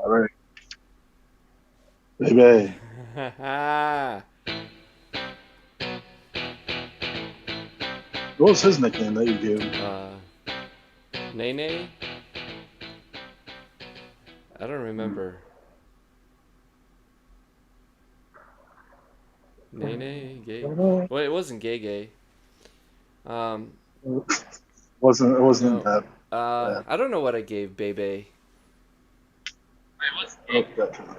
All right, baby. What was his nickname that you gave him? Nene? I don't Hmm. remember. Nene? Gay? Well, it wasn't gay gay. Um, It wasn't no. that bad. I don't know what I gave Bebe. Oh, that kind of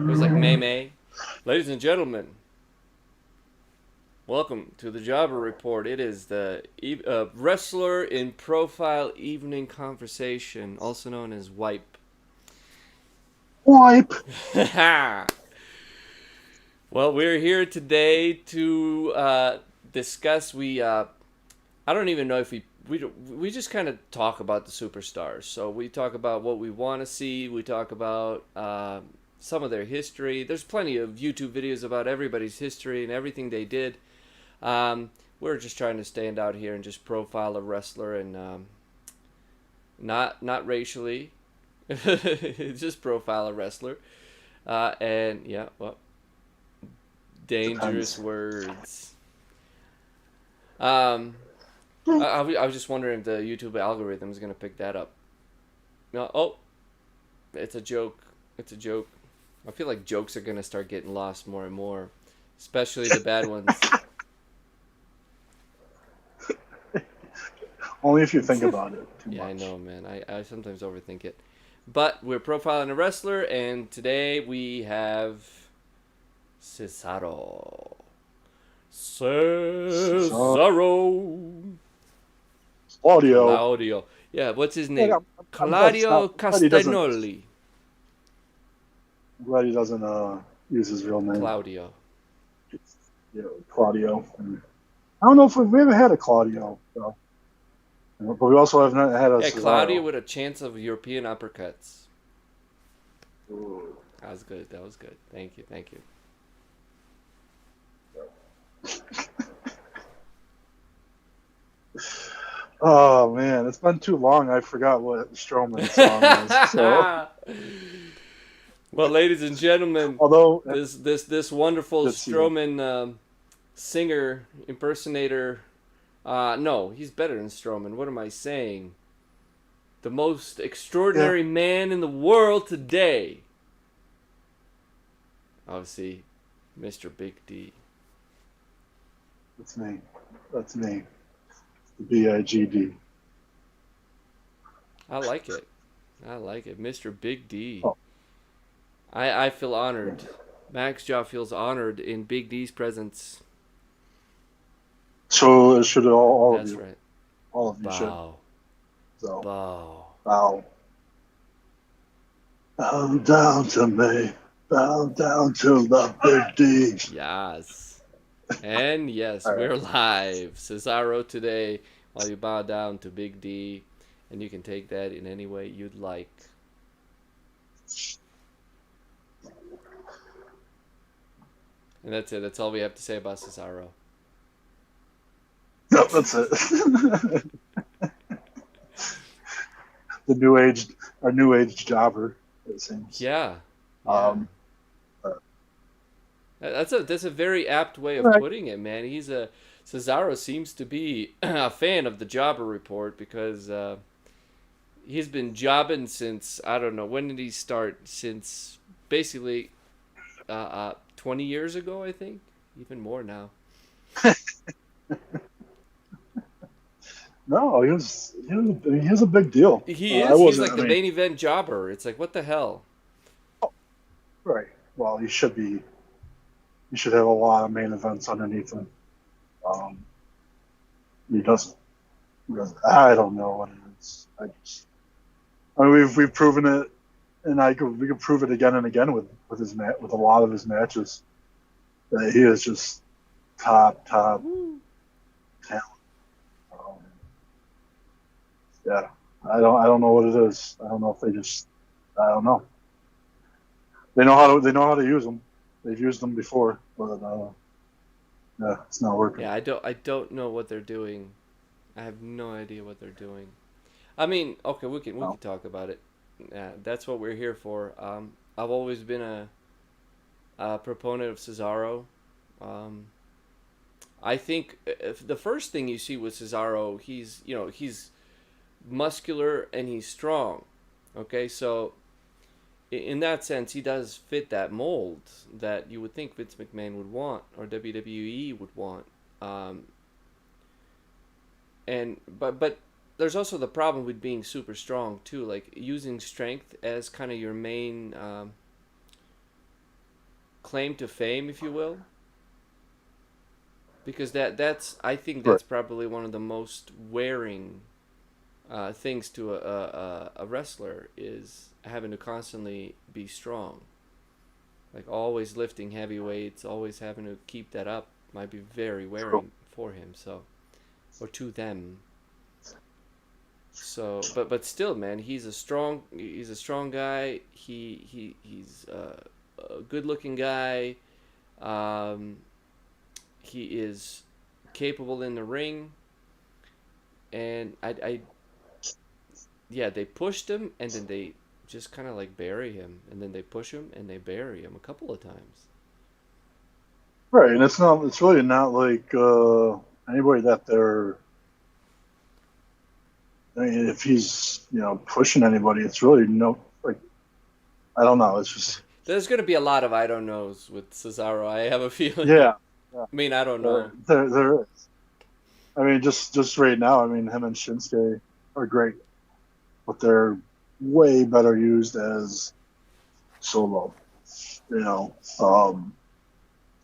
It was like May vibe. May. Ladies and gentlemen, welcome to the Jobber Report. It is the Wrestler in Profile Evening Conversation, also known as Wipe. Wipe. Well, we're here today to discuss. I don't even know if we just kind of talk about the superstars. So we talk about what we want to see. We talk about some of their history. There's plenty of YouTube videos about everybody's history and everything they did. We're just trying to stand out here and just profile a wrestler and not racially, just profile a wrestler. And yeah, well, dangerous Depends. words. Um, I was just wondering if the YouTube algorithm is gonna pick that up. No, oh, it's a joke. It's a joke. I feel like jokes are gonna start getting lost more and more, especially the bad ones. Only if you think about it too Yeah, I much. know, man. I sometimes overthink it. But we're profiling a wrestler, and today we have Cesaro. So, Cesaro. Claudio. Claudio. Yeah, what's his Like, name? I'm glad it's not. Claudio I'm glad he doesn't. Castagnoli. I'm glad he doesn't use his real name. Claudio. Claudio. And I don't know if we haven't had a Claudio, though. But we also haven't had a Yeah, Claudio Cesaro. with a chance of European uppercuts. Ooh. That was good. That was good. Thank you. Thank you. Oh man, it's been too long. I forgot what Strowman's song is. So, Well, ladies and gentlemen, although this wonderful let's see it. Strowman singer impersonator. No, he's better than Strowman. What am I saying? The most Yeah, extraordinary man in the world today. Obviously, Mr. Big D. that's me. That's me. The BIGD. I like it. I like it, Mr. Big D. Oh, I feel yeah. honored. Max Jaw feels honored in Big D's presence. So it should all of That's you, right. all of you should. Bow. So Bow. bow, bow down to me. Bow down to the big D. Yes. And yes, All right. we're live. Cesaro today while you bow down to Big D. And you can take that in any way you'd like. And that's it. That's all we have to say about Cesaro. Yep, that's it. The new age, our new age jobber. It seems. Yeah. Yeah. Um, uh, That's a very apt way all of right. putting it, man. Cesaro seems to be a fan of the Jobber Report because he's been jobbing since I don't know when did he start? Since basically 20 years ago, I think, even more now. No, he was a big deal. He I is. He's wasn't. like I the mean, main event jobber. It's like what the hell? right. Well, he should be. He should have a lot of main events underneath him. Um, he doesn't. He doesn't. I don't know what it is. I mean, we've proven it, and we could prove it again and again with with a lot of his matches. That he is just top Woo. talent. Um, yeah, I don't know what it is. I don't know if they just. I don't know. They know how to use them. They've used them before, but yeah, it's not working. Yeah, I don't know what they're doing. I have no idea what they're doing. I mean, okay, we can No. talk about it. Yeah, that's what we're here for. I've always been a proponent of Cesaro. Um, I think if the first thing you see with Cesaro, he's muscular and he's strong. Okay, so in that sense, he does fit that mold that you would think Vince McMahon would want or WWE would want. Um, but there's also the problem with being super strong too, like using strength as kind of your main claim to fame, if you will, because that's I think Right. that's probably one of the most wearing things to a wrestler is having to constantly be strong, like always lifting heavy weights, always having to keep that up might be very True. wearing for him. So or to them. So, but still, man, he's a strong guy. He's a good looking guy. Um, he is capable in the ring, and I yeah, they pushed him, and then they just kind of like bury him, and then they push him and they bury him a couple of times. Right, and it's not. It's really not like anybody that they're. I mean, if he's pushing anybody, it's really no like I don't know. It's just There's gonna be a lot of I don't knows with Cesaro. I have a feeling. yeah, yeah. I mean, I don't There, know. there is. I mean, just right now. I mean, him and Shinsuke are great, but they're way better used as solo. You know,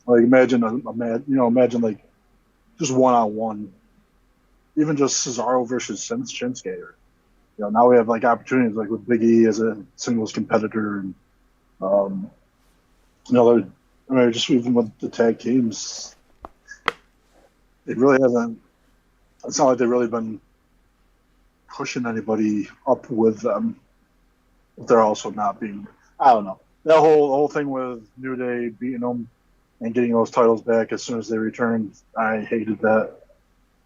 like imagine like just one on one, even just Cesaro versus Shinsuke. Or, now we have like opportunities like with Big E as a singles competitor, and um, I mean, just even with the tag teams, it really hasn't. It's not like they've really been pushing anybody up with them. But they're also not being. I don't know that whole thing with New Day beating them and getting those titles back as soon as they returned. I hated that.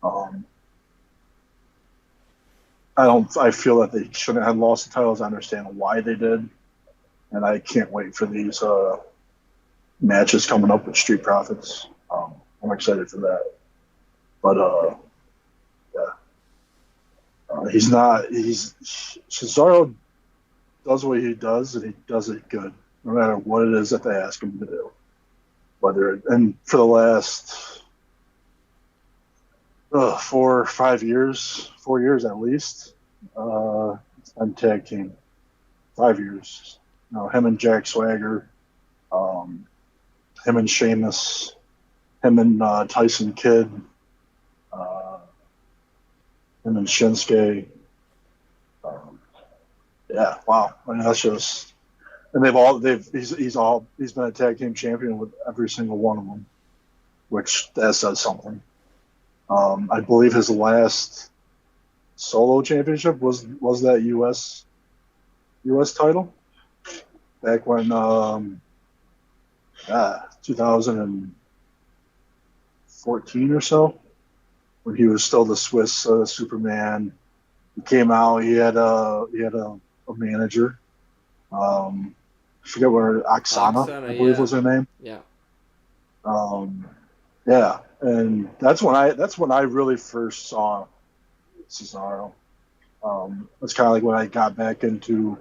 Um, I don't. I feel that they shouldn't have lost the titles. I understand why they did, and I can't wait for these matches coming up with Street Profits. I'm excited for that. But yeah, he's not. He's Cesaro does what he does, and he does it good, no matter what it is that they ask him to do. And for the last 4 or 5 years, 4 years at least, it's been tag team. 5 years. Him and Jack Swagger, um, him and Sheamus, him and Tyson Kidd, uh, him and Shinsuke. Um, yeah, wow. I mean, that's just, and he's been a tag team champion with every single one of them, which that says something. I believe his last solo championship was that U.S. title back when 2014 or so, when he was still the Swiss Superman. He came out. He had a manager. I forget what Oksana, Oksana, I believe was yeah, her name. yeah. Um, yeah, and that's when I really first saw Cesaro. It's kind of like when I got back into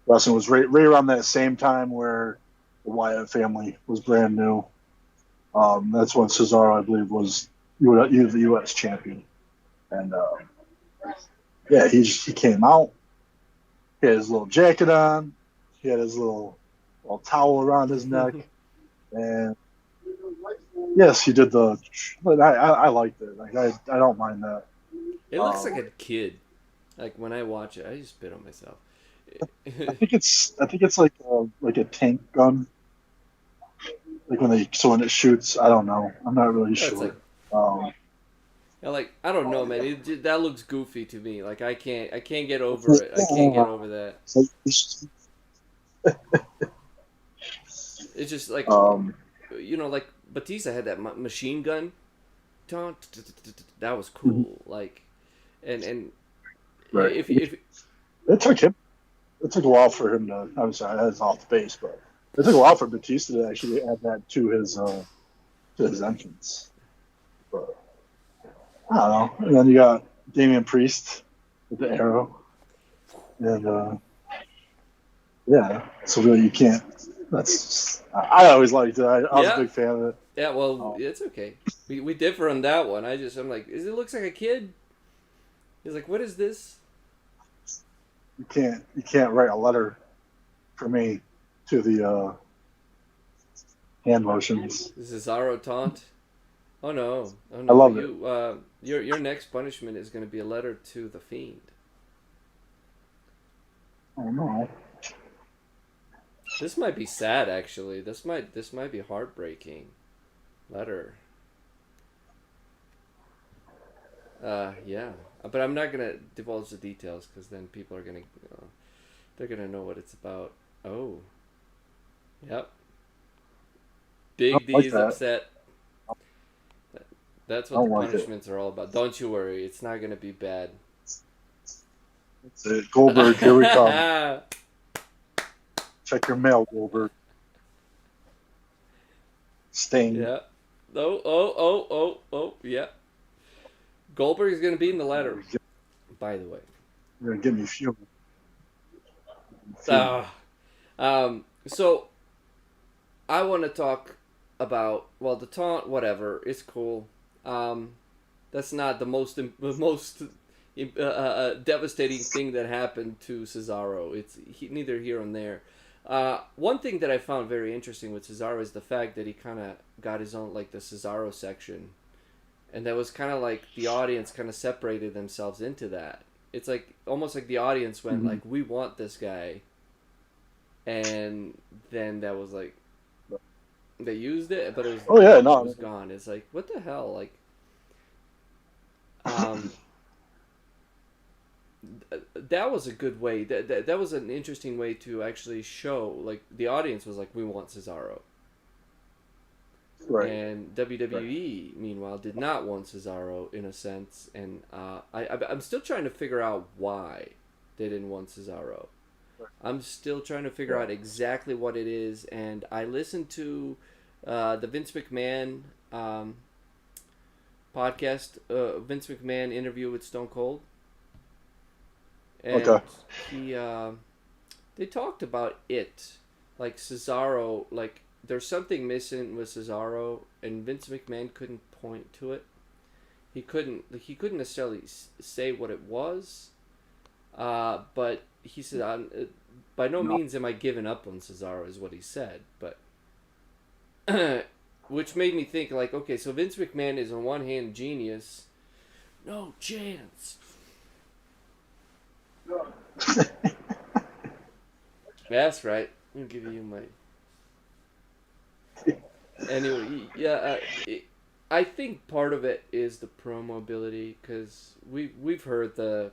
wrestling. It was right around that same time where the Wyatt family was brand new. That's when Cesaro, I believe, was the U.S. champion, and yeah, he came out. He had his little jacket on. He had his little towel around his neck, and yes, he did the. But I liked it. Like I don't mind that. It looks like Um, a kid. Like when I watch it, I just spit on myself. I think it's like a tank gun. Like when it shoots. I don't know. I'm not really That's like, sure. Um, yeah, like I don't know, man. That looks goofy to me. Like I can't get over it. I can't get over that. it's It's just like, um, like Batista had that machine gun. That was cool. Like, and right. if It took him. it took a while for him to. Obviously, that's off the base, but it took a while for Batista to actually add that to his entrance. But I don't know. And then you got Damian Priest with the arrow, and yeah. So really, you can't. That's I always liked it. I was a Yeah, big fan of it. yeah. Well, Um, it's okay. We differ on that one. I'm like, is it looks like a kid? He's like, what is this? you can't write a letter for me to the hand motions. This is Cesaro taunt. Oh no, oh I no. love it. Your next punishment is going to be a letter to the Fiend. I don't know. This might be sad, actually. This might be heartbreaking. Letter. Yeah, but I'm not gonna divulge the details because then people are gonna, they're gonna know what it's about. Oh, yep. I Big don't D like is that. upset. That's I what the don't like it. punishments are all about. Don't you worry, it's not gonna be bad. That's it. Goldberg, here we come. Yeah. Check your mail, Goldberg. Sting. Oh, oh. Yeah. Goldberg is gonna be in the letter. By the way. You're gonna get me fuming. Fuming. Ah. So I want to talk about the taunt. Whatever, it's cool. That's not the most devastating thing that happened to Cesaro. It's neither here nor there. One thing that I found very interesting with Cesaro is the fact that he kind of got his own like the Cesaro section, and that was kind of like the audience kind of separated themselves into that. It's like almost like the audience went like, "We want this guy," and then that was like they used it, but it was Oh yeah, it no. was gone. It's like what the hell, like um, that was a good way. That was an interesting way to actually show like the audience was like, we want Cesaro, Right. and Right. WWE meanwhile did not want Cesaro in a sense, and I'm still trying to figure out why they didn't want Cesaro. I'm still trying to figure Right. out exactly what it is, and I listened to the Vince McMahon podcast, Vince McMahon interview with Stone Cold, and Okay. he they talked about it, like Cesaro, like there's something missing with Cesaro, and Vince McMahon couldn't point to it. He couldn't necessarily say what it was, but he said, by no No. means am I giving up on Cesaro, is what he said. But which made me think, like, okay, so Vince McMahon is on one hand genius, no chance. That's right. I'll give you my. Anyway, yeah, I think part of it is the promo ability because we've heard that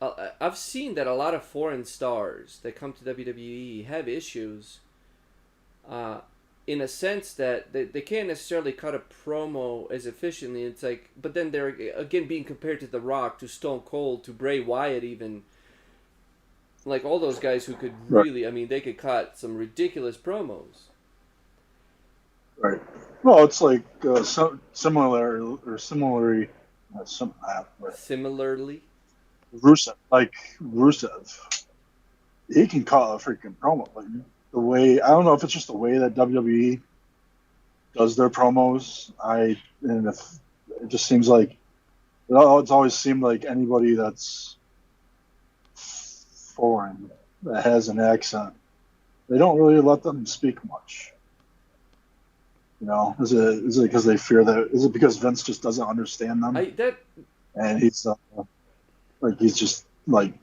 I've seen that a lot of foreign stars that come to WWE have issues, uh, in a sense that they can't necessarily cut a promo as efficiently. It's like, but then they're again being compared to The Rock, to Stone Cold, to Bray Wyatt, even like all those guys who could Right. really, I mean, they could cut some ridiculous promos. Right. Well, it's like similarly, right. Similarly, Rusev, like Rusev, he can cut a freaking promo. Like the way I don't know if it's just the way that WWE does their promos. And if it just seems like it's always seemed like anybody that's foreign that has an accent, they don't really let them speak much. You know, is it because they fear that? Is it because Vince just doesn't understand them I that and he's just like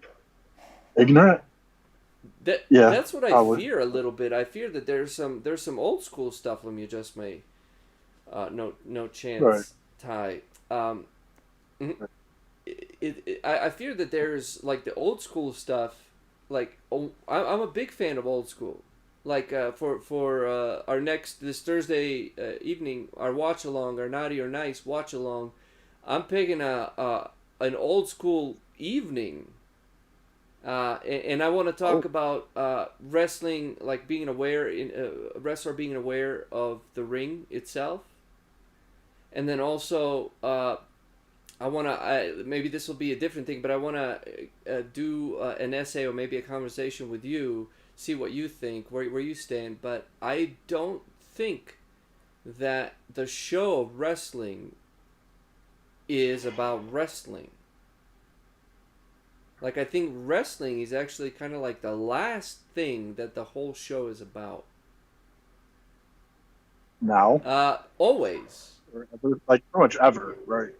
ignorant? that Yeah, that's what I probably. fear a little bit. I fear that there's some old school stuff. Let me adjust my no Right. chance tie. Mhm. I fear that there's like the old school stuff. Like, I'm a big fan of old school. Like, for our next this Thursday evening, our watch along, our naughty or nice watch along, I'm picking a an old school evening. And I want to talk Oh, about wrestling, like being aware in a wrestler being aware of the ring itself, and then also I want to. Maybe this will be a different thing, but I want to do an essay or maybe a conversation with you, see what you think, where you stand. But I don't think that the show of wrestling is about wrestling. Like, I think wrestling is actually kind of like the last thing that the whole show is about. now, Always. like pretty much ever, right?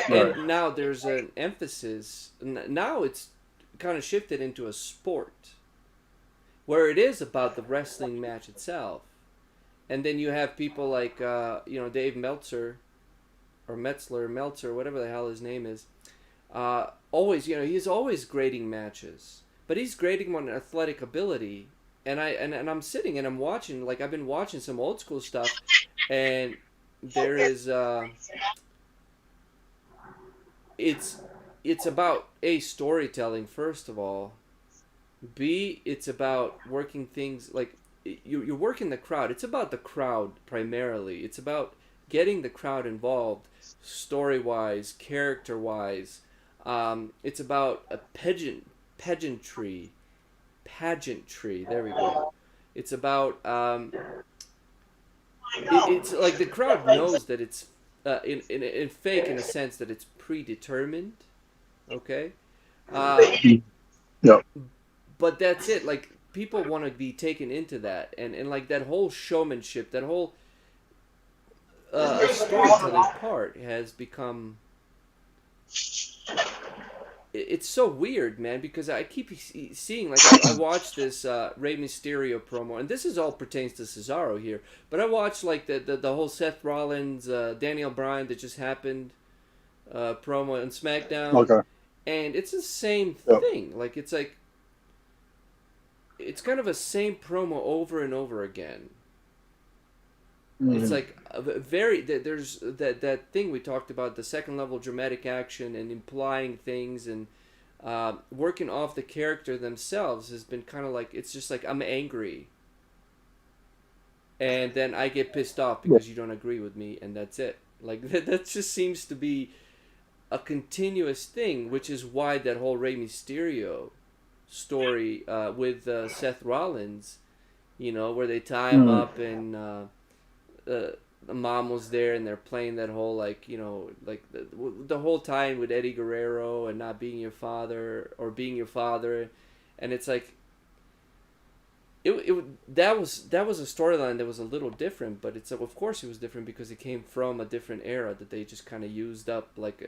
Right. And now there's an emphasis. Now it's kind of shifted into a sport where it is about the wrestling match itself. And then you have people like, Dave Meltzer or Meltzer, whatever the hell his name is. Always, he's always grading matches, but he's grading them on athletic ability. And I'm sitting and I'm watching, like I've been watching some old school stuff, and there is it's it's about A, storytelling first of all. B, it's about working things like you're working the crowd. It's about the crowd primarily. It's about getting the crowd involved, story wise, character wise. It's about a pageantry. There we go. It's about it's like the crowd knows that it's in fake in a sense that it's predetermined. Okay. Uh, Yeah. but that's it. Like people want to be taken into that, and like that whole showmanship, that whole storytelling part has become. It's so weird, man, because I keep seeing, like, I watched this Rey Mysterio promo, and this is all pertains to Cesaro here, but I watched, like, the whole Seth Rollins, Daniel Bryan that just happened promo on SmackDown, Okay. and it's the same Yep. thing. Like, it's kind of a same promo over and over again. It's Mhm. like there's that thing we talked about, the second level dramatic action and implying things and working off the character themselves has been kind of like, it's just like I'm angry and then I get pissed off Yeah. because you don't agree with me, and that's it. Like that just seems to be a continuous thing, which is why that whole Rey Mysterio story with Seth Rollins, where they tie him Mhm. up and the mom was there and they're playing that whole, like, like the whole time with Eddie Guerrero and not being your father or being your father, and it's like that was a storyline that was a little different, but it's of course it was different because it came from a different era that they just kind of used up, like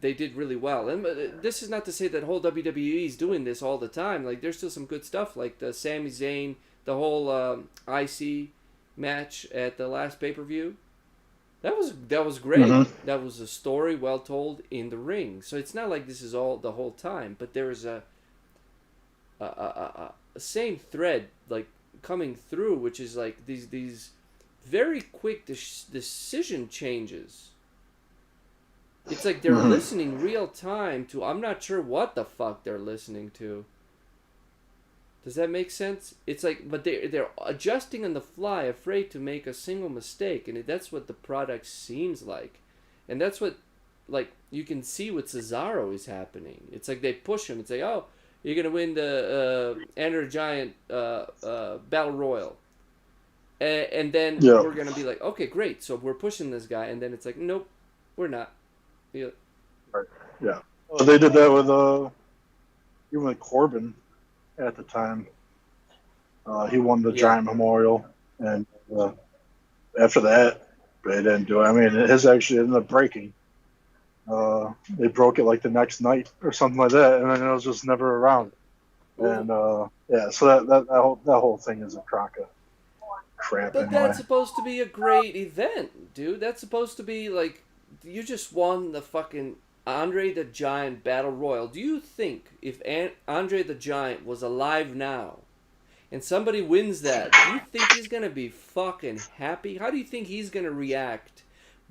they did really well. And this is not to say that whole WWE is doing this all the time. Like there's still some good stuff, like the Sami Zayn, the whole IC match at the last pay per view. That was great. Mhm. That was a story well told in the ring. So it's not like this is all the whole time, but there is a same thread like coming through, which is like these very quick decision changes. It's like they're Mhm. listening real time to, I'm not sure what the fuck they're listening to. Does that make sense? It's like, but they're adjusting on the fly, afraid to make a single mistake, and that's what the product seems like, and that's what, like, you can see with Cesaro is happening. It's like they push him and say, "Oh, you're gonna win the Enter the Giant Battle Royal," and then Yeah. we're gonna be like, "Okay, great." So we're pushing this guy, and then it's like, "Nope, we're not." Yeah. Right. Yeah. Well, they did that with even with Corbin at the time. He won the Yeah. Giant Memorial, and after that, they didn't do it. I mean, his actually ended up breaking. They broke it like the next night or something like that, and then it was just never around. Well, And yeah, so that whole thing is a crock of crap but anyway. that's supposed to be a great event, dude. That's supposed to be like, you just won the fucking Andre the Giant Battle Royal. Do you think if Andre the Giant was alive now and somebody wins that, do you think he's gonna be fucking happy? How do you think he's gonna react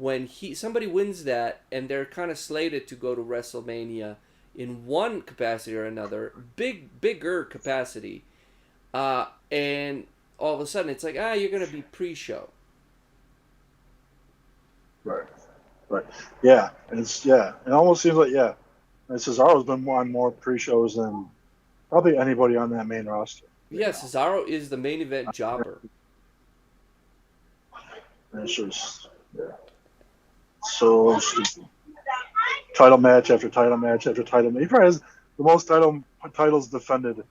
when somebody wins that and they're kind of slated to go to WrestleMania in one capacity or another, bigger capacity, and all of a sudden it's like, you're gonna be pre-show. Right. Right. Yeah. It almost seems like And Cesaro's been on more pre-shows than probably anybody on that main roster right Yeah, now. Cesaro is the main event jobber. And it's just so stupid. Title match after title match after title match. He probably has the most titles defended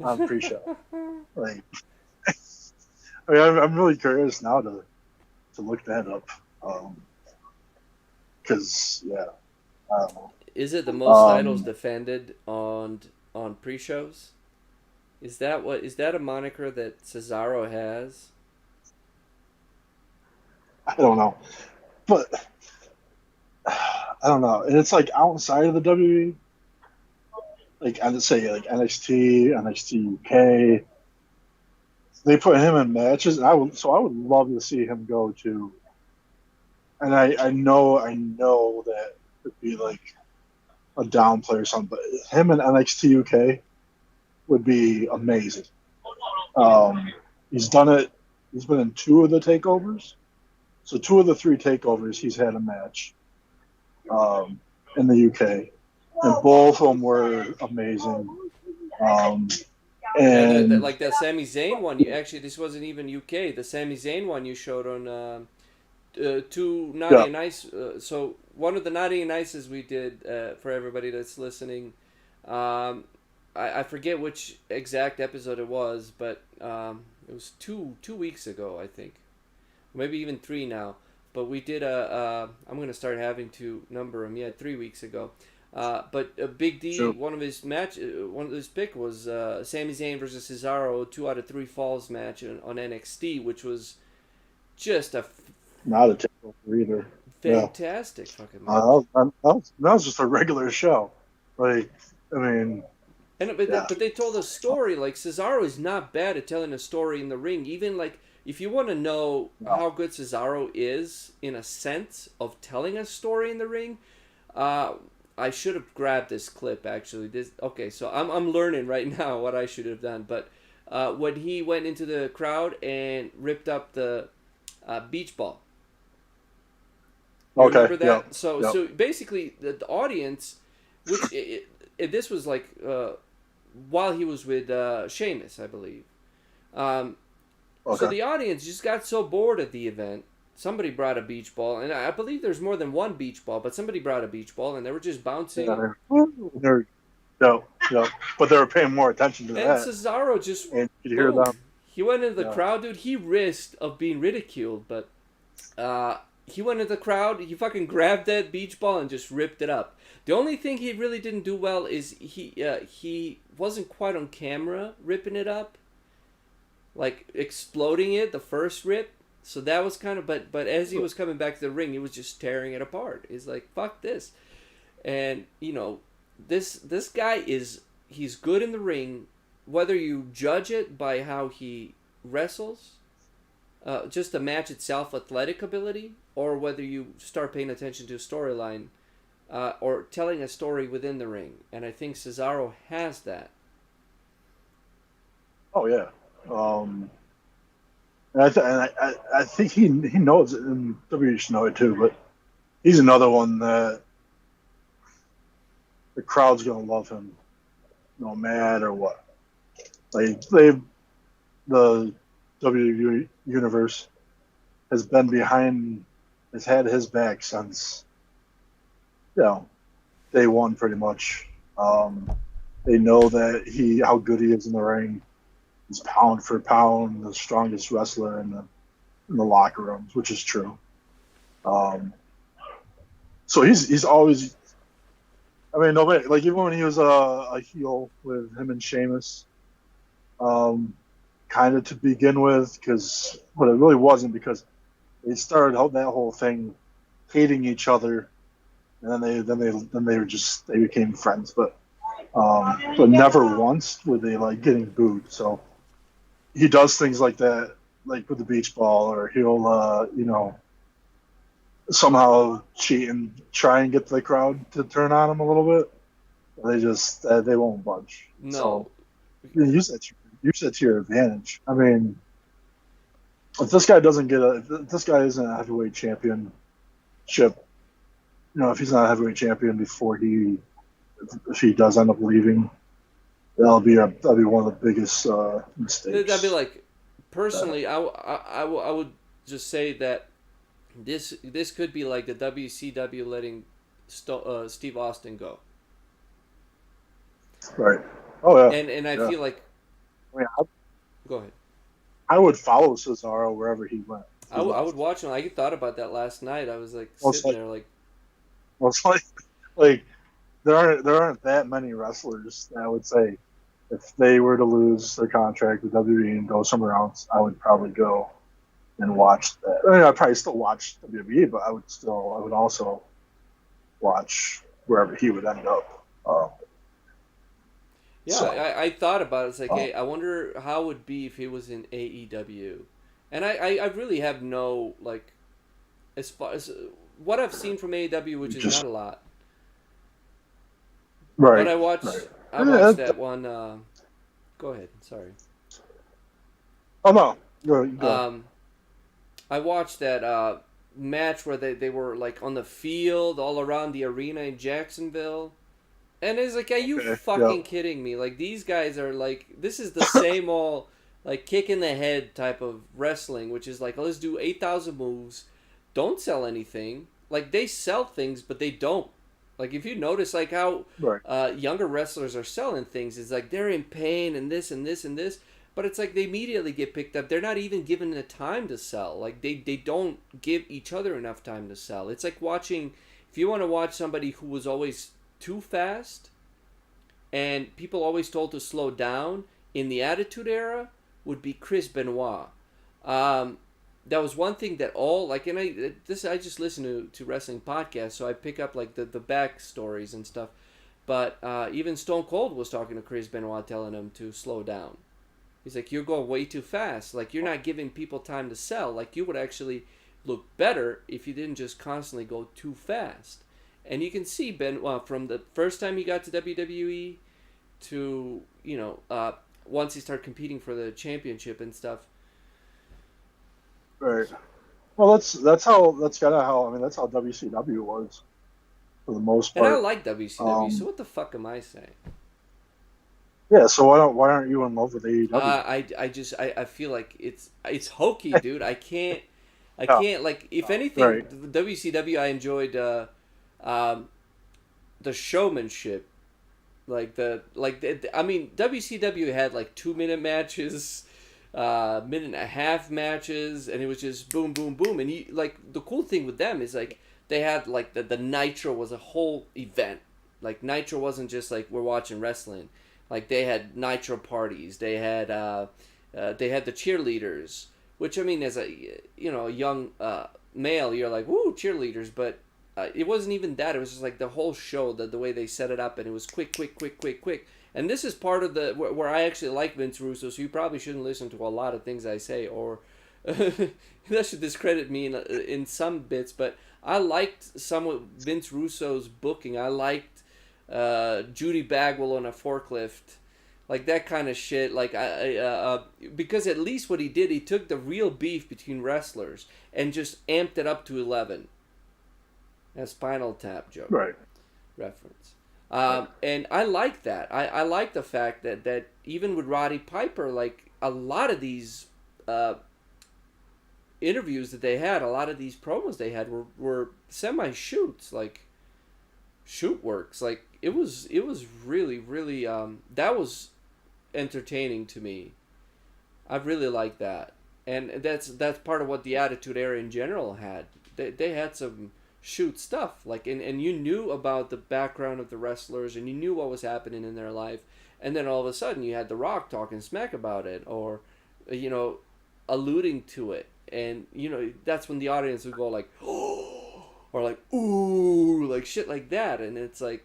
on pre-show. Like, I'm really curious now to look that up. Because I don't know. Is it the most titles defended on pre-shows? Is that a moniker that Cesaro has? I don't know, but I don't know. And it's like outside of the WWE, like I'd say like NXT, NXT UK. They put him in matches, and I would love to see him go to. And I know that would be like a downplay or something, but him in NXT UK would be amazing. He's done it. He's been in 2 of the takeovers, so 2 of the 3 takeovers he's had a match in the UK, and both of them were amazing. And Like that Sami Zayn one. This wasn't even UK. The Sami Zayn one you showed on 2 Naughty and Nice. So one of the Naughty and Nices we did for everybody that's listening. I forget which exact episode it was, but it was two weeks ago, I think, maybe even 3 now. But we did I'm gonna start having to number them. Yeah, 3 weeks ago. But Big D, sure. one of his pick was Sami Zayn versus Cesaro, 2 out of 3 falls match on NXT, which was just a not a takeover either. Fantastic fucking match. That was just a regular show. Like, I mean, but they told a story. Like, Cesaro is not bad at telling a story in the ring. Even like, if you want to know how good Cesaro is in a sense of telling a story in the ring, I should have grabbed this clip actually. So I'm learning right now what I should have done. But when he went into the crowd and ripped up the beach ball. You remember that? Yep, so basically the audience, which this was like while he was with Sheamus, I believe. So the audience just got so bored at the event. Somebody brought a beach ball, and I believe there's more than one beach ball, but somebody brought a beach ball, and they were just bouncing. No, but they were paying more attention to that. And Cesaro just, and you hear them. He went into the crowd, dude. He risked of being ridiculed, but he went into the crowd. He fucking grabbed that beach ball and just ripped it up. The only thing he really didn't do well is he wasn't quite on camera ripping it up, like exploding it the first rip. So that was kind of, but as he was coming back to the ring, he was just tearing it apart. He's like, fuck this. And, this guy he's good in the ring, whether you judge it by how he wrestles, just the match itself, athletic ability, or whether you start paying attention to a storyline, or telling a story within the ring. And I think Cesaro has that. Oh, yeah. And I think he knows it, and WWE should know it too. But he's another one that the crowd's gonna love him, no matter what. Like the WWE universe has had his back since day one, pretty much. They know that how good he is in the ring. He's pound for pound the strongest wrestler in the locker rooms, which is true. So he's always. I mean, nobody, like, even when he was a heel with him and Sheamus, kind of to begin with, but it really wasn't, because they started that whole thing hating each other, and then they became friends, but never once were they like getting booed. So he does things like that, like with the beach ball, or he'll somehow cheat and try and get the crowd to turn on him a little bit. They just they won't budge. So No. use that to your advantage. I mean, if this guy doesn't get if this guy isn't a heavyweight championship, if he's not a heavyweight champion before if he does end up leaving, that'll be one of the biggest That'd be mistakes. like, personally, I would just say that this could be like the WCW letting Steve Austin go. Right. Oh yeah. And I Yeah. feel like, I mean, go ahead. I would follow Cesaro wherever he went. If he I left. would watch him. I thought about that last night. I was like Most sitting like, there like, most like there aren't that many wrestlers that I would say if they were to lose their contract with WWE and go somewhere else, I would probably go and watch that. I mean, I'd probably still watch WWE, but I would also watch wherever he would end up. yeah, So, I thought about it. It's like, um, hey, I wonder how it would be if he was in AEW. And I really have no, like, as far as what I've seen from AEW, which is not just a lot. But right, right. I Yeah, watched that one. Go ahead. Sorry. oh no, go. Um, I watched that match where they were like on the field all around the arena in Jacksonville. And it's like, are you Okay, yeah, fucking kidding me? Like, these guys are like, this is the same all, like, kick in the head type of wrestling, which is like, let's do 8,000 moves, don't sell anything. Like, they sell things, but they don't. Like, if you notice, like, how right, younger wrestlers are selling things, it's like they're in pain and this and this and this, but it's like they immediately get picked up. They're not even given the time to sell. Like, they don't give each other enough time to sell. It's like watching, if you want to watch somebody who was always too fast and people always told to slow down in the Attitude Era, would be Chris Benoit. Um, that was one thing that all like, and I just listen to wrestling podcasts, so I pick up like the back stories and stuff. But even Stone Cold was talking to Chris Benoit, telling him to slow down. He's like, you're going way too fast. Like, you're not giving people time to sell. Like, you would actually look better if you didn't just constantly go too fast. And you can see Benoit from the first time he got to WWE to, once he started competing for the championship and stuff. right. Well, that's kind of how I mean that's how WCW was for the most And I part. like WCW, so Um, what the fuck am I saying? yeah, so why aren't you in love with AEW? I feel like it's hokey, dude. I Yeah, can't, like, if anything, right, the WCW I enjoyed um, the showmanship, I mean, WCW had like 2 minute matches, minute and a half matches, and it was just boom, boom, boom. And like, the cool thing with them is like they had like the Nitro was a whole event. Like, Nitro wasn't just like we're watching wrestling. Like, they had Nitro parties. They had the cheerleaders, which, I mean, as a young male, you're like, woo, cheerleaders, but it wasn't even that. It was just like the whole show, the way they set it up, and it was quick, quick, quick, quick, quick. And this is part of where I actually like Vince Russo, so you probably shouldn't listen to a lot of things I say, or that should discredit me in some bits. But I liked some of Vince Russo's booking. I liked Judy Bagwell on a forklift, like that kind of shit. Like because at least what he did, he took the real beef between wrestlers and just amped it up to 11. A Spinal Tap joke right, reference. right, And I like that. I like the fact that even with Roddy Piper, like a lot of these interviews that they had, a lot of these promos they had were semi shoots, like shoot works. Like, it was really, really that was entertaining to me. I really like that, and that's part of what the Attitude Era in general had. They had some shoot stuff, like, and you knew about the background of the wrestlers, and you knew what was happening in their life, and then all of a sudden you had The Rock talking smack about it, or you know alluding to it, and that's when the audience would go like oh, or like ooh, like shit like that. And it's like,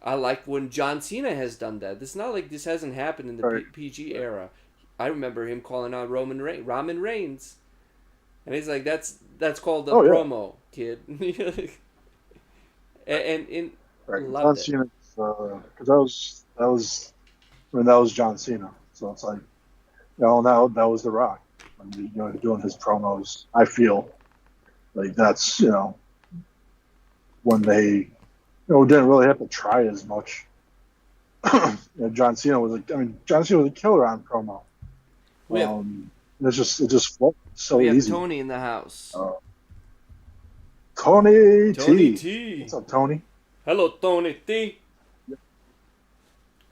I like when John Cena has done that. It's not like this hasn't happened in the right, PG era. I remember him calling out Roman Reigns. And he's like, that's called the Oh yeah, promo, kid. and in right. John loved it. Cena, because that was I mean that was John Cena. So it's like now that was The Rock when doing his promos. I feel like that's when they didn't really have to try as much. John Cena John Cena was a killer on promo. We have It just flowed we so have easy. Tony in the house. Uh, Tony Tony T, T. what's up, Tony? Hello, Tony T.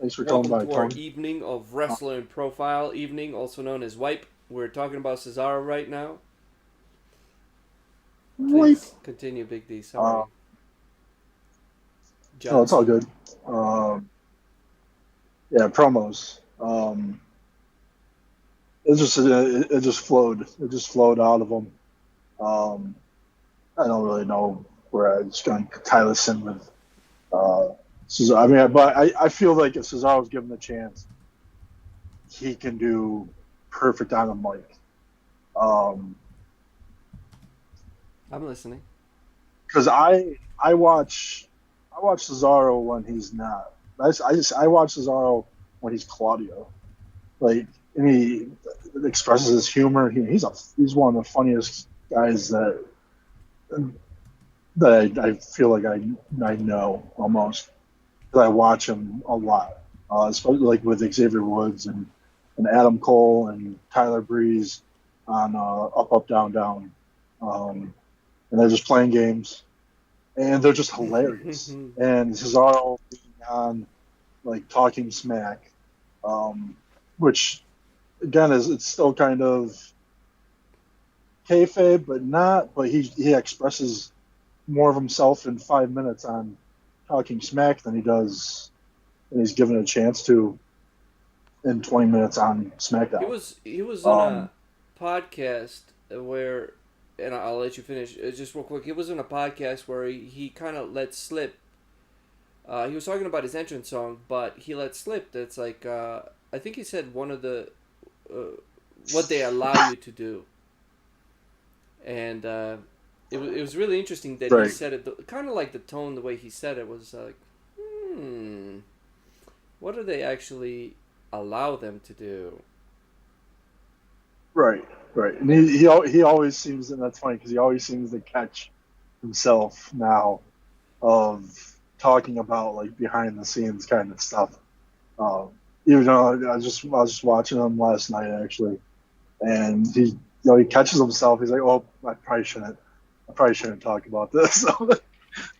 Thanks for coming Welcome by, to our Tony. evening of Wrestling Profile evening, also known as Wipe. We're talking about Cesaro right now. Wipe. Please continue, Big D. Uh, Sorry. no, it's all Johnson. good. Yeah, promos. It just flowed. It just flowed out of them. Um, I don't really know where I was going to tie this in with Cesaro. But I feel like if Cesaro's given a chance, he can do perfect on the mic. I'm listening. Because I watch Cesaro when he's not. I watch Cesaro when he's Claudio. Like, and he expresses his humor. He's one of the funniest guys that I feel like I know almost. 'Cause I watch him a lot, especially like with Xavier Woods and Adam Cole and Tyler Breeze on Up Up Down Down, and they're just playing games and they're just hilarious. And Cesaro being on like Talking Smack, which again it's still kind of kayfabe, but not. But he expresses more of himself in 5 minutes on Talking Smack than he does, and he's given a chance to in 20 minutes on He SmackDown. was on a Um, podcast where, and I'll let you finish just real quick. He was on a podcast where he kind of let slip. He was talking about his entrance song, but he let slip. That's like I think he said one of the uh, what they allow you to do, and it was really interesting that he right, said it. Kind of like the tone, the way he said it was like, hmm, what do they actually allow them to do? right, right. And he always seems, and that's funny because he always seems to catch himself now of talking about like behind the scenes kind of stuff. Um, Even though I was just watching him last night actually, and he catches himself. He's like, "Oh, I probably shouldn't talk about this."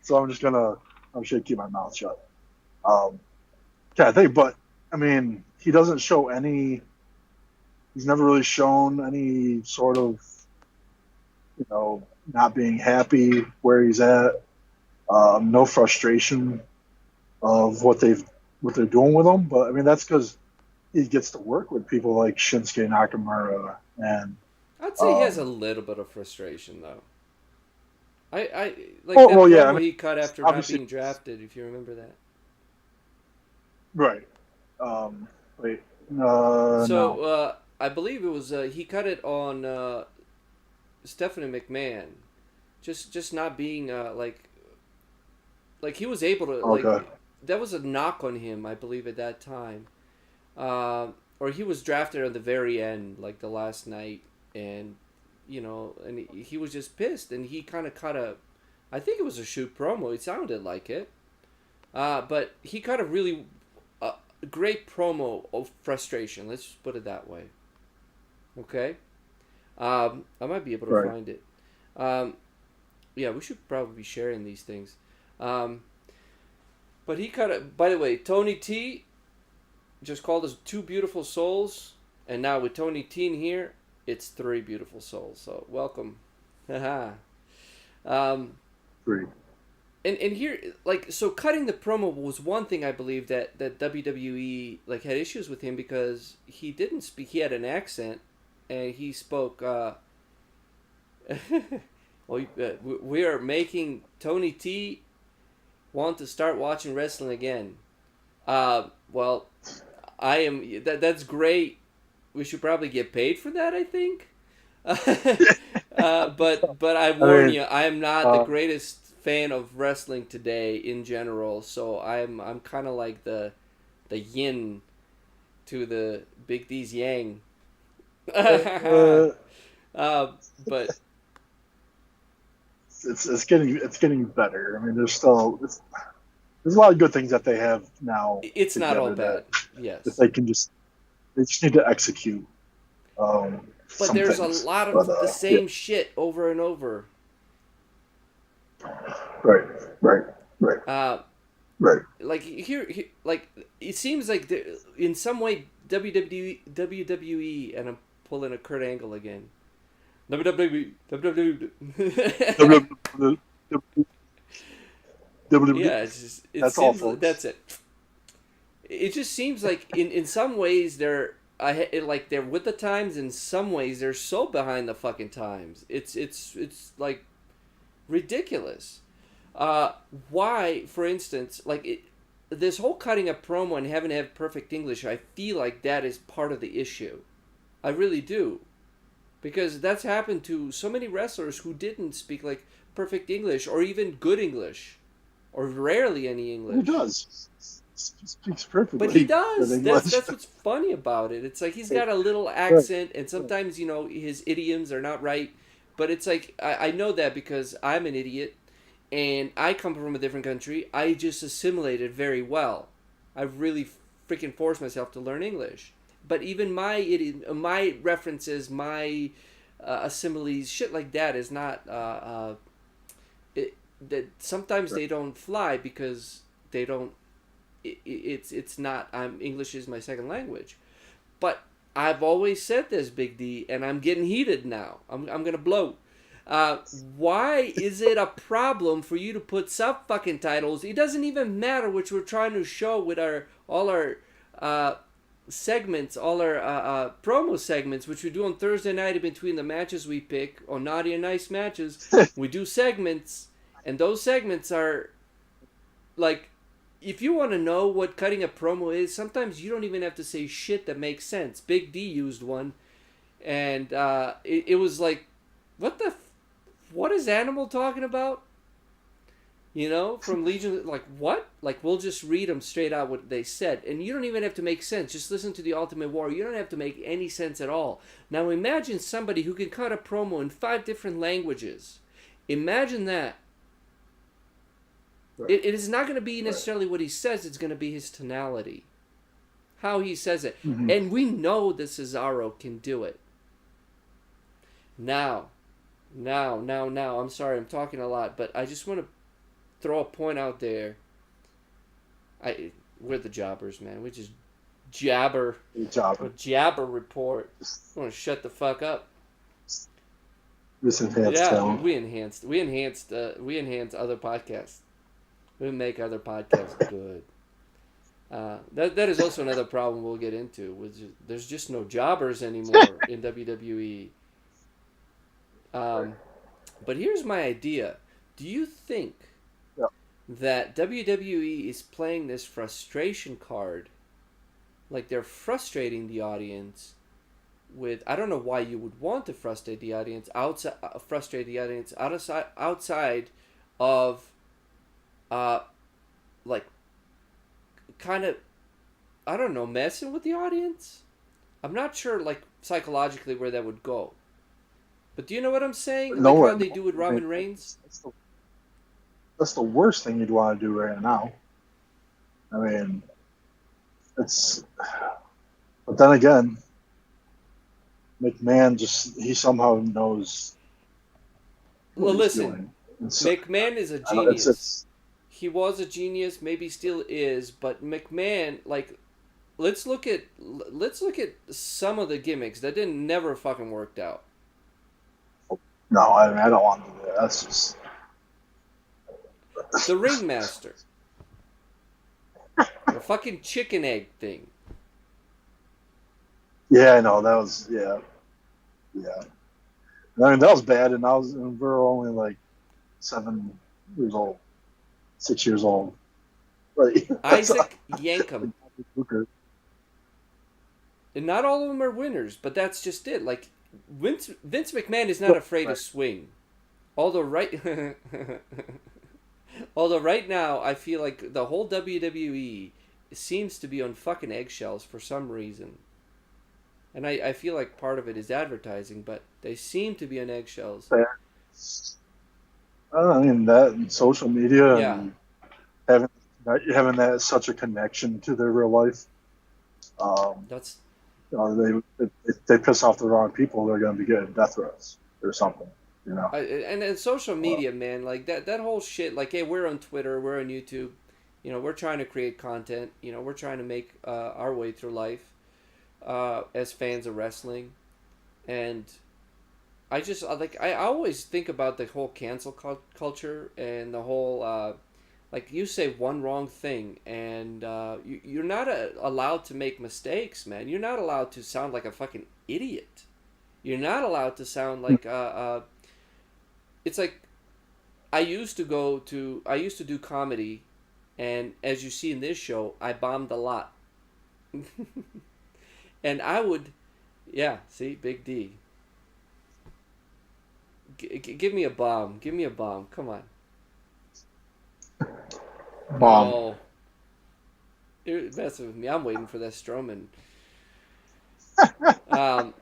So I'm just gonna keep my mouth shut. Um, yeah, I think, but I mean, he doesn't show any. He's never really shown any sort of not being happy where he's at. No frustration of what they're doing with him. But I mean, that's because he gets to work with people like Shinsuke Nakamura and I'd say he has a um, little bit of frustration though. I like oh that well, yeah, I promo mean, he cut after not obviously being drafted. If you remember that. right. Wait, So no, I believe it was he cut it on Stephanie McMahon, just not being like he was able to okay, that was a knock on him, I believe, at that time. Or he was drafted at the very end, like the last night, and and he was just pissed, and he kind of cut a, I think it was a shoot promo. It sounded like it, but he cut a really great promo of frustration. Let's just put it that way. Okay, I might be able to right. find it. Yeah, we should probably be sharing these things. Um, but he cut it. By the way, Tony T just called us two beautiful souls, and now with Tony T in here, it's three beautiful souls. So welcome. Haha. um, Great. and here, like, so cutting the promo was one thing I believe that WWE like had issues with him because he didn't speak. He had an accent, and he spoke. Well, we are making Tony T want to start watching wrestling again. Well, I am. That's great. We should probably get paid for that, I think. But I I warn mean, you, I am not the uh, greatest fan of wrestling today in general. So I'm kind of like the yin to the Big D's yang. uh, uh, but it's getting better. I mean, there's a lot of good things that they have now it's not all together that bad. if Yes. they just need to execute But some there's a things. lot But of the yeah, same shit over and over. right, right, right, Uh, right. like here, like it seems like in some way WWE, and I'm pulling a Kurt Angle again. WWE. Yeah, it's just it That's all, seems folks. that's it. It just seems like in some ways like they're with the times. In some ways they're so behind the fucking times. It's like ridiculous. Uh, why, for instance, this whole cutting a promo and having to have perfect English, I feel like that is part of the issue. I really do. Because that's happened to so many wrestlers who didn't speak like perfect English or even good English or rarely any He English. does. He speaks But he perfectly good does. That's English. that's what's funny about it. It's like he's got a little Right, accent, and right, sometimes his idioms are not right. But it's like I know that because I'm an idiot, and I come from a different country. I just assimilated very well. I've really freaking forced myself to learn English. But even my references, my similes, shit like that is not. That sometimes right. they don't fly because they don't it's not English is my second language. But I've always said this, Big D, and I'm getting heated now. I'm gonna blow. Why is it a problem for you to put sub fucking titles? It doesn't even matter which we're trying to show with our all our uh, segments, all our promo segments, which we do on Thursday night in between the matches we pick on naughty and nice matches. We do segments, and those segments are like if you want to know what cutting a promo is, sometimes you don't even have to say shit that makes sense. Big D used one, and it was like, what is Animal talking about? From Legion, like what? Like we'll just read them straight out what they said, and you don't even have to make sense. Just listen to the Ultimate Warrior. You don't have to make any sense at all. Now imagine somebody who can cut a promo in 5 different languages. Imagine that. Right, It is not going to be right. necessarily what he says, it's going to be his tonality, how he says it. Mm-hmm. And we know that Cesaro can do it. Now, now, I'm sorry, I'm talking a lot, but I just want to throw a point out there. We're the jobbers, man. We just jabber. Good job. Or jabber report. Just, I want to shut the fuck up. just enhanced Yeah, talent. we enhanced other podcasts. We make other podcasts good. That is also another problem we'll get into. There's just no jobbers anymore in WWE. Right. But here's my idea. Do you think Yeah. that WWE is playing this frustration card, like they're frustrating the audience with? I don't know why you would want to frustrate the audience outside of uh, like kind of I don't know, messing with the audience. I'm not sure, like psychologically, where that would go. But do you know what I'm saying? Like No, how they do with I mean, Roman Reigns. that's the worst thing you'd want to do right now. I mean, it's. But then again, McMahon he somehow knows what Well, he's listen, doing. And so, McMahon is a I don't, genius. He was a genius, maybe still is, but McMahon, like, let's look at some of the gimmicks that didn't never fucking worked out. no, I mean, I don't want to do that. That's just. The Ringmaster, the fucking chicken egg thing. Yeah, I know that was yeah. I mean that was bad, and we were only like 7 years old, 6 years old. Right. That's Isaac Yankem. Booker. And not all of them are winners, but that's just it. Like Vince McMahon is not afraid to Right. swing. Although right, although right now I feel like the whole WWE seems to be on fucking eggshells for some reason, and I feel like part of it is advertising, but they seem to be on eggshells. I mean that and social media Yeah, and having having that such a connection to their real life. Um, that's they piss off the wrong people, they're going to be getting death threats or something. You know. and social Uh, media, man, like that whole shit. Like, hey, we're on Twitter, we're on YouTube. We're trying to create content. We're trying to make our way through life as fans of wrestling, and I always think about the whole cancel culture and the whole like you say one wrong thing and you're not allowed to make mistakes, man. You're not allowed to sound like a fucking idiot. You're not allowed to sound like it's like I used to do comedy, and as you see in this show, I bombed a lot. And I would, yeah, see, Big D. Give me a bomb. Give me a bomb. Come on. bomb. No. You're messing with me. I'm waiting for that Strowman. Um,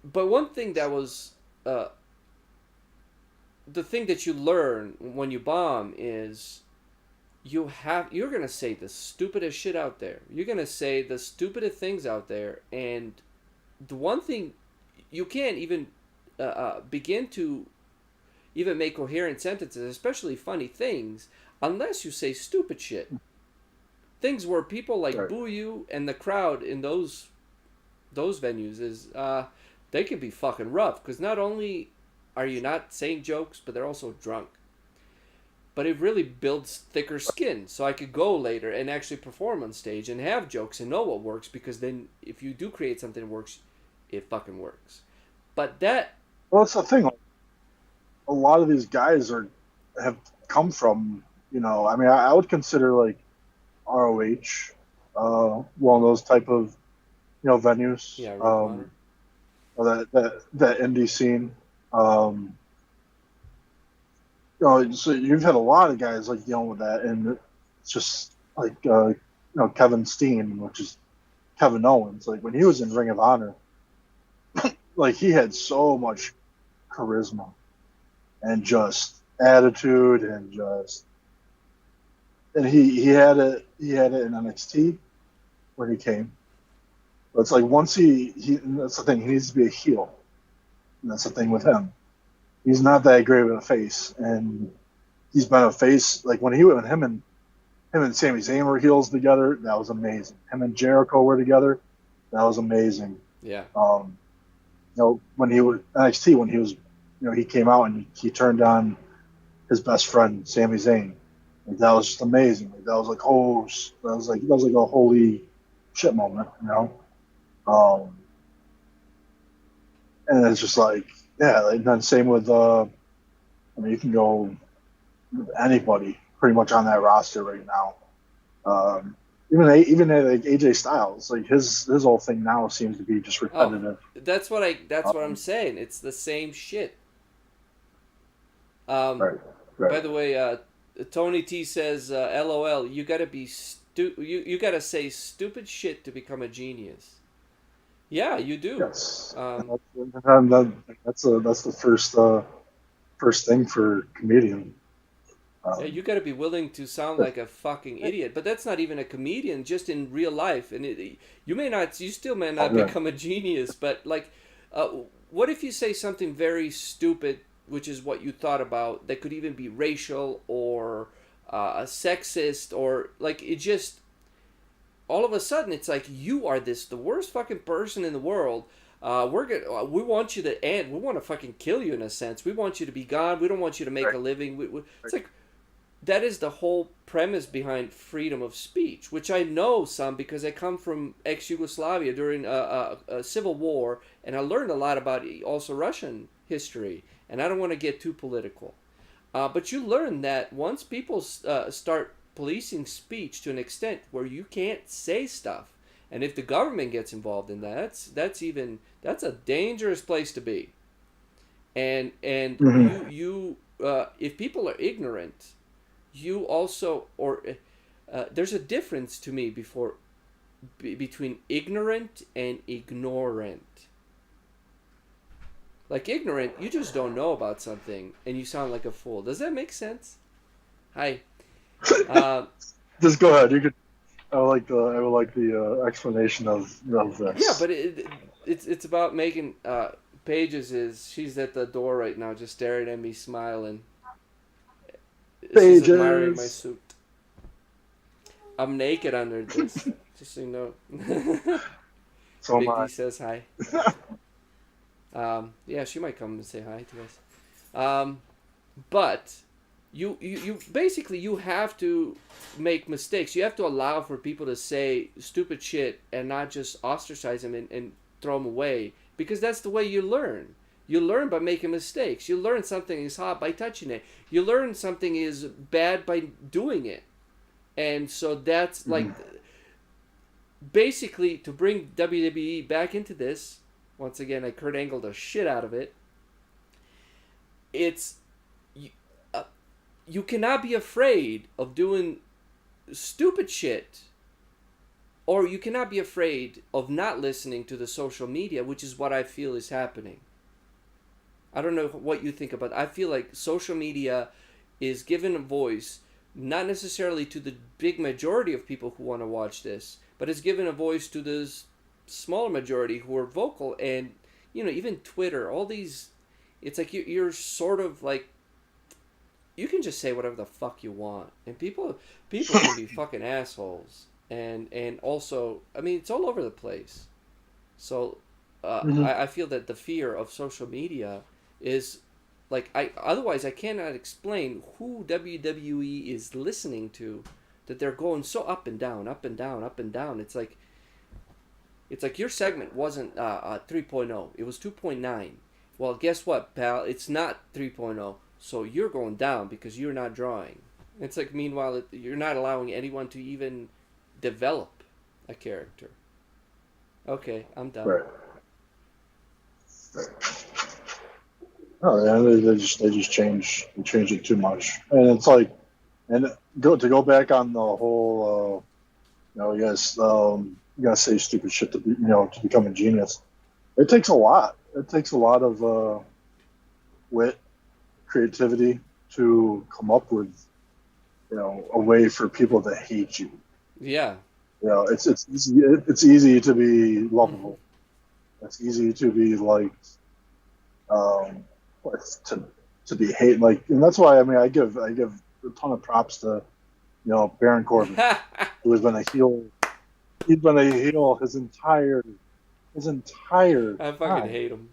but one thing that was uh, the thing that you learn when you bomb is you're gonna say the stupidest shit out there. You're gonna say the stupidest things out there, and the one thing you can't even begin to even make coherent sentences, especially funny things, unless you say stupid shit. Things where people like Right. boo you, and the crowd in those venues is they can be fucking rough because not only are you not saying jokes, but they're also drunk. But it really builds thicker skin, so I could go later and actually perform on stage and have jokes and know what works, because then if you do create something that works, it fucking works. But that, Well, that's the thing. Like, a lot of these guys are have come from. I mean, I would consider like ROH, one of those type of venues. yeah, Ring of Honor. Or that indie scene. So you've had a lot of guys like dealing with that, and it's just like Kevin Steen, which is Kevin Owens. Like when he was in Ring of Honor, like he had so much charisma and just attitude and he had it in NXT when he came. But it's like once he and that's the thing, he needs to be a heel. And that's the thing with him. He's not that great of a face, and he's been a face like when him and Sami Zayn were heels together. That was amazing. Him and Jericho were together. That was amazing. Yeah, When he was NXT, when he was, he came out and he turned on his best friend Sami Zayn. Like, that was just amazing. Like, that was like a holy shit moment. Um, and it's just like, yeah. Like, and then same with I mean, you can go with anybody pretty much on that roster right now. Um, even like AJ Styles, like his whole thing now seems to be just oh, repetitive. that's what I'm Um, saying. It's the same shit. Um, right, right. by the way, Tony T says, "LOL, you gotta you gotta say stupid shit to become a genius." Yeah, you do. Yes, Um, that's the first thing for comedian. yeah, Um, you got to be willing to sound like a fucking idiot. But that's not even a comedian, just in real life. And you still may not right, become a genius. But like, uh, what if you say something very stupid, which is what you thought about, that could even be racial or sexist, or like it just all of a sudden it's like you are the worst fucking person in the world. We want you to end. We want to fucking kill you in a sense. We want you to be gone. We don't want you to make right, a living. It's right. like that is the whole premise behind freedom of speech, which I know some because I come from ex-Yugoslavia during a civil war, and I learned a lot about also Russian history. And I don't want to get too political, but you learn that once people start policing speech to an extent where you can't say stuff, And if the government gets involved in that, that's a dangerous place to be. And Hmm. if people are ignorant, you also or there's a difference to me between ignorant and ignorant. Like ignorant, you just don't know about something and you sound like a fool. Does that make sense? Hi. Uh, Just go ahead. You could. I would like the explanation of yeah, this. but it's about making Pages is she's at the door right now, just staring at me, smiling. She's admiring my Pages. suit. I'm naked under this, just so you know. So am Big I. D says hi. Yeah, she might come and say hi to us. But you basically you have to make mistakes. You have to allow for people to say stupid shit and not just ostracize them and throw them away, because that's the way you learn. You learn by making mistakes. You learn something is hot by touching it. You learn something is bad by doing it. And so that's like Mhm. basically to bring WWE back into this. Once again, I Kurt Angle the shit out of it. It's you, uh, you cannot be afraid of doing stupid shit, or you cannot be afraid of not listening to the social media, which is what I feel is happening. I don't know what you think about it. I feel like social media is given a voice, not necessarily to the big majority of people who want to watch this, but it's given a voice to the smaller majority who are vocal. And even Twitter, all these, it's like you're sort of like you can just say whatever the fuck you want, and people can be fucking assholes. And also, I mean, it's all over the place. So Mhm. I feel that the fear of social media is like I otherwise I cannot explain who WWE is listening to, that they're going so up and down, up and down, up and down. It's like your segment wasn't 3.0, it was 2.9. Well, guess what, pal? It's not 3.0, so you're going down because you're not drawing. It's like, meanwhile, you're not allowing anyone to even develop a character. Okay, I'm done. Right. Oh yeah, they just change it too much, and it's like, and go back on the whole, you guys say stupid shit to be, to become a genius. It takes a lot. It takes a lot of wit, creativity to come up with, a way for people to hate you. Yeah. It's easy to be lovable. It's easy to be like, um, to be hate, like, and that's why, I mean, I give a ton of props to, Baron Corbin, who has been a heel. He's been a heel his entire I fucking time. hate him.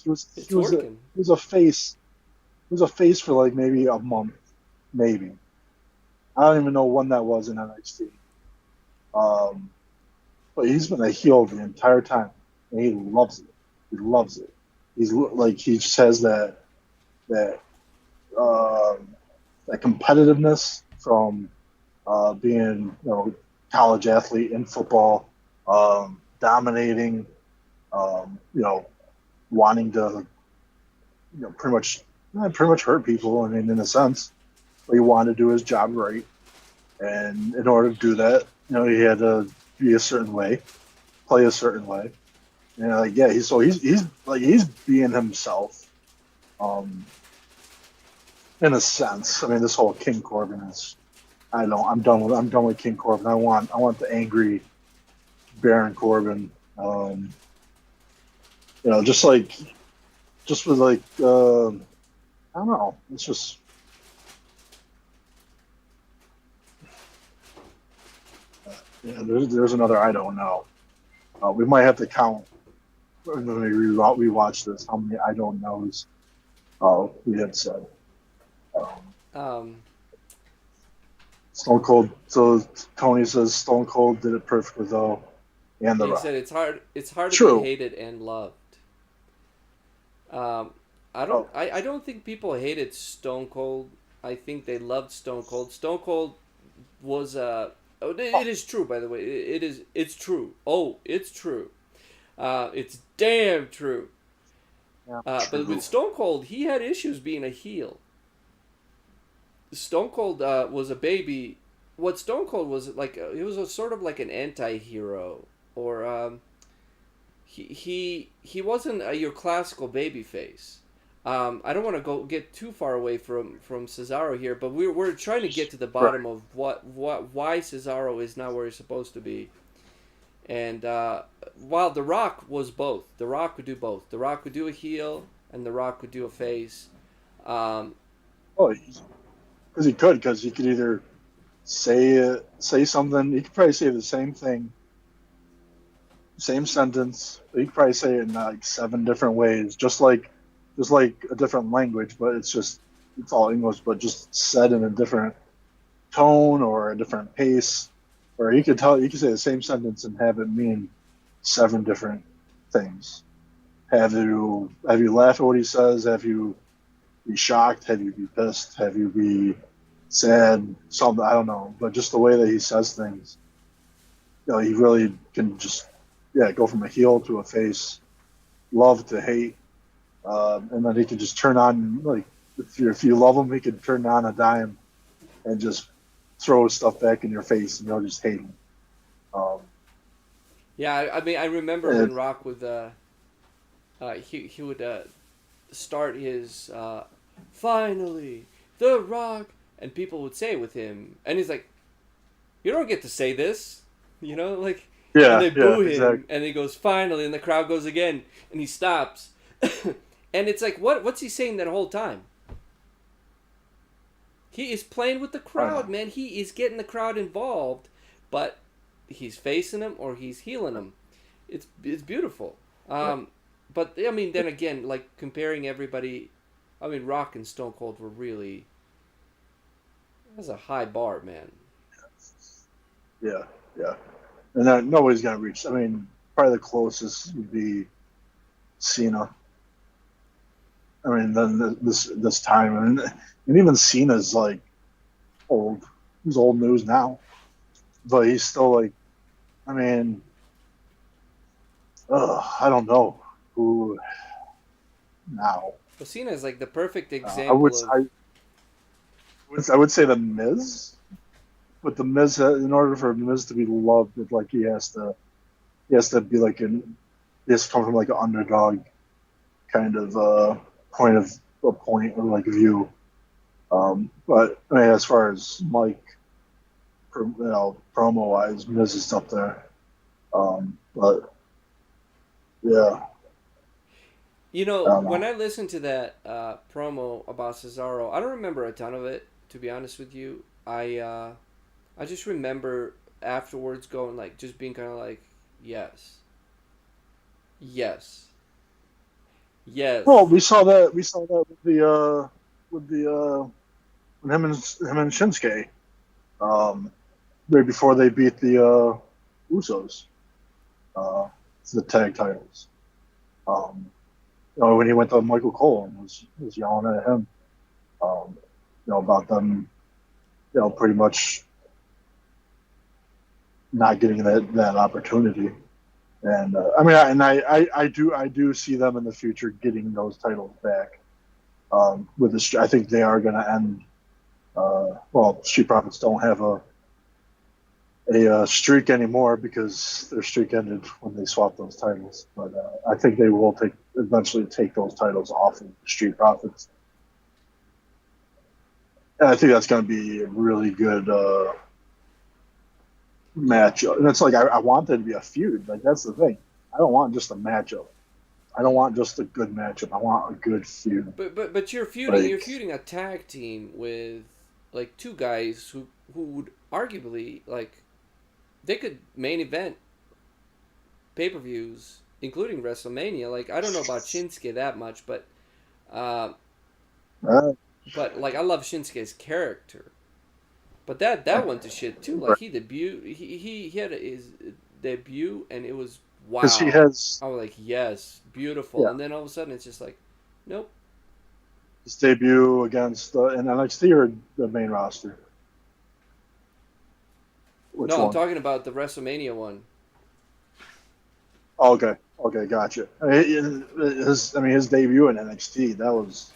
He was It's he was a working. he was a face. He was a face for like maybe a month, maybe. I don't even know when that was in NXT. Um, but he's been a heel the entire time, and he loves it. He loves it. He's like, he just has that um, that competitiveness from being, college athlete in football, dominating, wanting to, pretty much hurt people. I mean, in a sense, but he wanted to do his job right, and in order to do that, he had to be a certain way, play a certain way. And like, yeah, he's being himself, um, in a sense. I mean, this whole King Corbin is. I don't. I'm done with King Corbin. I want the angry Baron Corbin. Just like, just with like, I don't know. It's just, yeah. There's another I don't know. We might have to count when we watch this how many I don't knows we had said. Um, Um, Stone Cold. So Tony says Stone Cold did it perfectly though, and The he said Rock. it's hard to be True. hated and loved. Um, I don't Oh, I, I don't think people hated Stone Cold. I think they loved Stone Cold. Stone Cold was Oh, Oh, it is true, by the way. It is. It's true. Oh, it's true. It's damn true. yeah, But with true. Stone Cold, he had issues being a heel. Stone Cold was a baby. What Stone Cold was like? He was a sort of like an anti-hero, or he wasn't your classical baby face. I don't want to go get too far away from Cesaro here, but we're trying to get to the Right. bottom of what why Cesaro is not where he's supposed to be. And while The Rock was both, The Rock could do both. The Rock could do a heel, and The Rock could do a face. Um, Oh, because he could either say something. He could probably say the same thing, same sentence. He could probably say it in like seven different ways, just like a different language, but it's all English, but just said in a different tone or a different pace. Or he could say the same sentence and have it mean seven different things. Have you laugh at what he says? Have you be shocked? Have you be pissed? Have you be sad? Something I don't know, but just the way that he says things, he really can just go from a heel to a face, love to hate, and then he can just turn on like if you love him, he can turn on a dime and just throw stuff back in your face, and you'll just hate him. Um, yeah, I mean, I remember and when Rock would he would start his finally The Rock, and people would say it with him, and he's like, "You don't get to say this," like, and they yeah, boo him, exactly. and he goes finally, and the crowd goes again, and he stops, and it's like, what's he saying that whole time? He is playing with the I don't crowd, know. man. He is getting the crowd involved, but he's facing them or he's healing them. It's beautiful. Yeah, But I mean, then again, like comparing everybody, I mean, Rock and Stone Cold were really that's a high bar, man. yeah, yeah. And then nobody's gonna reach. I mean, probably the closest would be Cena. I mean, then this time, and even Cena's like old. He's old news now, but he's still like. I mean, I don't know who now. But Cena is like the perfect I would example of. I would say the Miz, but the Miz in order for Miz to be loved, like he has to be like he has to come from like an underdog kind of point of a point or like view. But I mean, as far as Mike, promo wise, Miz is up there. But yeah, I don't When know. I listened to that promo about Cesaro, I don't remember a ton of it. To be honest with you, I just remember afterwards going like, just being kind of like, yes, yes, Well, yes. we saw that with the when him and Shinsuke, um, right before they beat the Usos, uh, the tag titles. Um, when he went to Michael Cole and was yelling at him, um, about them, pretty much not getting that opportunity. And I mean, I do see them in the future getting those titles back. With this, I think they are going to end. Well, Street Profits don't have a streak anymore because their streak ended when they swapped those titles. But I think they will eventually take those titles off of Street Profits. And I think that's going to be a really good matchup. And it's like I want there to be a feud. Like that's the thing. I don't want just a matchup. I don't want just a good matchup. I want a good feud. But you're Like feuding a tag team with like two guys who would arguably like they could main event pay per views, including WrestleMania. Like I don't know about Shinsuke that much, uh, uh, but like I love Shinsuke's character. But that went to shit too. Like right. he had his debut and it was Because he wow. has I was like yes, beautiful, yeah and then all of a sudden it's just like nope. his debut against in NXT or the main roster. Which No, I'm one? talking about the WrestleMania one. Oh, okay, okay, gotcha. His debut in NXT, that was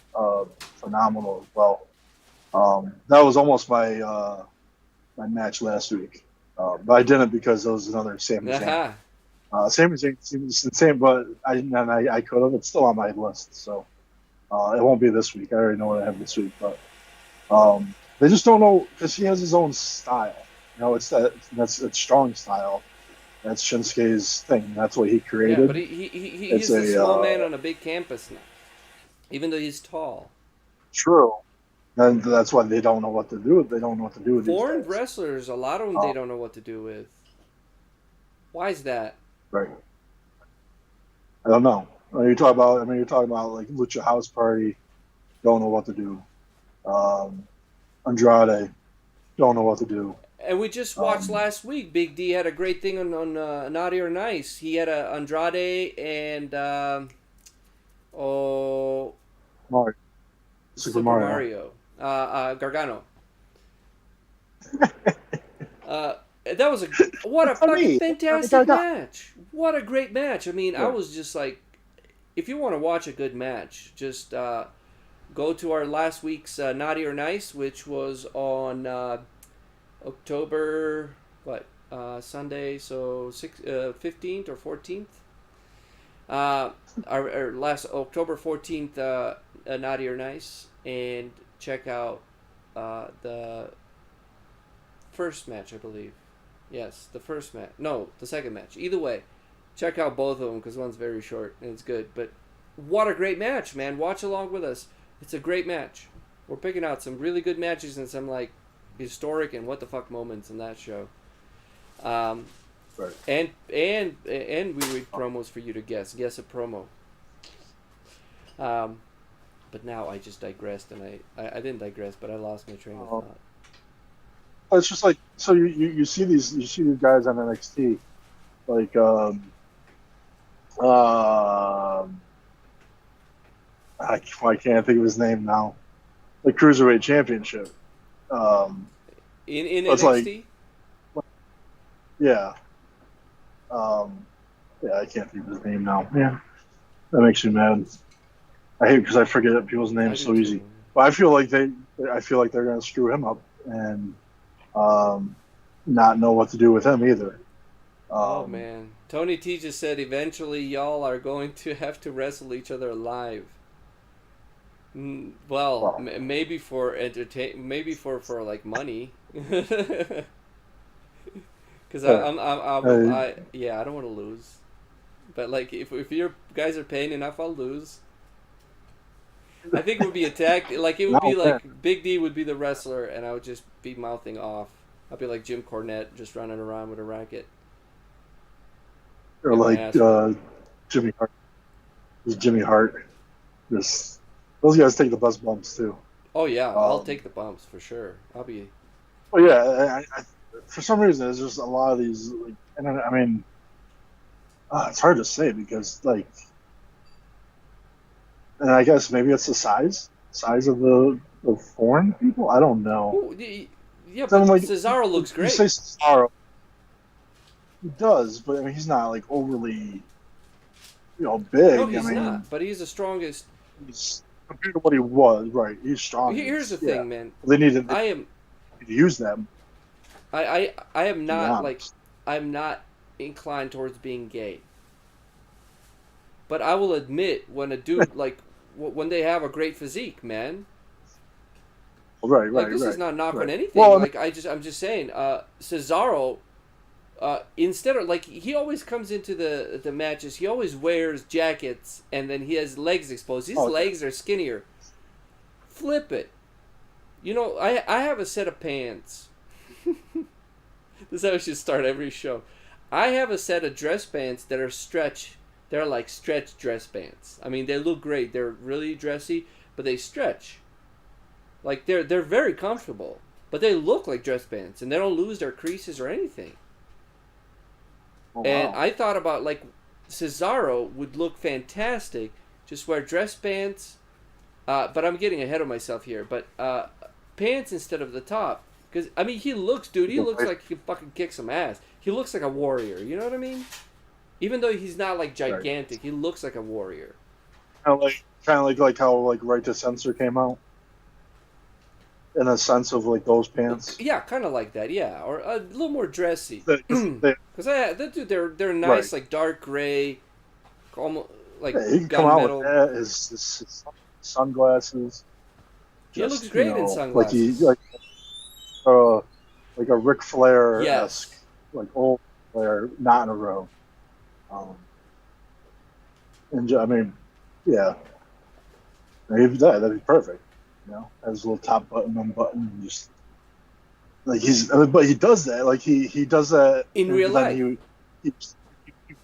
phenomenal as well. That was almost my match last week, but I didn't because there was another Sami Zayn. Aha. Sami Zayn seems the same, but I could have. It's still on my list, so it won't be this week. I already know what I have this week, but they just don't know because he has his own style. It's strong style. That's Shinsuke's thing. That's what he Yeah, but created. It's he's the a small man on a big campus now, even though he's tall. true, and that's why they don't know what to do. They don't know what to do with these Foreign guys. wrestlers, a lot of them, they Um, don't know what to do with. Why is that? right. I don't know. You're talking about like Lucha House Party. Don't know what to do. Um, Andrade. Don't know what to do. And we just watched Um, last week. Big D had a great thing on Naughty or Nice. He had a Andrade and oh Mario. Super Super Mario. Mario, Gargano. That was what a That's on fucking me. fantastic match. What a great match. I mean, I was just like, if you want to watch a good match, just go to our last week's Naughty or Nice, which was on October Sunday, so 15th or 14th. Our last October 14th Naughty or Nice, and check out the first match, I believe. Yes, the first match. No, the second match. Either way, check out both of them because one's very short and it's good. But what a great match, man! Watch along with us. It's a great match. We're picking out some really good matches and some like historic and what the fuck moments in that show. Um, Right. and we read promos for you to guess. Guess a promo. But now I just digressed and I didn't digress, but I lost my train of Um, thought. it's just like so you see these guys on NXT like um I can't think of his name now. The Cruiserweight Championship. Um, In it's like NXT. yeah. Um, yeah, I can't think of his name now. Yeah, that makes me mad. I hate because I forget people's I names do so easy. too. But I feel like they're gonna screw him up and um, not know what to do with him either. Oh Um, man, Tony T just said eventually y'all are going to have to wrestle each other live. Well, well, maybe for entertain, maybe for like money. Because yeah, uh, yeah, I don't want to lose. But like, if your guys are paying enough, I'll lose. I think it would be attacked. Like it would be now then, like Big D would be the wrestler, and I would just be mouthing off. I'd be like Jim Cornette, just running around with a racket, or get my like ass whooped. Jimmy Hart. Jimmy Hart. Just those guys take the bus bumps too. Oh yeah, I'll Um, take the bumps for sure. I'll be. but yeah, for some reason, there's just a lot of these. Like, and I mean, it's hard to say because like, and I guess maybe it's the size of the foreign people. I don't know. Yeah, So I'm but like, Cesaro looks you say great. Cesaro, he does, but I mean, he's not like overly, No, big. I he's mean, not. But he's the strongest. he's compared to what he was, right? He's strong. Here's the Yeah, thing, man. they I am. need to use them. I am To be not like. honest, I'm not inclined towards being gay. But I will admit when a dude like when they have a great physique, man. right, Like right, this is right, not knock on right. anything. Well, I mean, Like I'm just saying. Cesaro. Instead of like he always comes into the matches, he always wears jackets and then he has legs exposed. His oh yeah, legs are skinnier. Flip it. You know, I have a set of pants. This is how I should start every show. I have a set of dress pants that are stretch. They're like stretch dress pants. I mean, they look great. They're really dressy, but they stretch. Like they're very comfortable, but they look like dress pants, and they don't lose their creases or anything. oh And wow, I thought about like Cesaro would look fantastic. Just wear dress pants. But I'm getting ahead of myself here. But pants instead of the top. Because I mean, he looks, dude. He looks Right. like he can fucking kick some ass. He looks like a warrior. You know what I mean? Even though he's not like Right. gigantic, he looks like a warrior. Kind of like how like Right to Censor came out in a sense of like those pants. Yeah, kind of like that. Yeah, or a little more dressy. They, Because that dude, they're right. nice, like dark gray, almost like Yeah, he can come out with gunmetal. that. His sunglasses, He looks just great in like he sunglasses. uh like a Ric Flair esque, Yes. like old Flair, not in a row. Um, I mean, yeah, maybe that'd be perfect. Has a little top button, unbutton, and just like but he does that. Like he does that, In real but then life, he would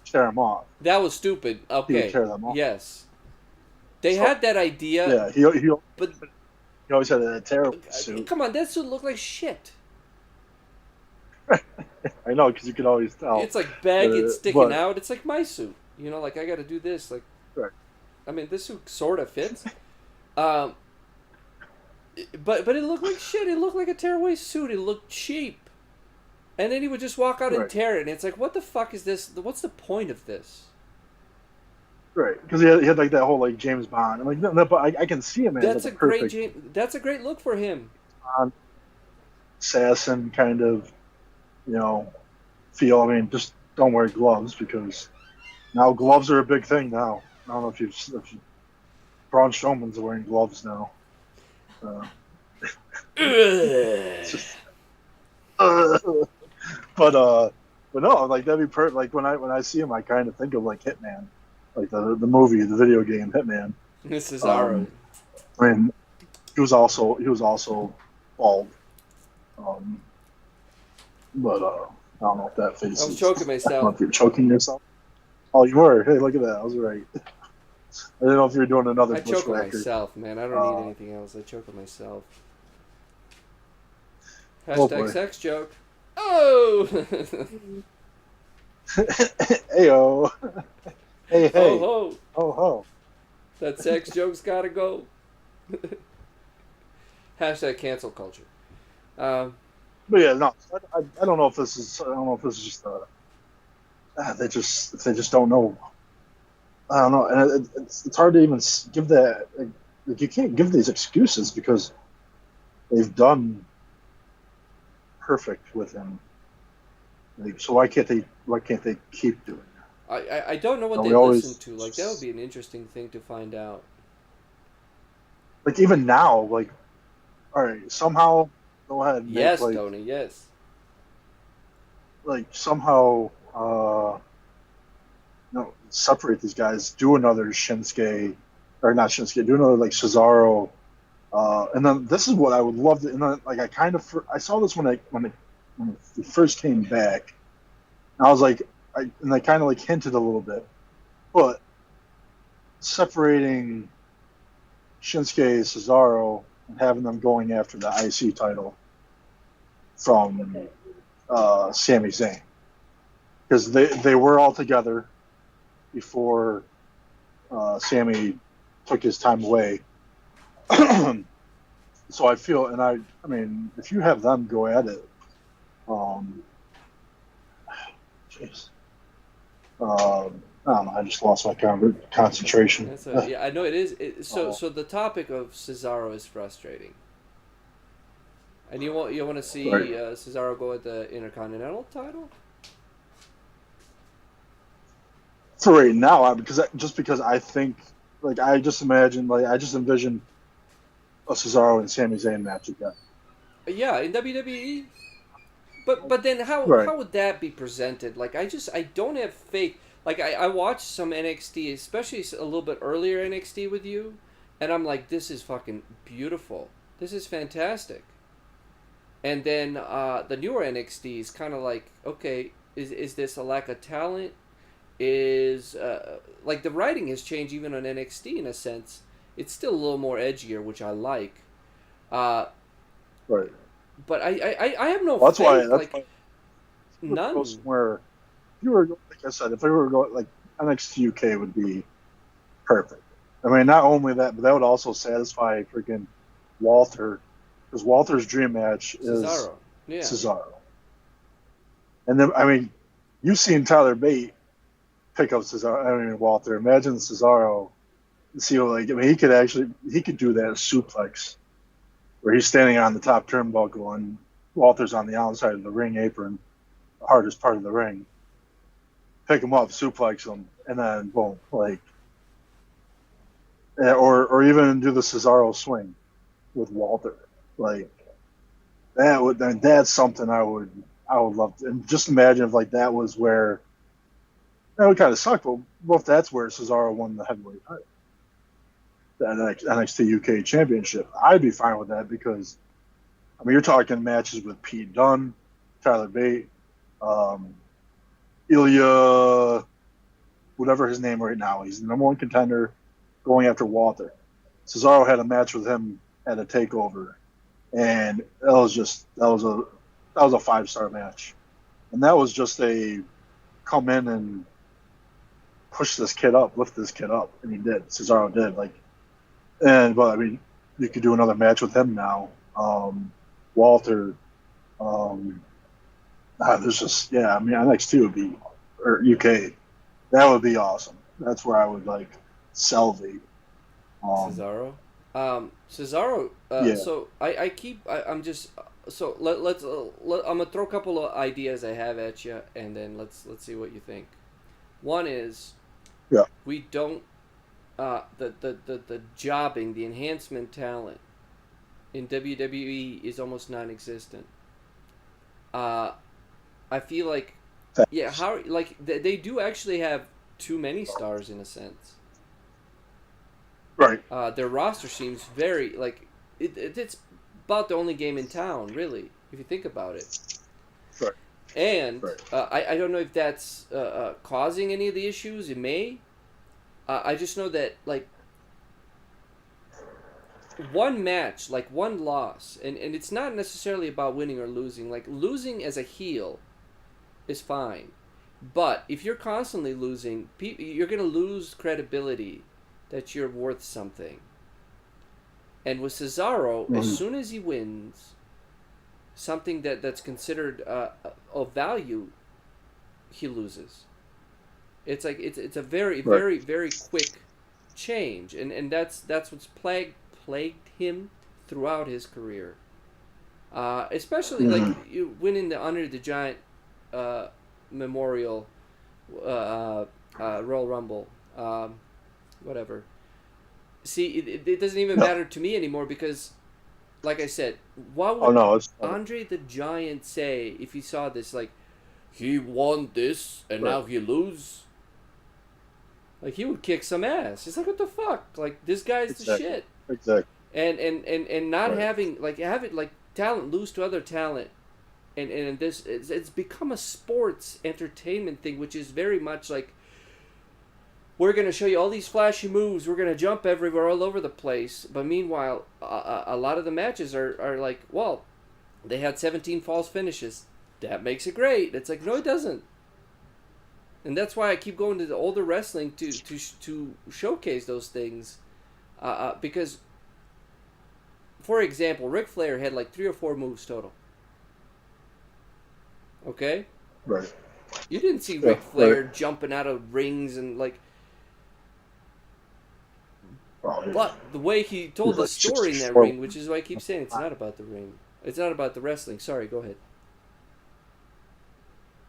tear him off. that was stupid. He would Okay. tear them off. Yes. They So had that idea, yeah, he but always had a terrible suit. come on, that suit looked like shit. I know because you could always tell. It's like baggy, it's sticking But out. It's like my suit. Like I got to do this. Like, right, I mean, this suit sort of fits. Um, but it looked like shit. It looked like a tearaway suit. It looked cheap. And then he would just walk out and right, tear it. And it's like, what the fuck is this? What's the point of this? right, because he had like that whole like James Bond. I'm like, no, but I can see him as That's like a a great perfect That's a great look for him. Bond assassin kind of, you know, feel. I mean, just don't wear gloves because now gloves are a big thing now. I don't know if you Braun Strowman's wearing gloves now. Uh, it's just, uh, but no, like that'd be perfect. Like when I see him, I kind of think of like Hitman, like the movie, the video game Hitman. Cesaro. I mean, he was also bald. Um, but I don't know if that I was faces. choking I don't know myself. if you're choking yourself. Oh, you were. Hey, look at that. I was right. I didn't know if you were doing another I choke on bushwhacker. myself, man. I don't need Uh, anything else. I choke on myself. oh Hashtag boy. sex joke. Oh! Heyo. Hey, Ho hey. ho! Oh, ho. That sex joke's gotta go. Hashtag cancel culture. Um, But yeah, no. I don't know if this is. I don't know if this is just. They just don't know. I don't know, and it's hard to even give that. Like you can't give these excuses because they've done perfect with him. Like, so why can't they keep doing it? I don't know what they We listen always to. Like that would be an interesting thing to find out. like even now, like all right, somehow go ahead and make Yes, Tony. Yes. like somehow separate these guys, do another Shinsuke or not Shinsuke, do another like Cesaro, and then this is what I would love to. And then like I saw this when it first came back, and I was like, and I kind of like hinted a little bit, but separating Shinsuke Cesaro and having them going after the IC title from Sami Zayn because they were all together before Sammy took his time away. So I feel, and I mean, if you have them go at it, jeez, I don't know. I just lost my concentration. Yeah, I know it is. So the topic of Cesaro is frustrating, and you want to see Right. Cesaro go at the Intercontinental title. For right now, because I think, like, I just envision a Cesaro and Sami Zayn match again. Yeah, in WWE. But then Right. how would that be presented? Like I don't have faith. Like I watched some NXT, especially a little bit earlier NXT with you, and I'm like, this is fucking beautiful. This is fantastic. And then the newer NXT is kind of like, okay, is this a lack of talent? Is like the writing has changed even on NXT in a sense. It's still a little more edgier, which I like. Uh, Right. but I have no Well, that's why. faith. That's Like why none. somewhere. If you were, like I said, if they were going like NXT UK would be perfect. I mean, not only that, but that would also satisfy freaking Walter because Walter's dream match is Cesaro. Yeah. Cesaro. And then, I mean, you've seen Tyler Bate pick up Cesaro. I mean, Walter. Imagine Cesaro. See, like, I mean, he could do that suplex where he's standing on the top turnbuckle and Walter's on the outside of the ring apron, the hardest part of the ring. Pick him up, suplex him, and then boom, like, or even do the Cesaro swing with Walter, like that's something I would love to, and just imagine if like that was where that would kind of suck, but what if that's where Cesaro won the heavyweight title, the NXT UK Championship? I'd be fine with that because I mean you're talking matches with Pete Dunne, Tyler Bate, Ilya, whatever his name right now. He's the number one contender going after Walter. Cesaro had a match with him at a takeover, and that was a 5-star match, and that was just a come in and push this kid up, lift this kid up, and he did. Cesaro did but I mean, you could do another match with him now. Walter, there's just I mean NXT would be or UK, that would be awesome. That's where I would like salivate. Cesaro. Cesaro. Yeah, I'm just. So I'm gonna throw a couple of ideas I have at you, and then let's see what you think. One is, yeah, we don't. The jobbing, the enhancement talent in WWE is almost non-existent. I feel like, yeah, how like they do actually have too many stars in a sense. right, Their roster seems very like it's about the only game in town, really, if you think about it. right, And right, I don't know if that's causing any of the issues. It may. I just know that like one match, like one loss, and it's not necessarily about winning or losing. Like losing as a heel is fine, but if you're constantly losing, you're gonna lose credibility that you're worth something. And with Cesaro, as soon as he wins something that's considered of value, he loses. It's like it's a very right. very very quick change, and that's what's plagued him throughout his career. Especially like you winning the Under the Giant Memorial Royal Rumble, whatever. See, it doesn't even No. matter to me anymore because, like I said, what Oh would no, it's Andre the Giant say if he saw this? Like, he won this and right. now he lose. Like he would kick some ass. He's like, what the fuck? Like this guy's the Exactly. shit. Exactly. And not Right. having like talent lose to other talent, and this it's become a sports entertainment thing, which is very much like we're gonna show you all these flashy moves. We're gonna jump everywhere, all over the place. But meanwhile, a lot of the matches are like, well, they had 17 false finishes. That makes it great. It's like no, it doesn't. And that's why I keep going to the older wrestling to showcase those things, because, for example, Ric Flair had like 3 or 4 moves total. Okay, Right. you didn't see Yeah. Ric Flair jumping out of rings and like, Well, but the way he told he's the like story in that 64. ring, which is why I keep saying it's not about the ring, it's not about the wrestling. Sorry, go ahead.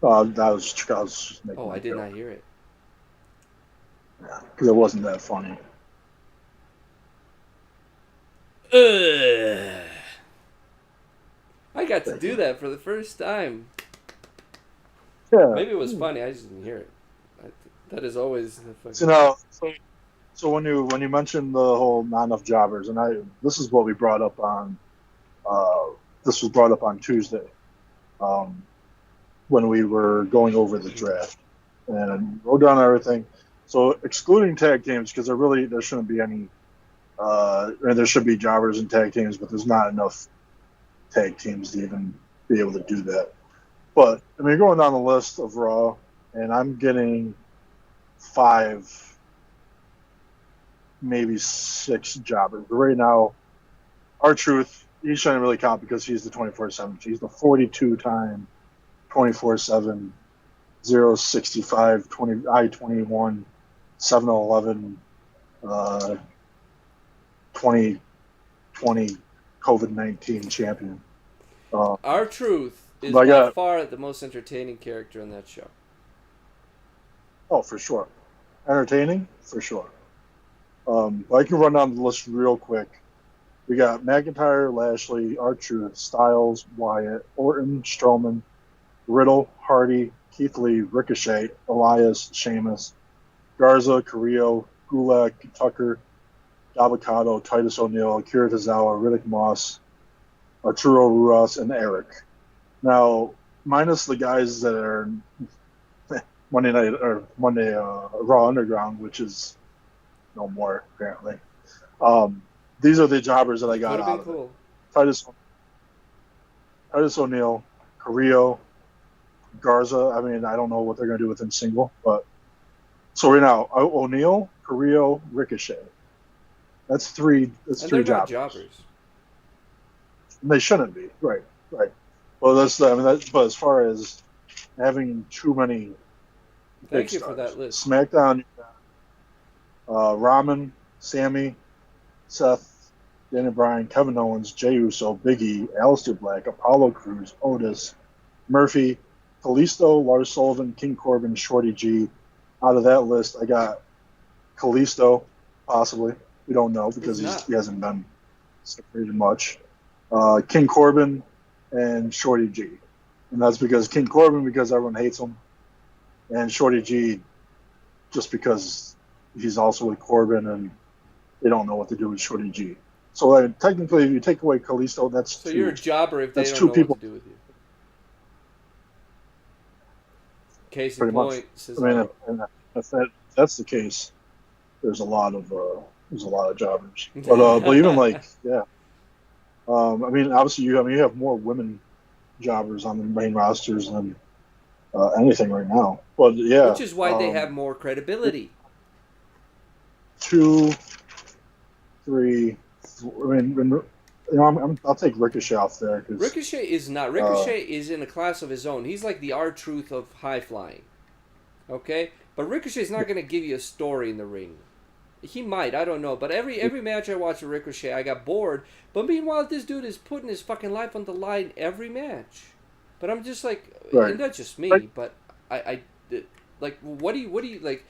I was just making Oh, my I did joke. not hear it. Yeah, because it wasn't that funny. Ugh. I got to Thank do you. that for the first time. Yeah. Maybe it was funny. I just didn't hear it. That is always the So fucking. now, so when you mentioned the whole not enough jobbers, and this is what we brought up on this was brought up on Tuesday, um, when we were going over the draft and wrote down everything. So excluding tag teams because there shouldn't be any. Or there should be jobbers and tag teams, but there's not enough tag teams to even be able to do that. But I mean, going down the list of Raw, and I'm getting 5, maybe 6 jobbers. But right now, R-Truth he shouldn't really count because he's the 24/7. He's the 42-time 24/7 065 20 I-21 711 2020 COVID-19 champion. Uh, R-Truth is but I by got far the most entertaining character in that show. oh for sure, entertaining for sure. I can run down the list real quick. We got McIntyre, Lashley, R-Truth, Styles, Wyatt, Orton, Strowman, Riddle, Hardy, Keith Lee, Ricochet, Elias, Sheamus, Garza, Carrillo, Gulak, Tucker, Avocado, Titus O'Neil, Akira Tozawa, Riddick Moss, Arturo Ruas, and Eric. Now, minus the guys that are Monday Night or Monday Raw Underground, which is no more apparently. These are the jobbers that I got Would have out been of it. cool. Titus, Titus O'Neil, Carrillo, Garza. I mean, I don't know what they're going to do with him single, but so right now O'Neil, Carrillo, Ricochet. That's three. That's And they're three not jobbers. jobbers. And they shouldn't be. Right. Right. Well, that's I mean, but as far as having too many big Thank you for stars, that list. SmackDown, Ramen, Sammy, Seth, Daniel Bryan, Kevin Owens, Jey Uso, Big E, Aleister Black, Apollo Crews, Otis, Murphy, Kalisto, Lars Sullivan, King Corbin, Shorty G. Out of that list, I got Kalisto, possibly. We don't know because he hasn't been separated much. King Corbin and Shorty G. And that's because King Corbin, because everyone hates him, and Shorty G, just because he's also with Corbin and they don't know what to do with Shorty G. So technically, if you take away Kalisto, that's So two. you're a jobber if they That's don't two know people. what to do with you. Case in Pretty much. point, I mean, Cesaro. if that's the case, there's a lot of jobbers. But even like yeah, I mean, obviously you have more women jobbers on the main rosters than anything right now. But yeah, Which is why they have more credibility. 2, 3. I mean, I'll take Ricochet off there because Ricochet is not. Ricochet is in a class of his own. He's like the R-Truth of high flying. Okay? But Ricochet's not going to give you a story in the ring. He might, I don't know. But every match I watch with Ricochet, I got bored. But meanwhile, this dude is putting his fucking life on the line every match. But I'm just like, right. and that's just me. But I like, what do you like?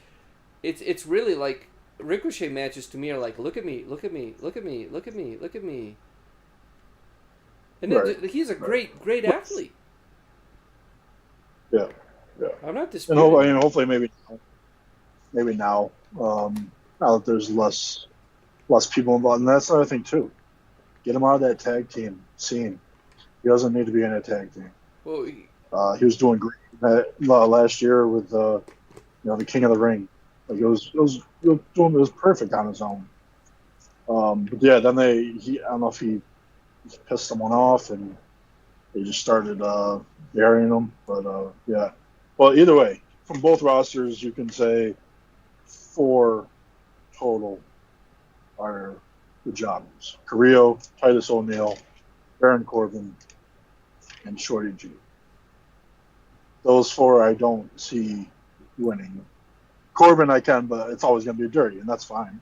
It's really like Ricochet matches to me are like, look at me, look at me, look at me, look at me, look at me. And he's a great athlete. Yeah, yeah. I'm not disputing. And hopefully, maybe now, now that there's less people involved, and that's another thing too. Get him out of that tag team scene. He doesn't need to be in a tag team. Well, he was doing great last year with the King of the Ring. Like it was perfect on his own. But yeah, then I don't know if he pissed someone off and they just started burying him. But yeah, well, either way, from both rosters, you can say 4 total are the jobbers: Carrillo, Titus O'Neil, Baron Corbin, and Shorty G. Those 4 I don't see winning. Corbin I can, but it's always going to be dirty, and that's fine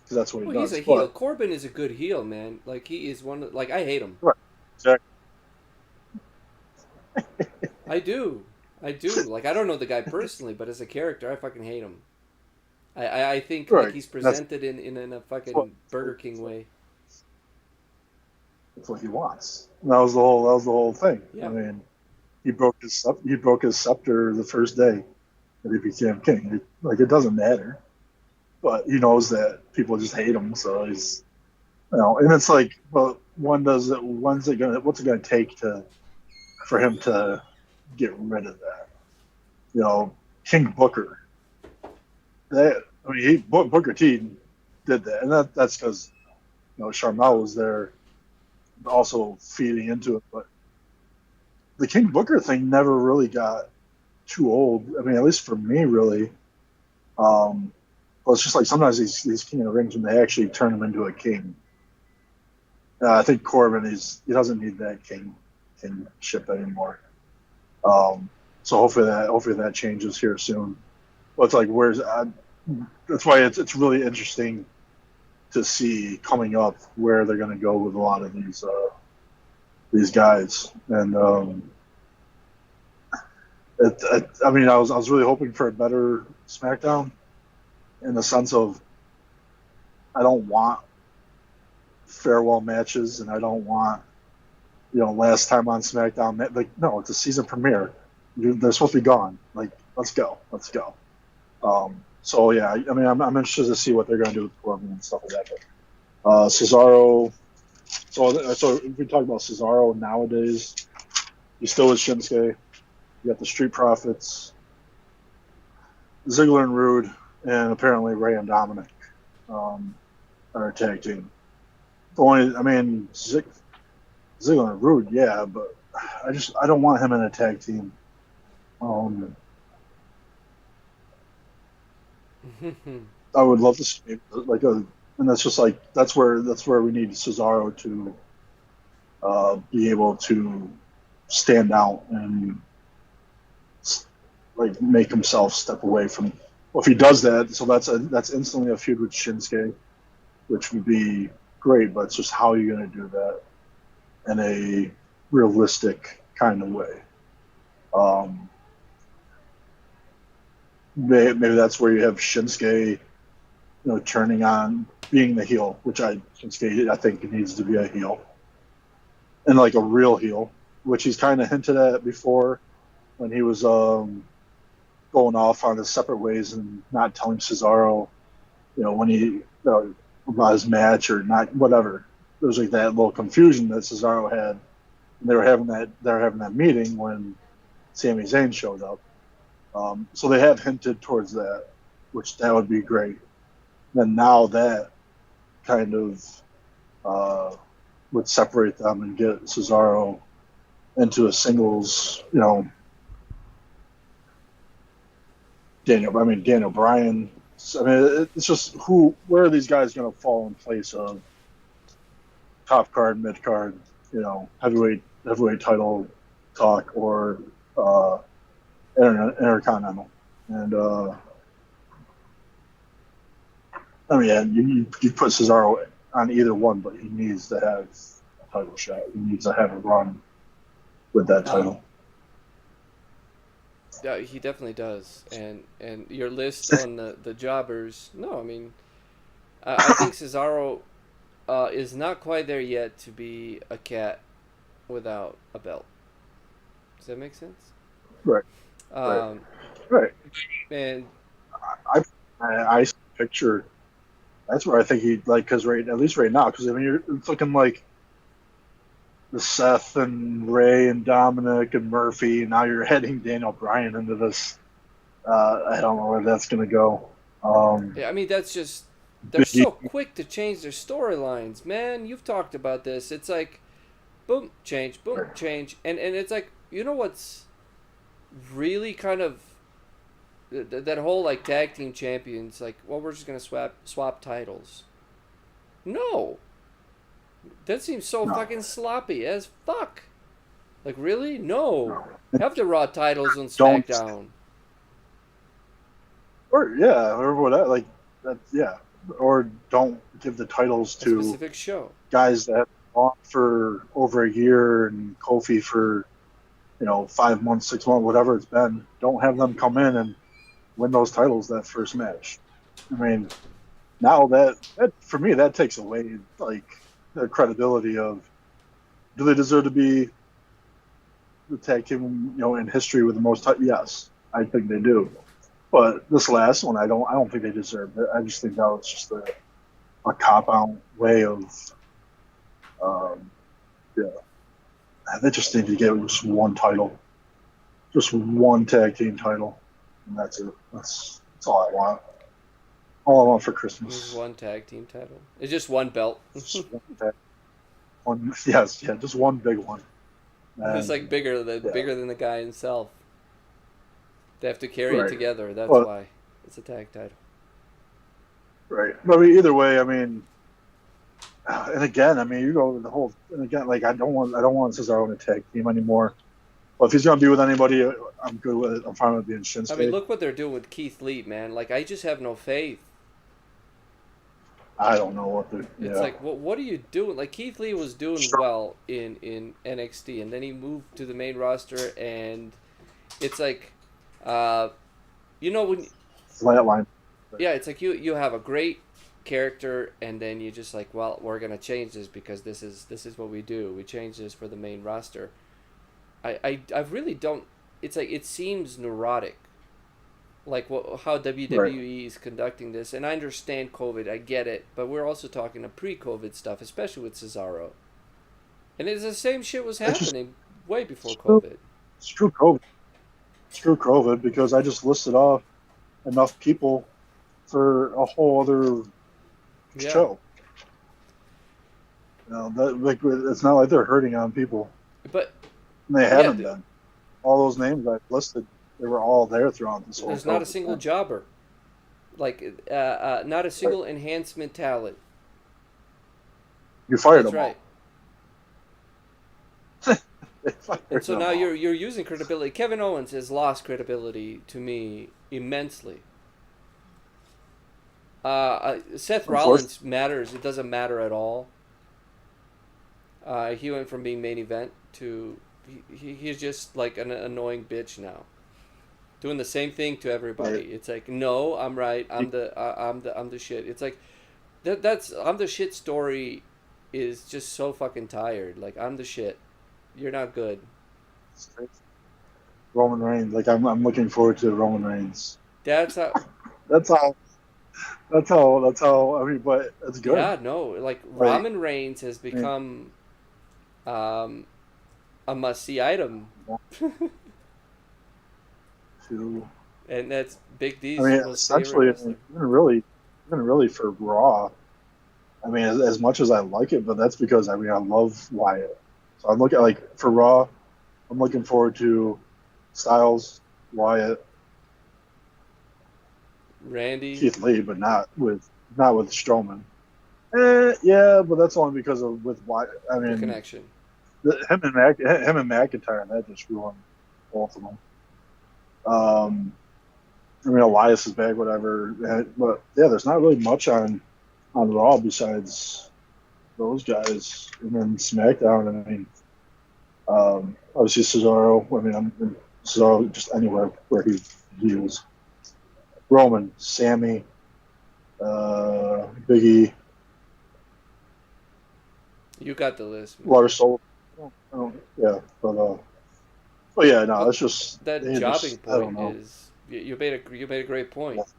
because that's what he does. He's a heel. Corbin is a good heel, man. Like he is one. Like I hate him. Right. Exactly. I do. Like I don't know the guy personally, but as a character, I fucking hate him. I think right. like he's presented in a fucking Burger King way. That's what he wants. And that was the whole thing. Yeah. I mean, he broke his scepter the first day that he became king. Like it doesn't matter, but he knows that people just hate him, so he's and it's like, well, what's it gonna take for him to get rid of that? King Booker. Booker T did that, and that's because Sharmell was there, also feeding into it. But the King Booker thing never really got too old. I mean, at least for me, really. Well, it's just like sometimes these King of the Rings when they actually turn him into a king, I think Corbin he doesn't need that kingship anymore. So hopefully that changes here soon. But it's like that's why it's really interesting to see coming up where they're going to go with a lot of these guys. And I mean, I was really hoping for a better SmackDown in the sense of I don't want farewell matches, and I don't want last time on SmackDown. Like, no, it's a season premiere. They're supposed to be gone. Like, let's go. So yeah, I mean, I'm interested to see what they're going to do with Corbin and stuff like that. But Cesaro. So if we talk about Cesaro nowadays, he's still with Shinsuke. You got the Street Profits, Ziggler and Rude, and apparently Ray and Dominic are a tag team. I mean, Ziggler and Rude, yeah, but I don't want him in a tag team. I would love to see and that's where we need Cesaro to be able to stand out and like make himself step away from. Well, if he does that, so that's instantly a feud with Shinsuke, which would be great. But it's just how are you going to do that in a realistic kind of way? Maybe that's where you have Shinsuke, turning on being the heel, which Shinsuke I think needs to be a heel, and like a real heel, which he's kind of hinted at before when he was going off on his separate ways and not telling Cesaro, when he about his match or not, whatever. There was like that little confusion that Cesaro had. And they were having that meeting when Sami Zayn showed up. So they have hinted towards that, which that would be great. And now that kind of would separate them and get Cesaro into a singles, Daniel Bryan. I mean, it's just where are these guys going to fall in place of top card, mid card, heavyweight title talk or intercontinental. And I mean, you put Cesaro on either one, but he needs to have a title shot. He needs to have a run with that title. Yeah, he definitely does. And your list on the jobbers, no, I mean, I think Cesaro is not quite there yet to be a cat without a belt. Does that make sense? Right. Right. And I picture that's where I think he'd because at least right now, because I mean you're looking like the Seth and Ray and Dominic and Murphy, and now you're heading Daniel Bryan into this. I don't know where that's going to go. yeah, I mean that's just they're so quick to change their storylines, man. You've talked about this. It's like boom, change, and it's like what's really kind of that whole like tag team champions, like, well, we're just gonna swap titles. No, that seems so fucking sloppy as fuck. Like, really? No. Have the Raw titles on SmackDown. Or whatever. Or don't give the titles to a specific show. Guys that have gone for over a year and Kofi for 5 months, 6 months, whatever it's been. Don't have them come in and win those titles that first match. I mean, now that for me that takes away like the credibility of do they deserve to be the tag team in history with the most titles? Yes, I think they do. But this last one, I don't think they deserved it. I just think that was just a cop-out way of, They just need to get just one title, just one tag team title, and that's it. That's all I want. All I want for Christmas. Just one tag team title. It's just one belt. Just just one big one. And, it's like bigger than the guy himself. They have to carry it together. That's why it's a tag title. Right. But I mean, either way, I mean, And again, I mean, you go the whole. And again, like I don't want Cesaro in a tag team anymore. But if he's gonna be with anybody, I'm good with it. I'm fine with being I mean, Shinsuke. look what they're doing with Keith Lee, man. Like, I just have no faith. I don't know what the It's yeah. like, what are you doing? Like, Keith Lee was doing Sure. well in NXT, and then he moved to the main roster, and it's like, uh, when Flatline. yeah, it's like you have a great character, and then you just like, well, we're gonna change this because this is what we do. We change this for the main roster. I really don't. It's like it seems neurotic, like how Right. WWE is conducting this, and I understand COVID, I get it, but we're also talking of pre-COVID stuff, especially with Cesaro, and it's the same shit was It's just happening way before screw, COVID. screw COVID. Screw COVID because I just listed off enough people for a whole other Yeah, show. That like it's not like they're hurting on people. but And they yeah, haven't been. All those names I've listed, they were all there throughout this whole there's not a COVID single thing. jobber, like not a Right. single enhancement talent. You fired That's them right. all. They And fired so them now all. you're using credibility. Kevin Owens has lost credibility to me immensely. Seth Unfortunately, Rollins matters. It doesn't matter at all. He went from being main event to he's just like an annoying bitch now, doing the same thing to everybody. right. It's like, no, I'm right. He, I'm the shit. It's like that's I'm the shit story is just so fucking tired. Like, I'm the shit. You're not good. Roman Reigns. Like I'm looking forward to Roman Reigns. That's how. That's all. That's how. I mean, but it's good. Yeah, no. Like, Like, Ramen Reigns has I mean, become um, a must see item, to and that's Big I D's mean, most favorite essentially, I wrestler. mean, even really for Raw. I mean, as much as I like it, but that's because I mean I love Wyatt. So I'm looking like for Raw. I'm looking forward to Styles, Wyatt, Randy, Keith Lee, but not with Strowman. Yeah, but that's only because of with Wyatt. I the mean, connection. him and McIntyre, that just ruined both of them. I mean, Elias is back, whatever. But yeah, there's not really much on Raw besides those guys, and then SmackDown. I mean, obviously Cesaro. I mean, Cesaro just anywhere where he was. Roman, Sammy, Biggie, You got the list, man. Lars Soul. Yeah, but yeah, no, But it's just that they jobbing just I don't point know. is you made a great point.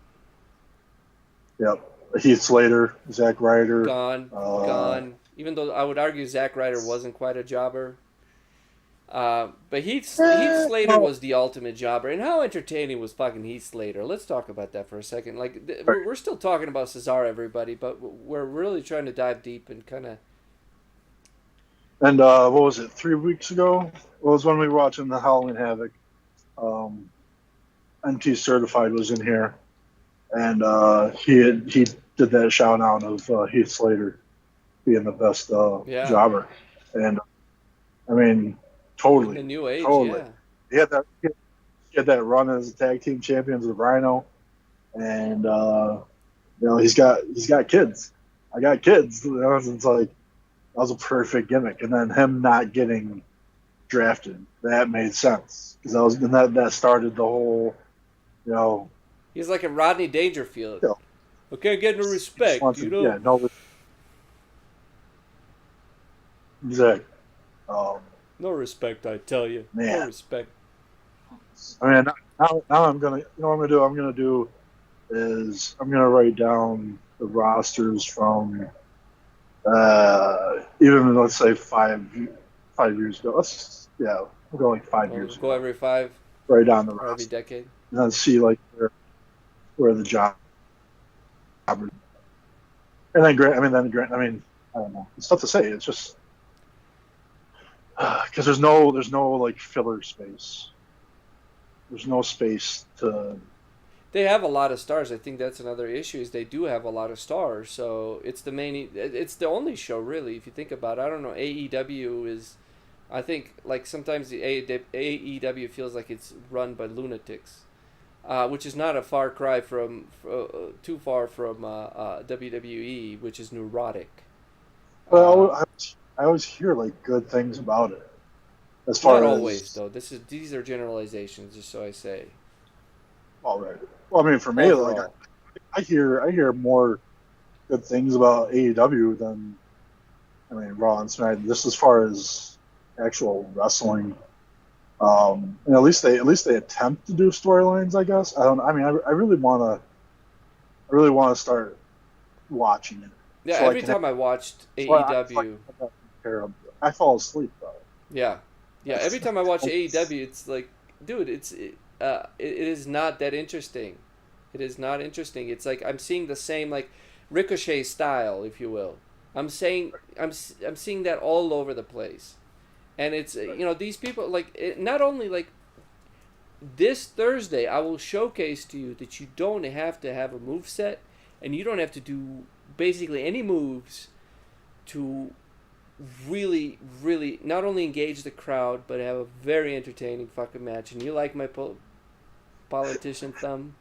Yeah, Heath Slater, Zack Ryder, Gone, uh, gone. Even though I would argue Zack Ryder wasn't quite a jobber, but Heath Slater no, was the ultimate jobber. And how entertaining was fucking Heath Slater? Let's talk about that for a second. Like, we're still talking about Cesaro, everybody, but we're really trying to dive deep and kind of. and what was it? 3 weeks ago was when we were watching the Halloween Havoc. Um, NT Certified was in here, and he did that shout out of Heath Slater being the best Yeah, jobber, and I mean, in totally, the new age, totally. yeah. He had that run as tag team champions with Rhino, and he's got kids. I got kids. It's like that was a perfect gimmick, and then him not getting drafted that made sense because that started the whole you know, He's like a Rodney Dangerfield. you know I can't get no he just respect, wants you to know? yeah no exactly. No respect, I tell you. No Man, respect. I mean now I'm gonna what I'm gonna do is I'm gonna write down the rosters from even let's say 5 years ago. We'll go like five Well, years go ago. every 5 Write down the or every roster decade. and then see like where the job and then I mean I don't know. It's tough to say. It's just because there's no like filler space. There's no space to They have a lot of stars. I think that's another issue is they do have a lot of stars. So it's the main. It's the only show really. If you think about it, I don't know. AEW is. I think like sometimes the AEW feels like it's run by lunatics, which is not a far cry from too far from WWE, which is neurotic. Uh, Well, I always hear like good things about it. As Not far always as though. These are generalizations, just so I say. all right. Well, I mean, for me, like Overall, I hear more good things about AEW than I mean Raw and SmackDown. Just as far as actual wrestling, and at least they attempt to do storylines. I guess I don't. I mean, I really want to start watching it yeah. so I Every can have, time I watched so I can AEW, have that care of. I fall asleep though. yeah, yeah. Every time I watch AEW, it's like, dude, it is not that interesting. It is not interesting. It's like I'm seeing the same like Ricochet style, if you will. I'm seeing that all over the place, and it's these people like not only like this Thursday, I will showcase to you that you don't have to have a move set, and you don't have to do basically any moves to really, really not only engage the crowd, but have a very entertaining fucking match. And you like my politician thumb?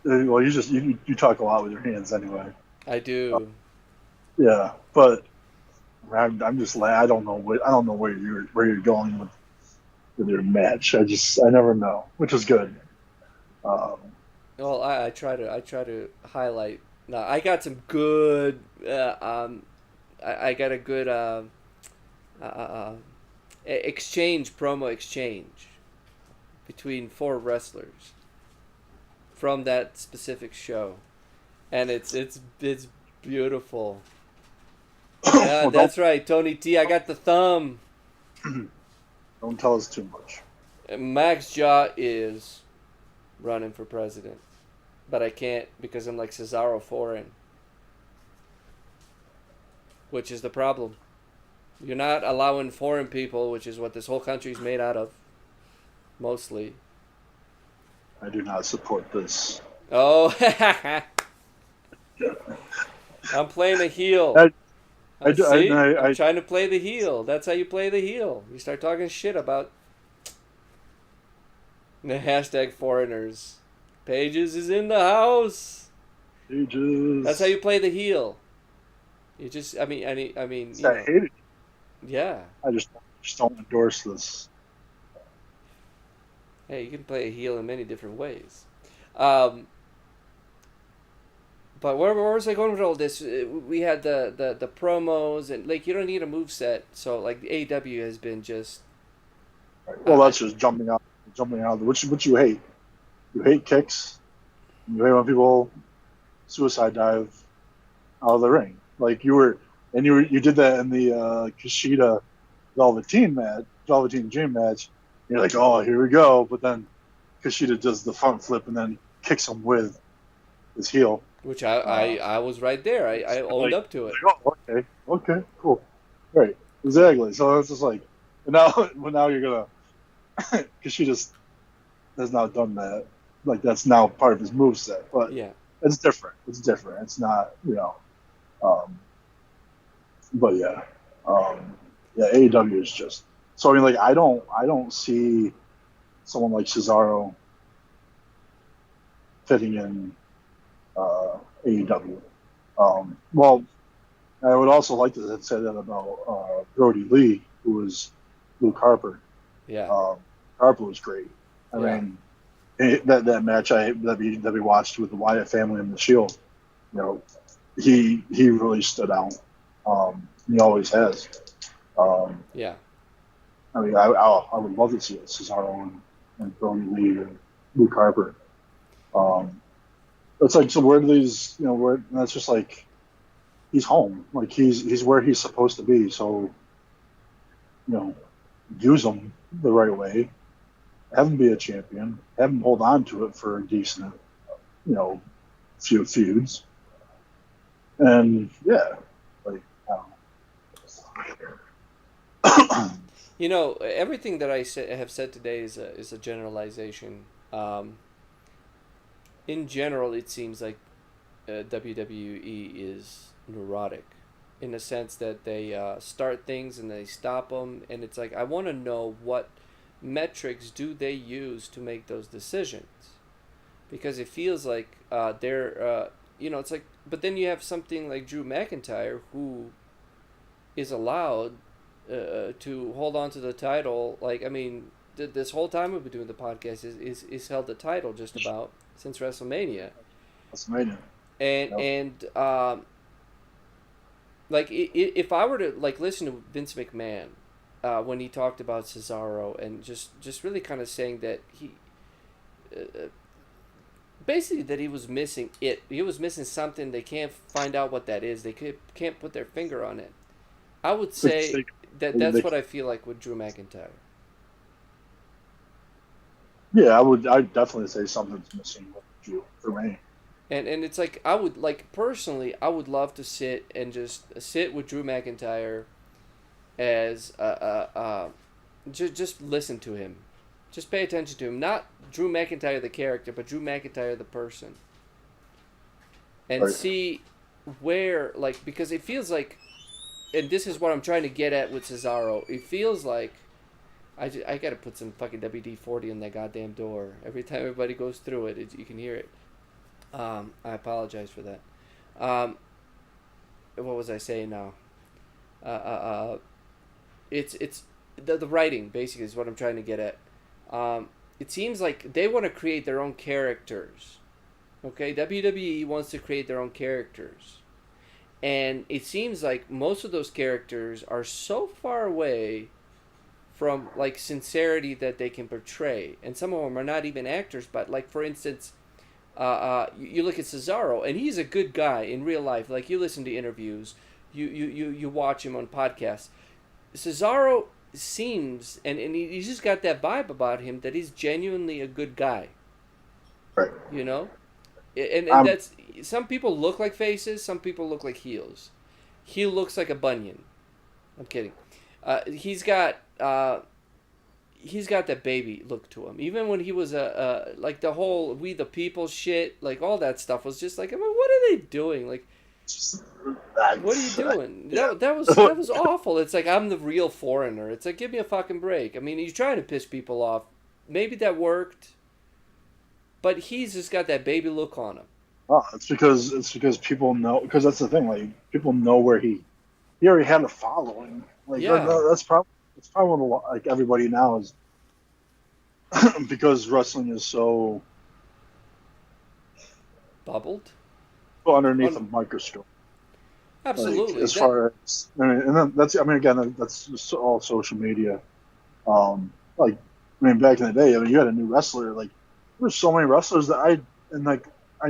Well, you talk a lot with your hands anyway. I Uh, do. yeah, but I'm just I don't know where you're going with your match. I never know, which is good. Um, Well, I try to highlight. No, I got some good. I got a good uh, uh, exchange promo exchange between four wrestlers from that specific show, and it's beautiful. Yeah, well, that's right, Tony T. I got the thumb. don't tell us too much. Max Jaw is running for president, but I can't because I'm like Cesaro foreign, which is the problem. You're not allowing foreign people, which is what this whole country's made out of, mostly. I do not support this. Oh, I'm playing a heel. I See, I'm I trying to play the heel. That's how you play the heel. You start talking shit about the hashtag foreigners. Pages is in the house. That's how ages. you play the heel. You just, I hate it. yeah. I just don't endorse this. Hey, you can play a heel in many different ways. Um, but where was I going with all this? We had the promos and like you don't need a move set. So like the AEW has been just Right. Well, uh, that's just jumping out. Which you hate. You hate kicks. You hate when people suicide dive out of the ring. Like you did that in the Kushida Velveteen Dream match. You're like, oh, here we go. But then Kushida does the front flip and then kicks him with his heel. which Uh, I was right there. I owned up to it. oh, okay, cool, right, exactly. So it's just like, and now, well, now you're gonna, because she just has now done that. Like that's now part of his move set, but Yeah. it's different. It's different. It's not, Um, but yeah, yeah. AEW is just so. I mean, like I don't see someone like Cesaro fitting in AEW. Well, I would also like to say that about Brody Lee, who was Luke Harper. Yeah. Um, Harper was great. I Yeah. mean, that match that we watched with the Wyatt family and the Shield, you know, he really stood out. He always has. Um, Yeah. I mean, I would love to see it, Cesaro and Brody Lee and Luke Harper. Um, it's like, so where do these, where, and that's just like, he's home. Like he's where he's supposed to be. So, you know, use him the right way. Have him be a champion. Have him hold on to it for a decent, you know, few feuds. And yeah, like, You know, everything that have said today is a generalization. in general, it seems like WWE is neurotic, in the sense that they start things and they stop them, and it's like I want to know what metrics do they use to make those decisions, because it feels like it's like, but then you have something like Drew McIntyre who is allowed to hold on to the title. Like, I mean, this whole time we've been doing the podcast is held the title just about since WrestleMania, WrestleMania. and Yep. like if I were to like listen to Vince McMahon when he talked about Cesaro, and just really kind of saying that basically that he was missing it. He was missing something. They can't find out what that is. Can't put their finger on it. I would say that that's They- what I feel like with Drew McIntyre. yeah, I'd definitely say something's missing with you for me. And it's like I would like personally I would love to sit and just sit with Drew McIntyre as just listen to him. Just pay attention to him. Not Drew McIntyre the character, but Drew McIntyre the person. And Right. see where like, because it feels like, and this is what I'm trying to get at with Cesaro. It feels like I gotta put some fucking WD-40 in that goddamn door. Every time everybody goes through it, you can hear it. I apologize for that. What was I saying now? It's the writing basically is what I'm trying to get at. It seems like they want to create their own characters. Okay, WWE wants to create their own characters, and it seems like most of those characters are so far away from like sincerity that they can portray, and some of them are not even actors. But like for instance, you look at Cesaro, and he's a good guy in real life. Like you listen to interviews, you watch him on podcasts. Cesaro seems, and he's just got that vibe about him that he's genuinely a good guy. Right. You know, and Um, that's, some people look like faces, some people look like heels. He looks like a bunion. I'm kidding. He's got that baby look to him. Even when he was like the whole "We the People" shit, like all that stuff was just like, I mean, what are they doing? Like, what are you doing? Yeah. That was awful. It's like I'm the real foreigner. It's like, give me a fucking break. I mean, you're trying to piss people off. Maybe that worked, but he's just got that baby look on him. Oh, it's because people know, because that's the thing, like people know where he already had a following. Like Yeah, that's probably what like everybody now is because wrestling is so bubbled. underneath a Un- microscope. Like Absolutely. as far as and then that's, I mean, again, that's just all social media. Like, I mean, back in the day, I mean, you had a new wrestler. Like, there's so many wrestlers that I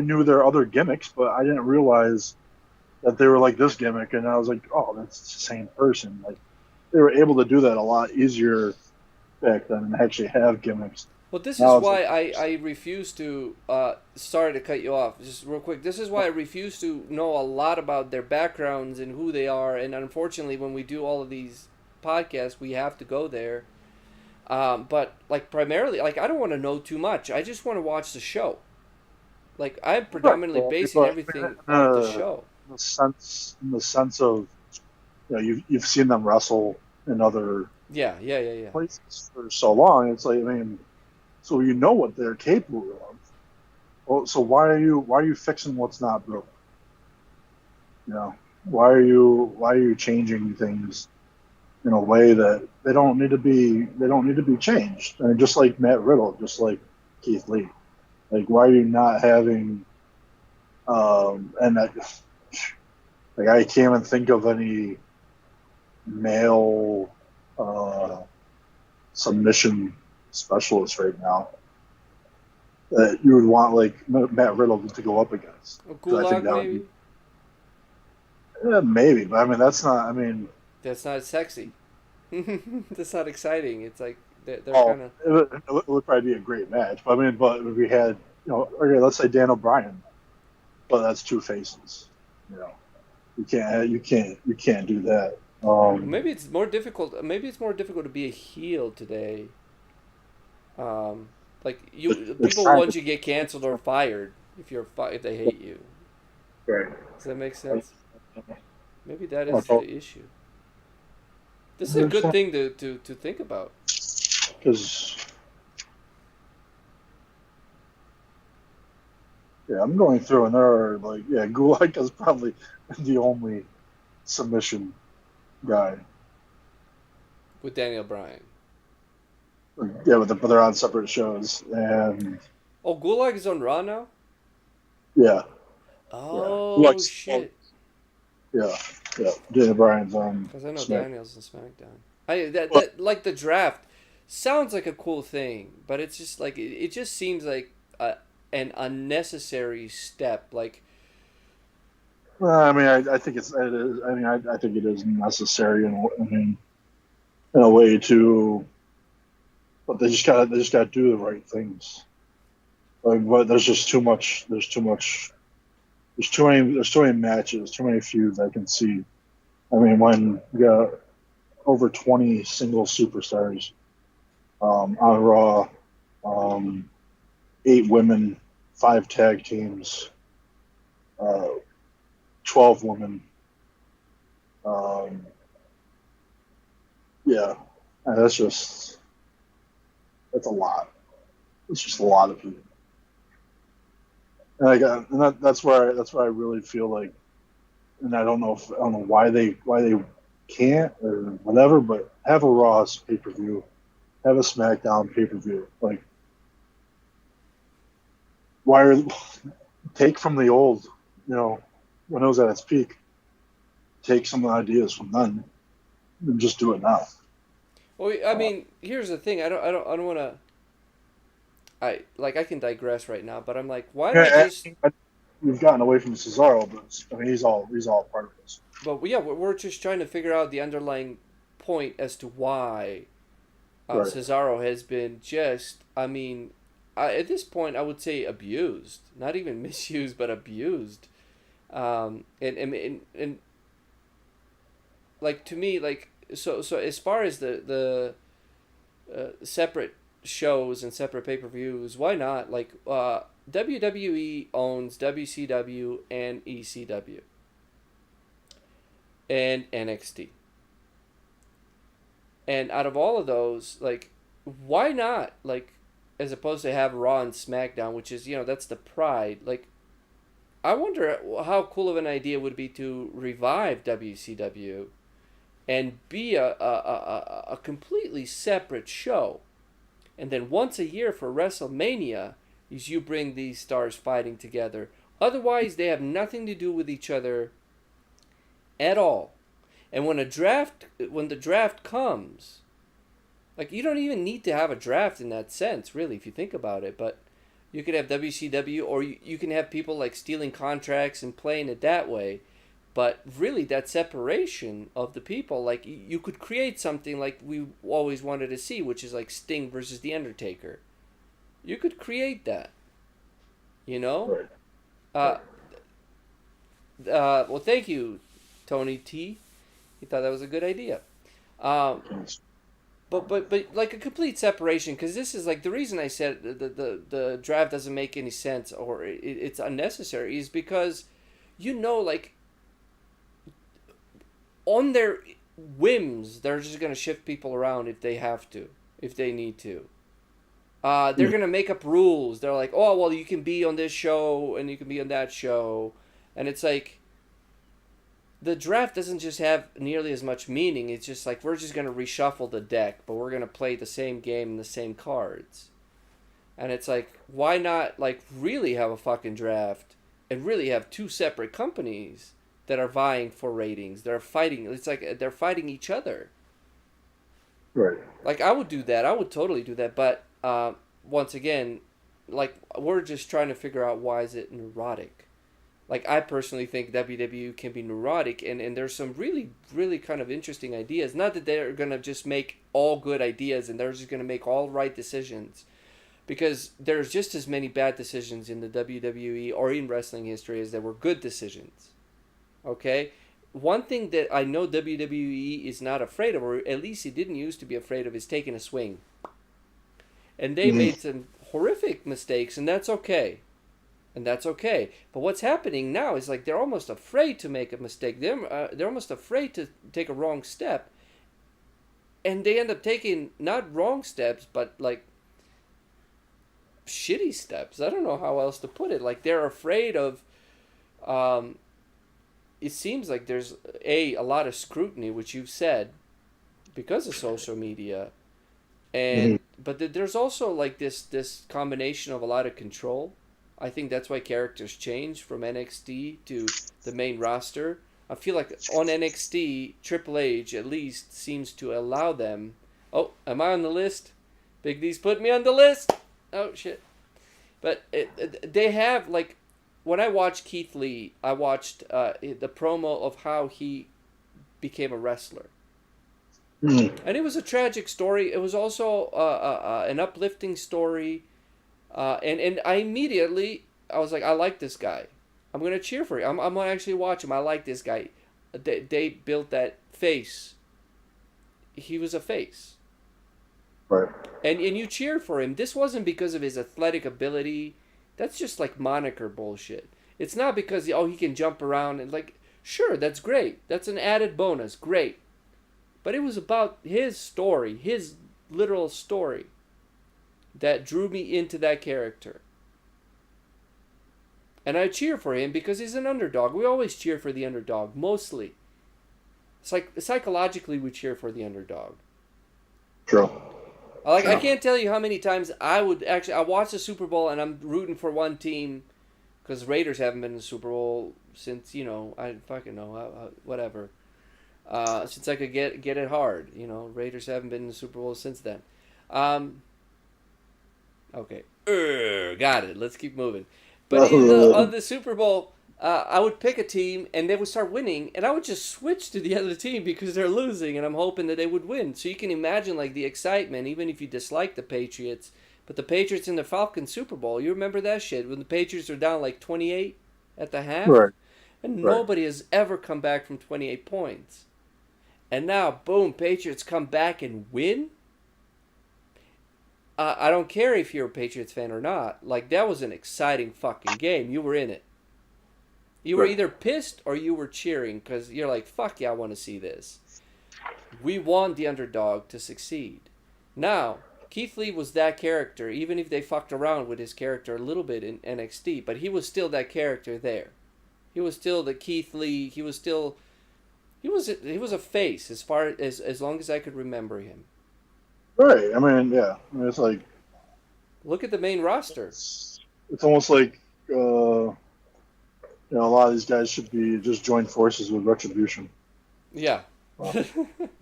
knew their other gimmicks, but I didn't realize that they were like this gimmick, and I was like, oh, that's the same person. Like, they were able to do that a lot easier back then and actually have gimmicks. Well, this is Now it's why like, I refuse to. Sorry to cut you off, just real quick. This is why I refuse to know a lot about their backgrounds and who they are. And unfortunately, when we do all of these podcasts, we have to go there. But like primarily, like I don't want to know too much. I just want to watch the show. Like I'm right, predominantly well, basing everything off the show. in the sense of, you've seen them wrestle in other Yeah. places for so long. It's like, I mean, so you know what they're capable of. Well, so why are you fixing what's not broken? You know, why are you changing things in a way that they don't need to be changed? I mean, just like Matt Riddle, just like Keith Lee. Like, why are you not having and I, like, I can't even think of any male submission specialist right now that you would want like Matt Riddle to go up against. A 'Cause I think gulag that would maybe. be, yeah, maybe, but I mean that's not. I mean, That's not sexy. That's not exciting. It's like they're oh, kind of. it would probably be a great match. But I mean, but if we had, okay, let's say Dan O'Brien, but that's two faces. You know, you can't do that. Maybe it's more difficult. Maybe it's more difficult to be a heel today. Like It's people trying want to, you to get canceled or fired. if they hate you. Right. Does that make sense? Maybe that Well, is the issue. This is a good thing to think about. because yeah, I'm going through and there are like Gulak is probably the only submission guy. With Daniel Bryan. Yeah, but they're on separate shows, and Oh, Gulag is on Raw now? yeah, yeah, Oh, Gulak's shit. yeah, yeah. Daniel Bryan's on Because I know Smack. Daniel's in SmackDown. I But like the draft sounds like a cool thing, but it's just like it just seems like an unnecessary step. Like, I mean, I think it is. I mean, I think it is necessary. I mean, in a way to, but they just gotta do the right things. Like, but there's just too much. There's too much. There's too many matches. Too many feuds I can see. I mean, when you got over 20 single superstars on Raw, um, 8 women, 5 tag teams, uh, 12 women. Um, yeah, and that's a lot. It's just a lot of people. And that's where I really feel like, and I don't know why they can't or whatever, but have a Raw pay per view, have a SmackDown pay per view. Like, why are take from the old, when it was at its peak, take some of the ideas from then and just do it now. well, I Uh, mean, here's the thing. I don't want to. I can digress right now, but I'm like, why not yeah, just? we've gotten away from Cesaro, but I mean, he's all part of this. But yeah, we're just trying to figure out the underlying point as to why Right. Cesaro has been just. I mean, at this point, I would say abused, not even misused, but abused. And like to me, like so as far as the separate shows and separate pay per views, why not? Like WWE owns WCW and ECW and NXT. And out of all of those, like, why not? Like, as opposed to have Raw and SmackDown, which is, that's the pride. Like, I wonder how cool of an idea would be to revive WCW and be a completely separate show. And then once a year for WrestleMania, is you bring these stars fighting together. Otherwise, they have nothing to do with each other at all. And when the draft comes, like you don't even need to have a draft in that sense, really, if you think about it. But you could have WCW, or you can have people like stealing contracts and playing it that way. But really, that separation of the people, like you could create something like we always wanted to see, which is like Sting versus The Undertaker. You could create that, you know? Right. Uh, well, thank you, Tony T. He thought that was a good idea. Um, Right. but like a complete separation, because this is like the reason I said the draft doesn't make any sense or it's unnecessary is because, like on their whims, they're just gonna shift people around if they have to, if they need to. They're gonna make up rules. They're like, oh well, you can be on this show and you can be on that show, and it's like the draft doesn't just have nearly as much meaning. It's just like we're just gonna reshuffle the deck, but we're gonna play the same game and the same cards. And it's like, why not like really have a fucking draft and really have two separate companies that are vying for ratings? They're fighting. It's like they're fighting each other. Right. Like I would do that. I would totally do that. But once again, like we're just trying to figure out why is it neurotic. Like I personally think WWE can be neurotic, and there's some really really kind of interesting ideas. Not that they're gonna just make all good ideas and they're just gonna make all right decisions, because there's just as many bad decisions in the WWE or in wrestling history as there were good decisions. Okay? One thing that I know WWE is not afraid of, or at least it didn't used to be afraid of, is taking a swing. And they Mhm. made some horrific mistakes, and that's okay. and that's okay. But what's happening now is like they're almost afraid to make a mistake. They're almost afraid to take a wrong step, and they end up taking not wrong steps, but like shitty steps. I don't know how else to put it. Like they're afraid of. Um, it seems like there's a lot of scrutiny, which you've said, because of social media, Mhm. and but there's also like this combination of a lot of control. I think that's why characters change from NXT to the main roster. I feel like on NXT, Triple H at least seems to allow them. Oh, am I on the list? Big D's put me on the list. Oh shit! But they have like when I watched Keith Lee, I watched the promo of how he became a wrestler. Mhm. And it was a tragic story. It was also an uplifting story. And I immediately, I was like, I like this guy. I'm going to cheer for him. I'm going to actually watch him. I like this guy. They built that face. He was a face. Right. And you cheered for him. This wasn't because of his athletic ability. That's just like moniker bullshit. It's not because, oh, he can jump around. And like, sure, that's great. That's an added bonus. Great. But it was about his story, his literal story, that drew me into that character. And I cheer for him because he's an underdog. We always cheer for the underdog, mostly. Psychologically, we cheer for the underdog. True. Like I True. can't tell you how many times I watch the Super Bowl and I'm rooting for one team because Raiders haven't been in the Super Bowl since I fucking know whatever. Since I could get it hard, Raiders haven't been in the Super Bowl since then. Okay, got it. Let's keep moving. But on the Super Bowl, I would pick a team and they would start winning, and I would just switch to the other team because they're losing, and I'm hoping that they would win. So you can imagine like the excitement, even if you dislike the Patriots. But the Patriots in the Falcons Super Bowl, you remember that shit when the Patriots were down like 28 at the half, Right. and Right. nobody has ever come back from 28 points. And now, boom, Patriots come back and win. I don't care if you're a Patriots fan or not. Like, that was an exciting fucking game. You were in it. You were Right. either pissed or you were cheering because you're like, fuck yeah, I want to see this. We want the underdog to succeed. Now, Keith Lee was that character, even if they fucked around with his character a little bit in NXT, but he was still that character there. He was still the Keith Lee. He was still. He was a face as long as I could remember him. Right. I mean, yeah. I mean, it's like Look at the main roster. it's almost like a lot of these guys should be just join forces with Retribution. Yeah. Uh,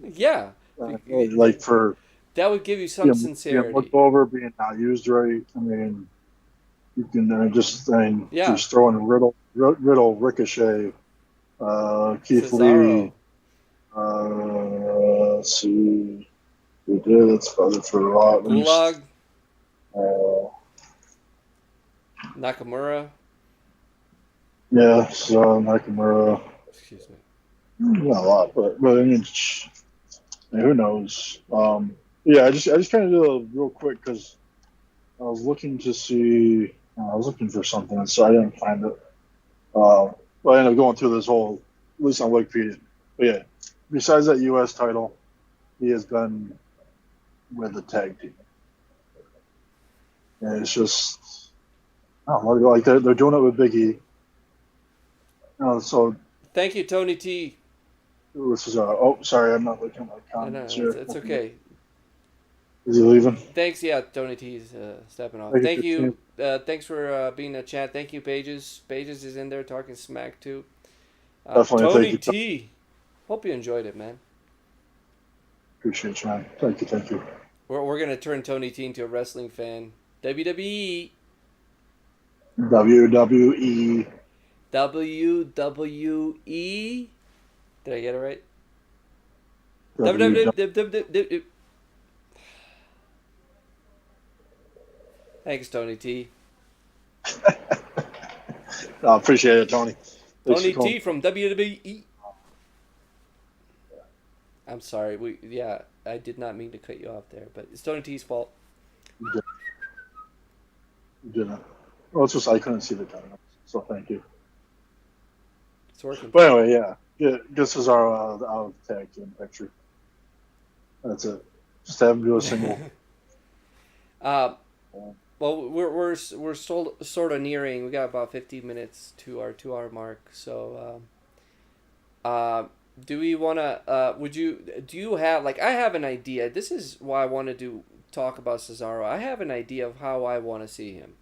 Yeah. like for That would give you some being looked sincerity. over, being not used right. I mean, you can Yeah. just throw in Riddle, Ricochet, Keith Cesaro. Lee. Let's see, we did. It's probably for a lot. Gulag. Uh, Nakamura. yeah, so Nakamura. Excuse me. Not a lot, but I mean, who knows? Yeah, I just kind of did a real quick because I was looking to see. I was looking for something, so I didn't find it. But I ended up going through this whole, at least on Wikipedia. But yeah, besides that U.S. title, he has been with the tag team, and it's just, I don't know, like they're doing it with Big E. So Thank you, Tony T. this is oh, sorry, I'm not looking at my No, comments here. it's okay. Is he leaving? Thanks, yeah, Tony T's stepping off. Thank you, Thank you. Christine. Thanks for being in the chat. Thank you, Pages. Pages is in there talking smack too. Definitely, thank Tony you. T. Hope you enjoyed it, man. Appreciate you, man. Thank you, thank you. We're gonna turn Tony T into a wrestling fan. WWE. WWE. WWE. Did I get it right? WWE. WWE. Thanks, Tony T. I appreciate it, Tony. Thanks Tony for calling. T from WWE. I'm sorry. I did not mean to cut you off there, but it's Tony T's fault. You didn't. Well, it's just I couldn't see the tournament, so thank you. It's working. But anyway, yeah, get Cesaro out of the tag team picture. That's it. Just have him do a single. uh, Um, well, we're sort of nearing. We got about 50 minutes to our 2 hour mark. So, uh, do we want to? Would you? Do you have like? I have an idea. This is why I wanted to talk about Cesaro. I have an idea of how I want to see him.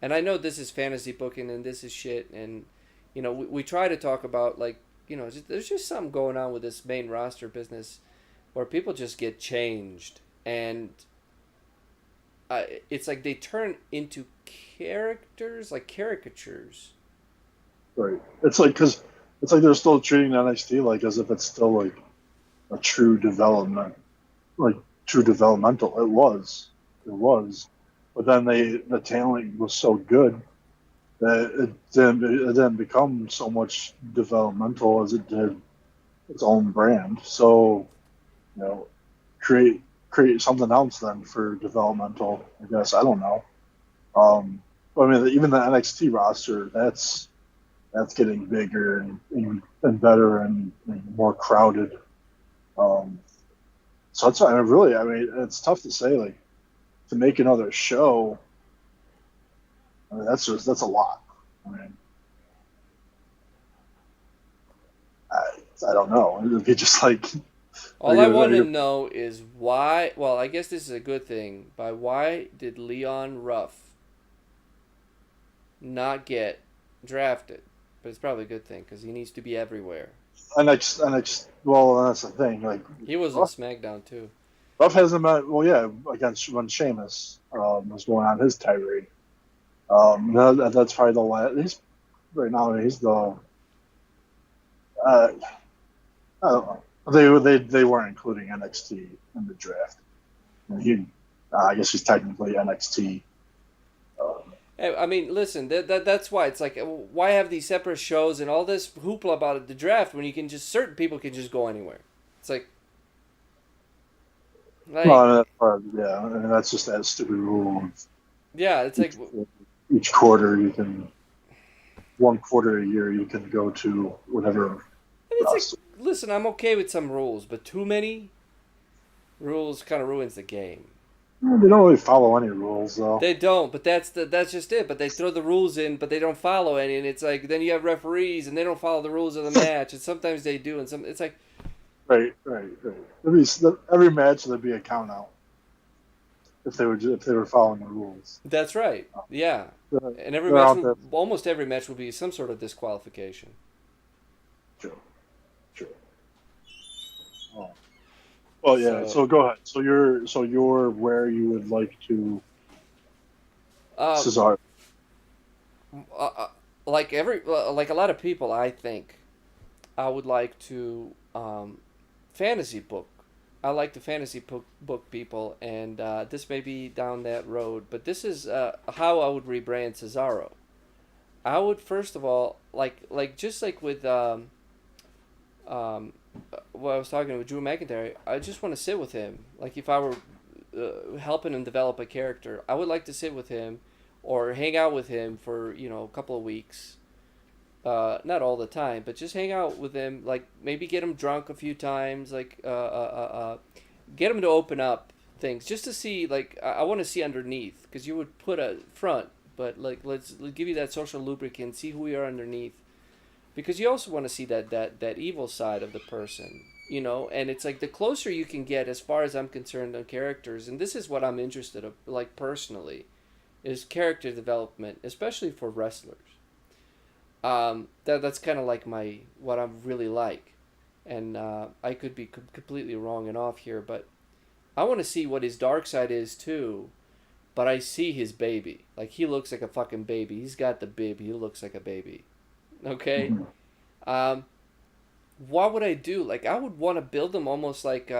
And I know this is fantasy booking and this is shit. And we try to talk about like there's just something going on with this main roster business where people just get changed and it's like they turn into characters like caricatures. right. It's like because it's like they're still treating NXT like as if it's still like a true development, like true developmental. It was, but then the talent was so good that it didn't become so much developmental as it did its own brand. So you know, create create something else then for developmental. I guess I don't know. I mean, even the NXT roster that's getting bigger and better and more crowded. Um, so that's I mean, really. I mean, it's tough to say like to make another show. I mean, that's a lot. I mean, I, I don't know. It'd be just like All I want to know is why. Well, I guess this is a good thing. By why did Leon Ruff not get drafted? But it's probably a good thing because he needs to be everywhere. NXT. Well, that's the thing. Like He was on SmackDown too. Ruff hasn't been. Well, yeah, against when Sheamus was going on his tirade. That's probably the last. He's right now. He's the. I don't know. They weren't including NXT in the draft. And I guess he's technically NXT. Um, I mean, listen, that's why it's like, why have these separate shows and all this hoopla about the draft when you can just certain people can just go anywhere. It's like well, yeah, and that's just that stupid rule. yeah, it's like Each quarter you can, 1 quarter a year you can go to whatever it's roster. like listen, I'm okay with some rules, but too many rules kind of ruins the game. They don't really follow any rules though. They don't, but that's just it. But they throw the rules in, but they don't follow any, and it's like then you have referees and they don't follow the rules of the match, and sometimes they do, and some it's like Right. Every match there'd be a count out if they were following the rules. that's right, yeah. They're, And every they're match, out there. almost every match will be some sort of disqualification. True. True. Oh. Well, yeah. So, So go ahead. So you're where you would like to uh, Cesaro. like like a lot of people, I think I would like to fantasy book. I like the fantasy book people, and this may be down that road, but this is how I would rebrand Cesaro. I would first of all like just like with um, what I was talking with Drew McIntyre. I just want to sit with him. Like if I were helping him develop a character, I would like to sit with him or hang out with him for a couple of weeks. Not all the time, but just hang out with him. Like maybe get him drunk a few times. Like get him to open up things just to see. Like I want to see underneath because you would put a front, but like let's give you that social lubricant. See who we are underneath, because you also want to see that evil side of the person. And it's like the closer you can get, as far as I'm concerned, on characters, and this is what I'm interested in, like personally, is character development, especially for wrestlers. That's kind of like what I really like, and I could be completely wrong and off here, but I want to see what his dark side is too. But I see his baby, like he looks like a fucking baby. He's got the bib. He looks like a baby. Okay. Mm-hmm. Um, what would I do? Like I would want to build him almost like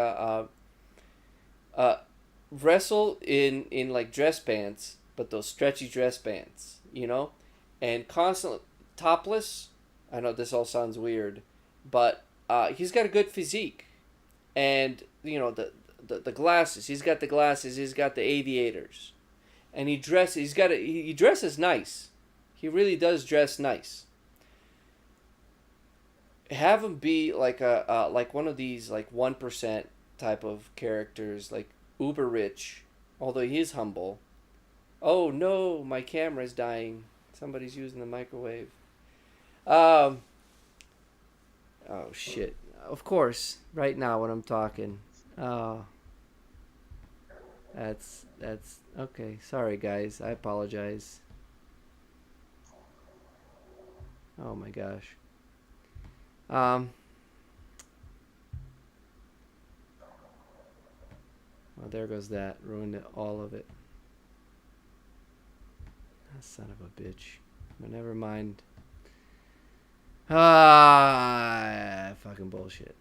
wrestle in like dress pants, but those stretchy dress pants, and constantly topless. I know this all sounds weird, but he's got a good physique, and the glasses. He's got the glasses. He's got the aviators, and he dresses nice. He really does dress nice. Have him be like like one of these like 1% type of characters, like uber rich, although he is humble. Oh no, my camera's dying. Somebody's using the microwave. Um. Oh shit. Of course, right now when I'm talking. Oh, that's okay. Sorry guys, I apologize. Oh my gosh. Um. Well, there goes that. Ruined all of it. Ah, son of a bitch. But never mind. Ah, fucking bullshit.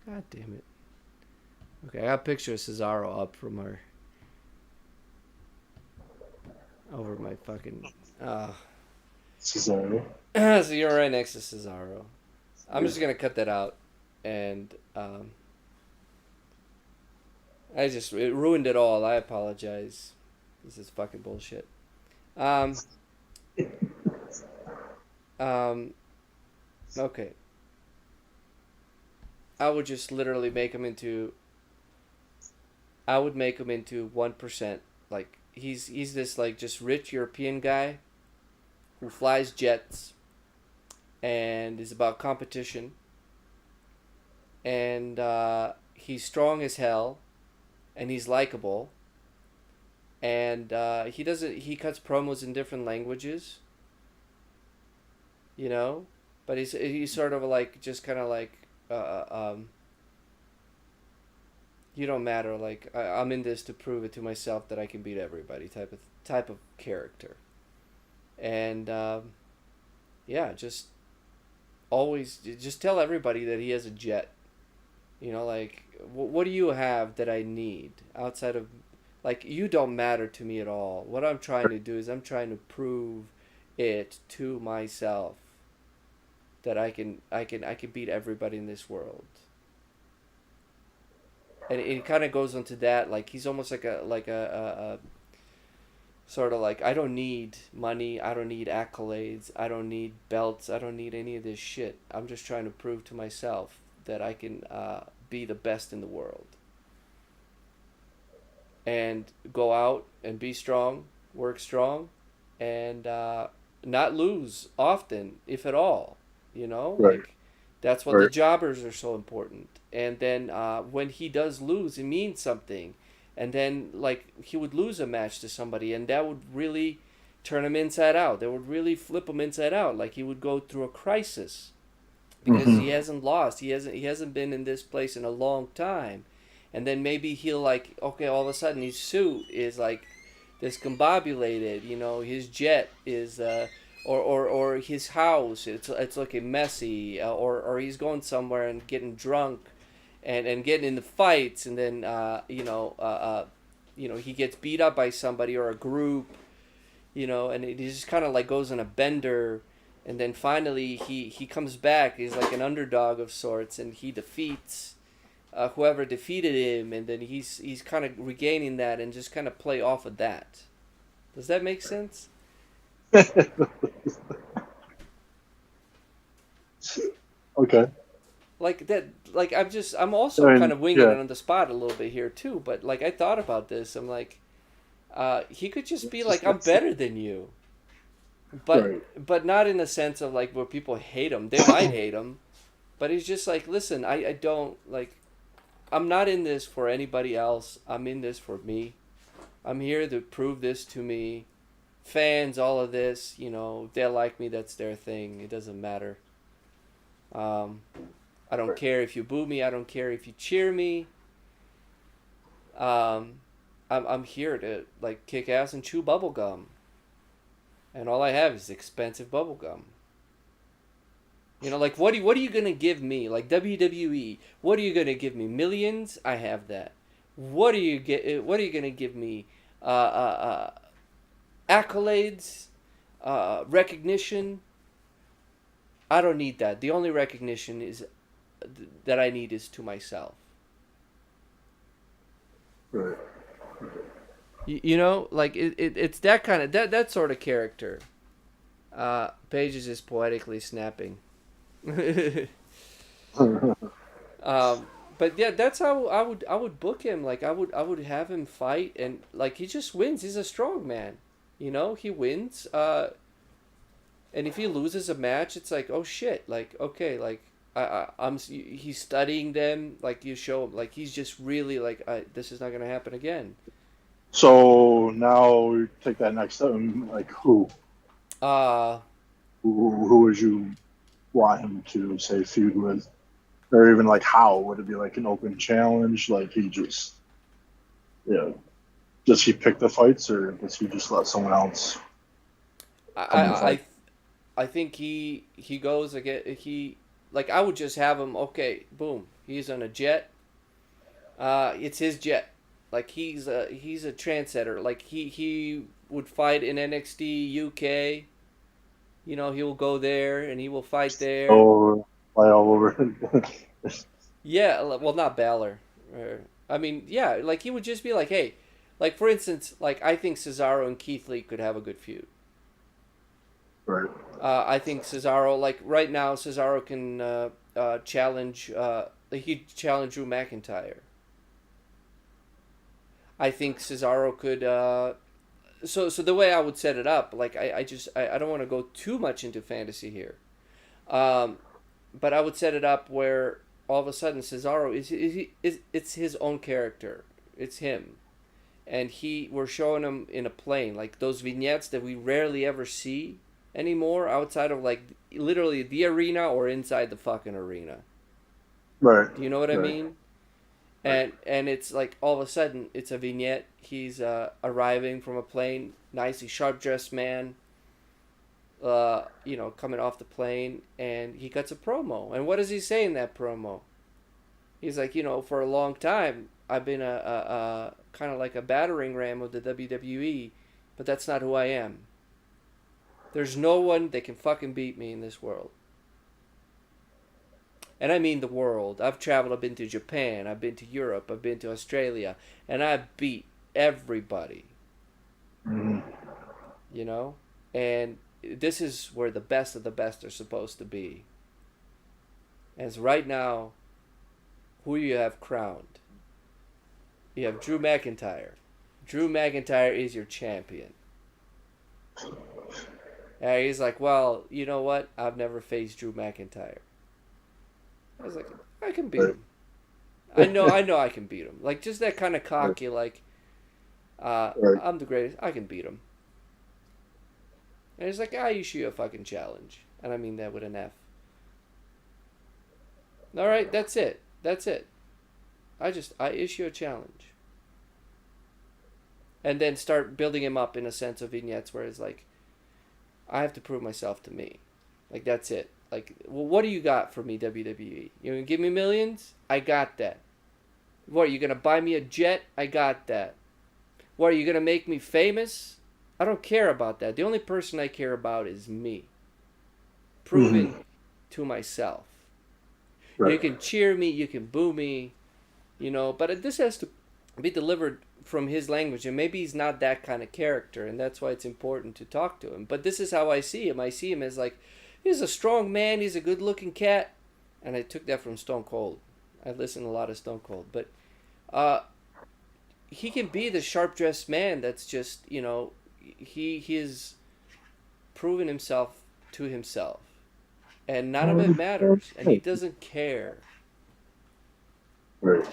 God damn it. Okay, I got a picture of Cesaro up from our over my fucking. Cesaro. So you're right next to Cesaro. I'm just gonna cut that out, and it ruined it all. I apologize. This is fucking bullshit. Um, um, okay. I would just literally make him into. I would make him into 1%. Like he's this like just rich European guy who flies jets and is about competition, and he's strong as hell, and he's likable, and he cuts promos in different languages, you know, but he's sort of like just kind of like you don't matter, like I'm in this to prove it to myself that I can beat everybody type of character, and yeah, just always just tell everybody that he has a jet. You know, like what do you have that I need outside of, like, you don't matter to me at all. What I'm trying to do is I'm trying to prove it to myself that I can beat everybody in this world. And it kind of goes into that, like he's almost like a sort of like, I don't need money, I don't need accolades, I don't need belts, I don't need any of this shit. I'm just trying to prove to myself that I can be the best in the world. And go out and be strong, work strong, and not lose often, if at all. You know, Right. like that's what the Right. jobbers are so important. And then when he does lose, it means something. And then like he would lose a match to somebody, and that would really turn him inside out. That would really flip him inside out. Like he would go through a crisis because he Mm-hmm. hasn't lost. He hasn't been in this place in a long time. And then maybe he'll like, okay, all of a sudden his suit is like discombobulated. You know, his jet is or his house, it's looking messy, or he's going somewhere and getting drunk, and getting into fights, and then he gets beat up by somebody or a group, and it just kind of like goes on a bender, and then finally he comes back. He's like an underdog of sorts, and he defeats whoever defeated him, and then he's kind of regaining that and just kind of play off of that. Does that make sense? Okay. Like that, like I'm I also kind mean, of winging yeah. it on the spot a little bit here too, but like I thought about this. I'm like, he could just be like, I'm better than you, but Right. not in the sense of like where people hate him. They might hate him, but he's just like, listen, I don't like, I'm not in this for anybody else. I'm in this for me. I'm here to prove this to me. Fans, all of this, if they like me, that's their thing. It doesn't matter. Um, I don't Right. care if you boo me. I don't care if you cheer me. Um, I'm here to like kick ass and chew bubble gum, and all I have is expensive bubble gum. Like what are you gonna give me? Like WWE, what are you gonna give me? Millions? I have that. What are you gonna give me? Accolades, recognition. I don't need that. The only recognition is that I need is to myself. Right. You know, like it's that kind of that sort of character. Paige is just poetically snapping. But yeah, that's how I would book him. Like I would have him fight, and like he just wins. He's a strong man. You know, he wins. And if he loses a match, it's like, oh shit. Like okay, like he's studying them. Like you show him, like he's just really like this is not gonna happen again. So now we take that next step. And, like, Uh who would you want him to say feud with, or even like how would it be like an open challenge? Like he just, does he pick the fights, or does he just let someone else I come in the I fight? I, I think he goes again. He like I would just have him. Okay, boom. He's on a jet. It's his jet. Like he's a trendsetter. Like he would fight in NXT UK. You know, he will go there and he will fight there. Oh, fly all over. Yeah, well, not Balor. I mean, yeah, like he would just be like, hey, like for instance, like I think Cesaro and Keith Lee could have a good feud. Right. I think Cesaro, like right now, Cesaro can challenge. He challenge Drew McIntyre. I think Cesaro could. So the way I would set it up, like I don't want to go too much into fantasy here, um, but I would set it up where all of a sudden Cesaro is it's his own character. It's him, and we're showing him in a plane, like those vignettes that we rarely ever see anymore outside of like literally the arena or inside the fucking arena. Right. Do you know what I Right. mean? Right. And it's like all of a sudden it's a vignette. He's arriving from a plane, nicely sharp dressed man. Coming off the plane, and he cuts a promo. And what does he say in that promo? He's like, for a long time I've been a kind of like a battering ram of the WWE, but that's not who I am. There's no one that can fucking beat me in this world. And I mean the world. I've traveled, I've been to Japan, I've been to Europe, I've been to Australia, and I've beat everybody, Mhm. you know? And this is where the best of the best are supposed to be. As right now, who you have crowned? You have Drew McIntyre. Drew McIntyre is your champion. And he's like, well, you know what? I've never faced Drew McIntyre. I was like, I can beat Right. him. I know I can beat him. Like just that kind of Right. cocky, like, Right. I'm the greatest. I can beat him. And he's like, I issue a fucking challenge, and I mean that with an F. All right, that's it. That's it. I issue a challenge, and then start building him up in a sense of vignettes where it's like, I have to prove myself to me. Like that's it. Like, well, what do you got for me, WWE? You gonna give me millions? I got that. What, are you gonna buy me a jet? I got that. What, are you gonna make me famous? I don't care about that. The only person I care about is me. Mhm. Proving to myself. You Right. can cheer me, you can boo me, but this has to be delivered from his language, and maybe he's not that kind of character, and that's why it's important to talk to him. But this is how I see him. I see him as like, he's a strong man, he's a good looking cat, and I took that from Stone Cold. I listen a lot of Stone Cold, but uh, he can be the sharp dressed man that's just, he has proven himself to himself, and none of it matters, and he doesn't care. Right.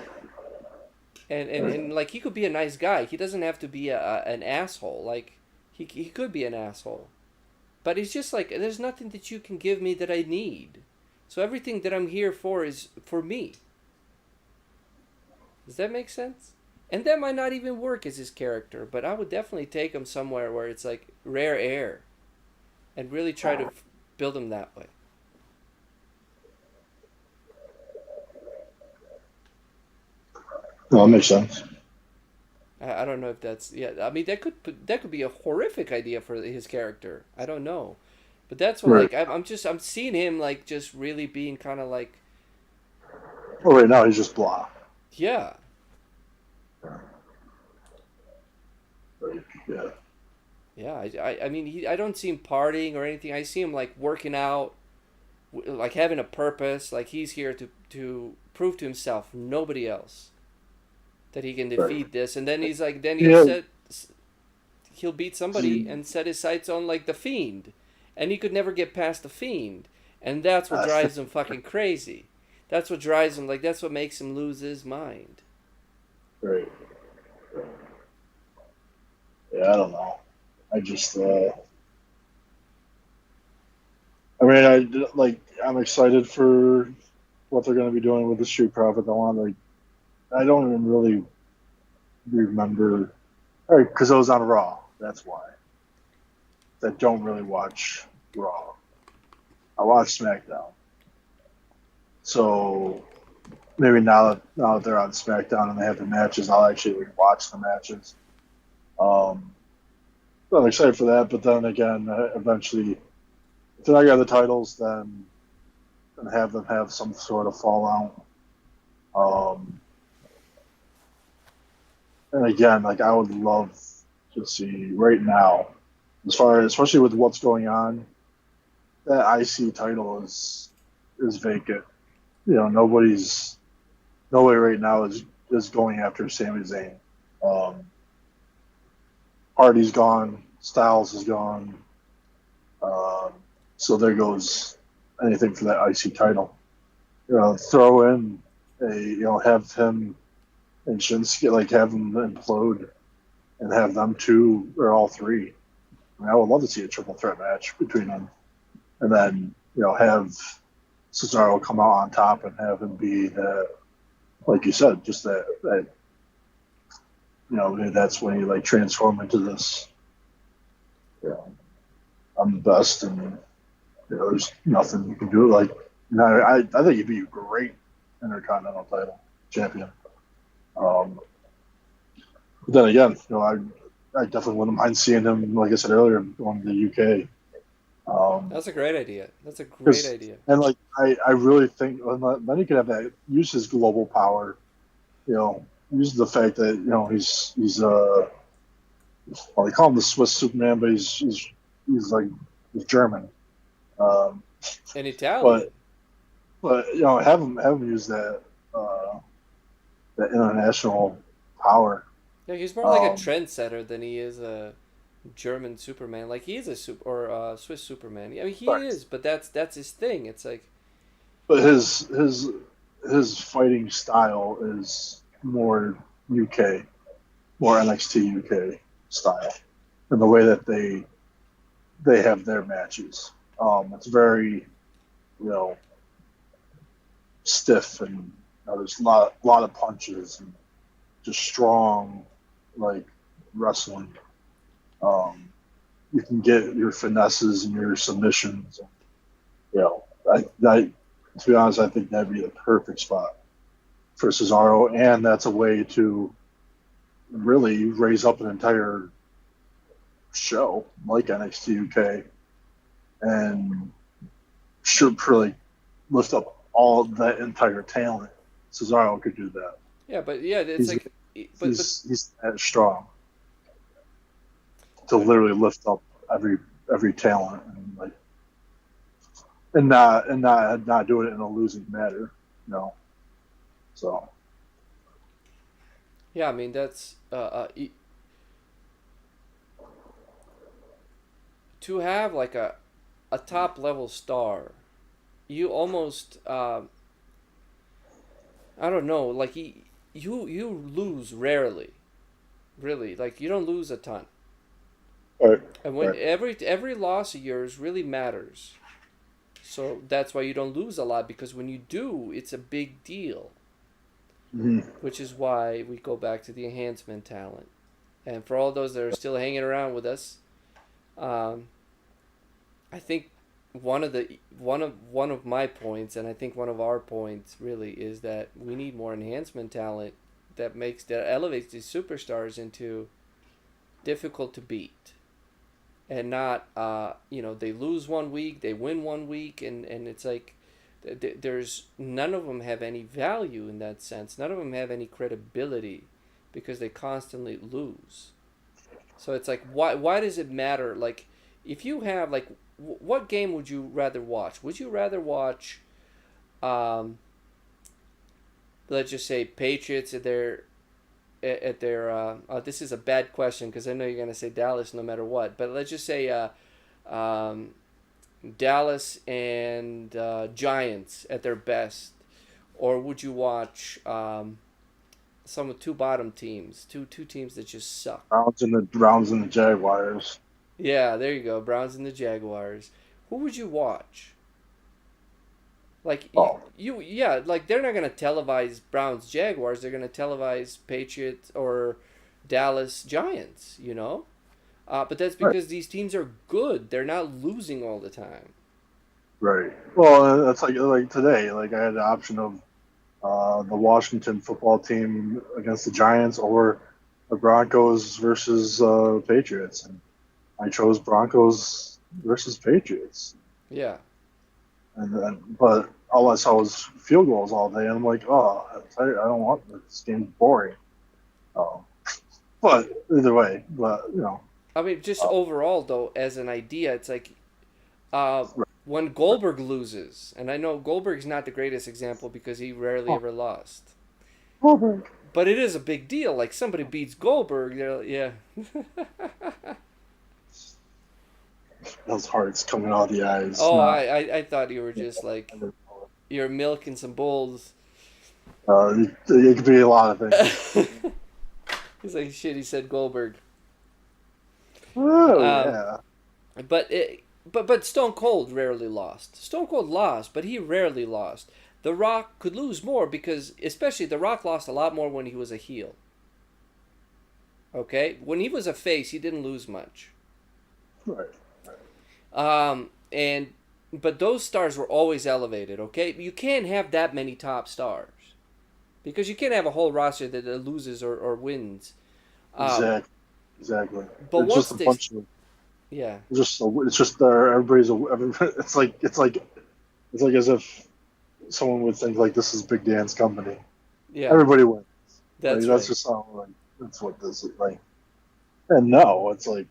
And like he could be a nice guy. He doesn't have to be an asshole. Like he could be an asshole, but he's just like, there's nothing that you can give me that I need. So everything that I'm here for is for me. Does that make sense? And that might not even work as his character, but I would definitely take him somewhere where it's like rare air, and really try to build him that way. No, that makes sense. I don't know if that's, yeah. I mean that could be a horrific idea for his character. I don't know, but that's what Right. like I'm seeing him like just really being kind of like, Well, right now he's just blah. yeah. Yeah. Yeah, I mean, I don't see him partying or anything. I see him like working out, like having a purpose. Like he's here to prove to himself, nobody else, that he can Right. defeat this. And then he's like, then Yeah. he'll beat somebody and set his sights on like the Fiend, and he could never get past the Fiend, and that's what drives him fucking crazy. That's what drives him, like that's what makes him lose his mind. Right. Yeah, I don't know. I just, I mean, I'm excited for what they're going to be doing with the Street Profit. I don't even really remember, because I was on Raw. That's why. I don't really watch Raw. I watch SmackDown. So maybe now that they're on SmackDown and they have the matches, I'll actually watch the matches. Um, so I'm excited for that. But then again, eventually, if they're not got the titles, then have them have some sort of fallout. Um, and again, like I would love to see right now, especially with what's going on, that IC title is vacant. You know, nobody right now is going after Sami Zayn. Um, Hardy's gone, Styles is gone, um, so there goes anything for that IC title. You know, throw in have him and Shinsuke, like have them implode and have them two or all three. I mean, I would love to see a triple threat match between them, and then have Cesaro come out on top and have him be the, like you said, just that that's when you like transform into this. You know, I'm the best, and there's nothing you can do. Like, I think you'd be a great Intercontinental title champion. Um, but then again, I definitely wouldn't mind seeing him, like I said earlier, going to the UK. That's a great idea. That's a great Because idea. and like I really think then he could have that use his global power. Use the fact that he's well, they call him the Swiss Superman, but he's like he's German. Um, And Italian. but have him use uh, that international power. Yeah, he's more like a Um, trendsetter than he is a German Superman. Like he is a super or a Swiss Superman. I mean, he right. is, but that's his thing. It's like, But his fighting style is more UK, more NXT UK style, in the way that they have their matches. It's very you know stiff, and there's a lot of punches and just strong like wrestling. Um, you can get your finesses and your submissions. And, to be honest, I think that'd be the perfect spot for Cesaro, and that's a way to really raise up an entire show like NXT UK and should really lift up all that entire talent. Cesaro could do that. yeah, but yeah, it's He's like, but he's that strong to but literally lift up every talent and not doing it in a losing manner. You know, so yeah, I mean that's to have like a top level star. You almost I don't know, like you lose rarely, really. Like you don't lose a ton, right, and when right. every loss of yours really matters. So that's why you don't lose a lot, because when you do, it's a big deal. Mm-hmm. Which is why we go back to the enhancement talent. And for all those that are still hanging around with us, um, I think one of my points, and I think one of our points really is that we need more enhancement talent that elevates these superstars into difficult to beat, and not they lose one week, they win one week, and it's like there's none of them have any value in that sense. None of them have any credibility because they constantly lose. So it's like, why does it matter? Like, if you have like, what game would you rather watch? Would you rather watch, um, let's just say Patriots at their this is a bad question because I know you're gonna say Dallas no matter what, but let's just say um, Dallas and Giants at their best, or would you watch some of two bottom teams, two teams that just suck? Browns and the Jaguars. Yeah, there you go, Browns and the Jaguars. Who would you watch? Like Oh, yeah, like they're not gonna televise Browns Jaguars. They're gonna televise Patriots or Dallas Giants. But that's right, because these teams are good. They're not losing all the time. right. Well, that's like today. Like I had the option of the Washington football team against the Giants or the Broncos versus Patriots, and I chose Broncos versus Patriots. Yeah. And then, but all I saw was field goals all day. And I'm like, oh, I don't want this game boring. Um, but either way, I mean, just uh, overall though, as an idea, it's like right, when Goldberg loses, and I know Goldberg's not the greatest example because he rarely oh, ever lost. Goldberg. But it is a big deal. Like somebody beats Goldberg, yeah. Those hearts coming out of the eyes. Oh, Not, I thought you were yeah, just like you're milking some bulls. it could be a lot of things. He's like shit. He said Goldberg. Oh Um, yeah, but Stone Cold rarely lost. Stone Cold lost, but he rarely lost. The Rock could lose more because, especially, The Rock lost a lot more when he was a heel. Okay, when he was a face, he didn't lose much. right. And but those stars were always elevated. Okay, you can't have that many top stars because you can't have a whole roster that loses or wins. Um, Exactly, exactly. but It's what just a sticks? bunch of. Yeah, It's just everybody's. It's like as if someone would think like this is Big Dan's company. yeah, Everybody wins. Like that's that's right. just how like that's what this is like. And no, it's like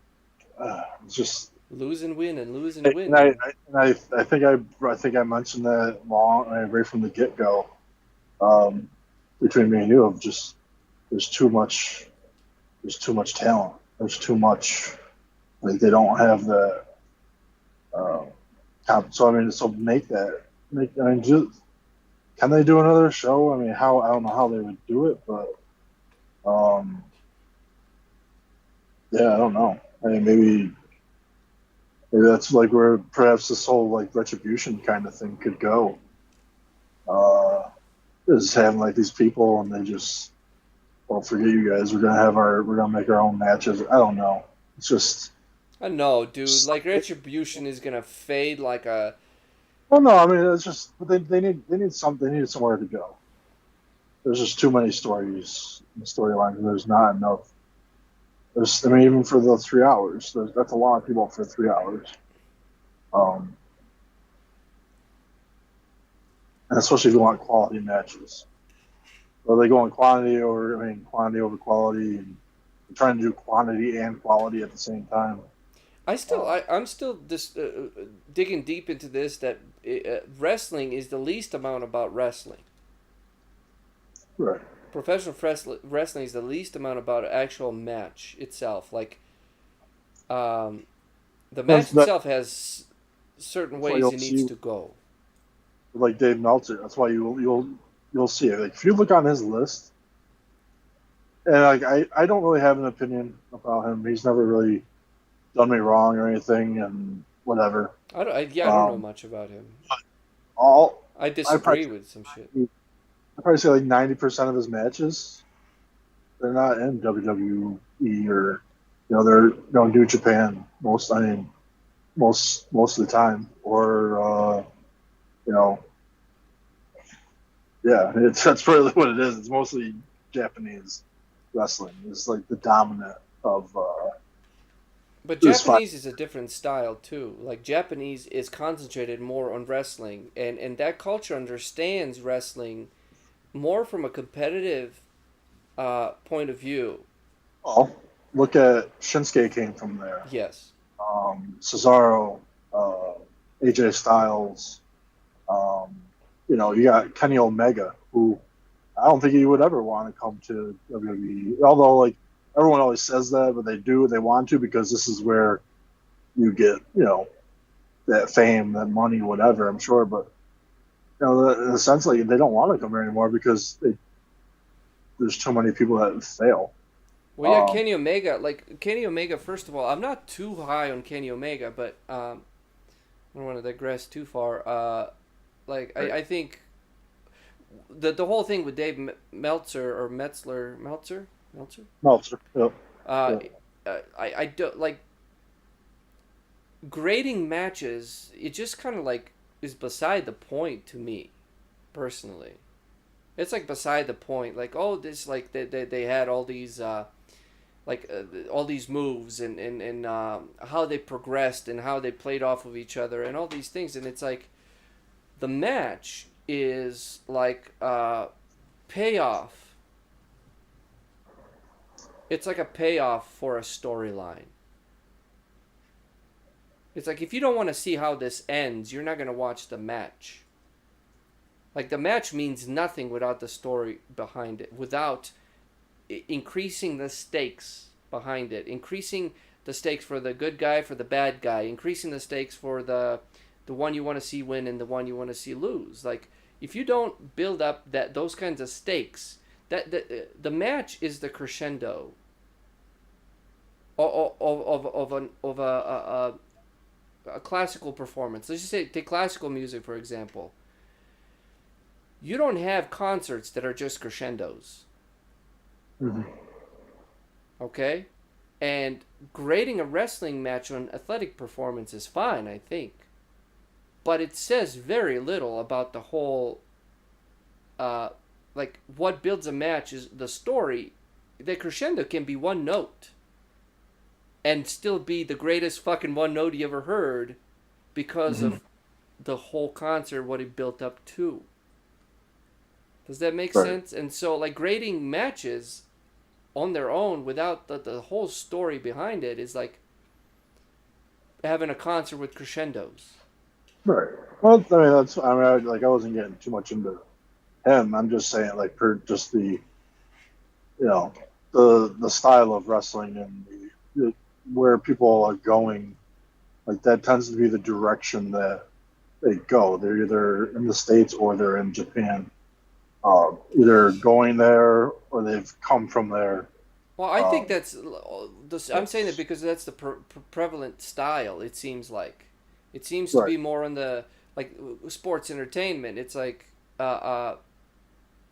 it's just. Lose and win and lose and win, And I, man. I and I think I mentioned that right from the get go. Um, between me and you, of just there's too much there's too much talent. There's too much like they don't have the um, so I mean so make I mean just can they do another show? I mean how I don't know how they would do it, but um, yeah, I don't know. I mean maybe that's like where perhaps this whole like retribution kind of thing could go. Uh, is having like these people and they just well forget you guys. We're gonna make our own matches. I don't know. It's just I know, dude. Like Retribution is gonna fade like a. well no, I mean it's just but they need somewhere to go. There's just too many storylines and there's not enough. I mean even for the 3 hours, that's a lot of people for 3 hours. Um, and especially if you want quality matches. Or they go on quantity over quality, and trying to do quantity and quality at the same time. I'm still digging deep into this that wrestling is the least amount about wrestling. Right. Professional wrestling is the least amount about actual match itself. Like, um, the match That's itself has certain why ways you'll it needs see to go. like Dave Meltzer. That's why you'll see it. Like if you look on his list, and like I don't really have an opinion about him. He's never really done me wrong or anything, and whatever. I don't know Um, much about him. all I I disagree probably with some shit. I probably say like 90% of his matches they're not in WWE or they're New Japan most of the time or you know yeah that's really what it is. It's mostly Japanese wrestling. It's like the dominant of But this fight. Japanese is a different style too. Like Japanese is concentrated more on wrestling, and that culture understands wrestling more from a competitive point of view. Oh, look at Shinsuke came from there. Yes. Cesaro, uh, AJ Styles. Um, you got Kenny Omega, who I don't think he would ever want to come to WWE. Although, like everyone always says that, but they do. They want to because this is where you get, that fame, that money, whatever. I'm sure, but in a sense, like they don't want to come here anymore because there's too many people that fail. Well, yeah, Um, Kenny Omega. Like Kenny Omega. First of all, I'm not too high on Kenny Omega, but I don't want to digress too far. right. I think the whole thing with Dave Meltzer or Meltzer. Meltzer. Yep. Uh, Yep. I don't like grading matches. It just kind of like is beside the point to me, personally. It's like beside the point. Like, oh, this like they had all these all these moves and how they progressed and how they played off of each other and all these things, and it's like the match is like payoff. It's like a payoff for a storyline. It's like if you don't want to see how this ends, you're not gonna watch the match. Like the match means nothing without the story behind it, without increasing the stakes behind it, increasing the stakes for the good guy, for the bad guy, increasing the stakes for the one you want to see win and the one you want to see lose. Like if you don't build up that those kinds of stakes, that the match is the crescendo of a classical performance. Let's just say take classical music for example. You don't have concerts that are just crescendos. Mm-hmm. Okay? And grading a wrestling match on athletic performance is fine, I think. But it says very little about the whole, like, what builds a match is the story. The crescendo can be one note and still be the greatest fucking one note you ever heard because Mm-hmm. of the whole concert, what it built up to. Does that make Right. sense? And so, like, grading matches on their own without the whole story behind it is like having a concert with crescendos. Right. Well, I mean, I wasn't getting too much into him. I'm just saying, like, per just you know, the style of wrestling and where people are going, like that tends to be the direction that they go. They're either in the States or they're in Japan. Either going there or they've come from there. Well, I think Um, that's. I'm saying it because that's the prevalent style. It seems like, it seems to right. be more on the like sports entertainment. It's like,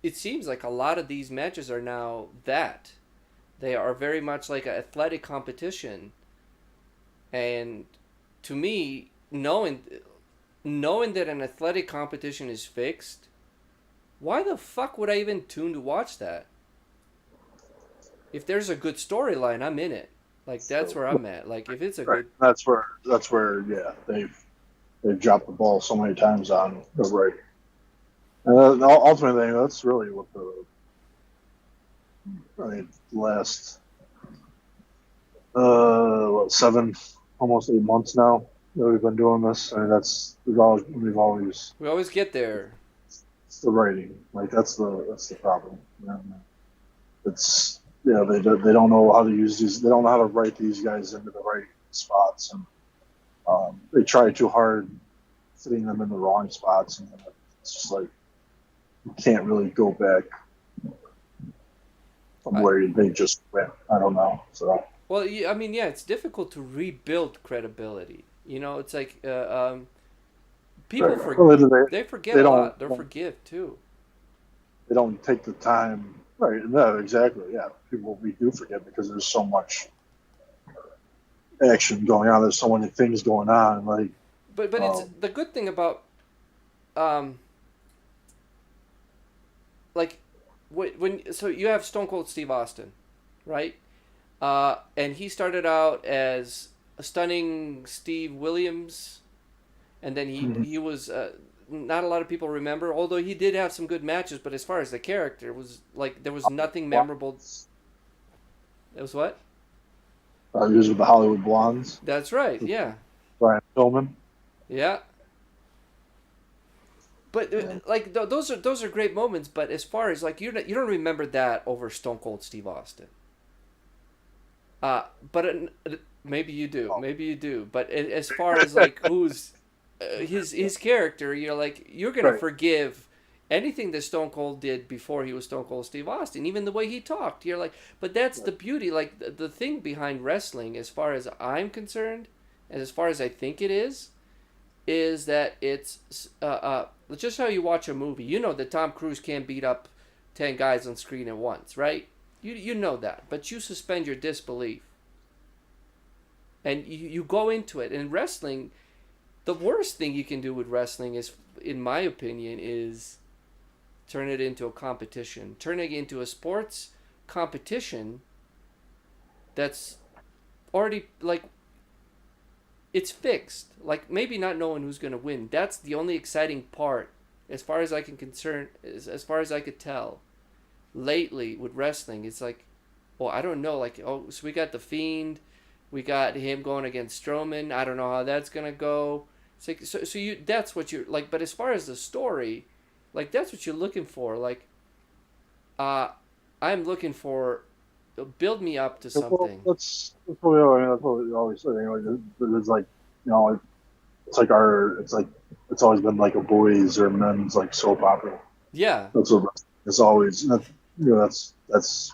it seems like a lot of these matches are now that they are very much like an athletic competition. And to me, knowing that an athletic competition is fixed, why the fuck would I even tune to watch that? If there's a good storyline, I'm in it. Like that's where I'm at. Like if it's a Right. good, That's where yeah they've dropped the ball so many times on the right. And ultimately, that's really what I mean, last what 7, almost 8 months now that we've been doing this. I mean, we've always we always get there. it's the writing. Like that's the problem. It's they don't know how to use these. They don't know how to write these guys into the right spots, and they try too hard fitting them in the wrong spots, and it's just like you can't really go back from I, where they just went. I don't know. So well, I mean, yeah, it's difficult to rebuild credibility. It's like people right. Well, they forget they a don't lot. They forgive too. they don't take the time. Right. No, exactly. Yeah. People we do forget because there's so much action going on. There's so many things going on. Like But it's um, the good thing about um like when so you have Stone Cold Steve Austin, right? And he started out as a stunning Steve Williams, and then mhm. he was not a lot of people remember, although he did have some good matches. But as far as the character was like, there was nothing memorable. It was what? He was with the Hollywood Blondes That's right. with Yeah. Brian Pillman. Yeah. But Yeah. those are great moments. But as far as like you don't remember that over Stone Cold Steve Austin. But maybe you do. Oh, Maybe you do. But as far as like who's his character, you're gonna right. forgive anything that Stone Cold did before he was Stone Cold Steve Austin, even the way he talked. You're like, but that's the Right. beauty. Like the thing behind wrestling, as far as I'm concerned, and as far as I think it is that it's just how you watch a movie. You know that Tom Cruise can't beat up 10 guys on screen at once, right? You know that, but you suspend your disbelief and you go into it. And wrestling, the worst thing you can do with wrestling is, in my opinion, is turn it into a competition, turn it into a sports competition that's already like it's fixed. Like maybe not knowing who's gonna win. That's the only exciting part, as far as I can concern, as far as I could tell. Lately with wrestling, it's like, well, I don't know. Like, oh, so we got the Fiend, we got him going against Strowman. I don't know how that's gonna go. It's like so you that's what you're like. But as far as the story, like that's what you're looking for. Like, uh, I'm looking for build me up to Well, something. that's what we always, that's what we always say. It's like it's like it's always been like a boys or men's like soap opera. Yeah, That's what it's always. That's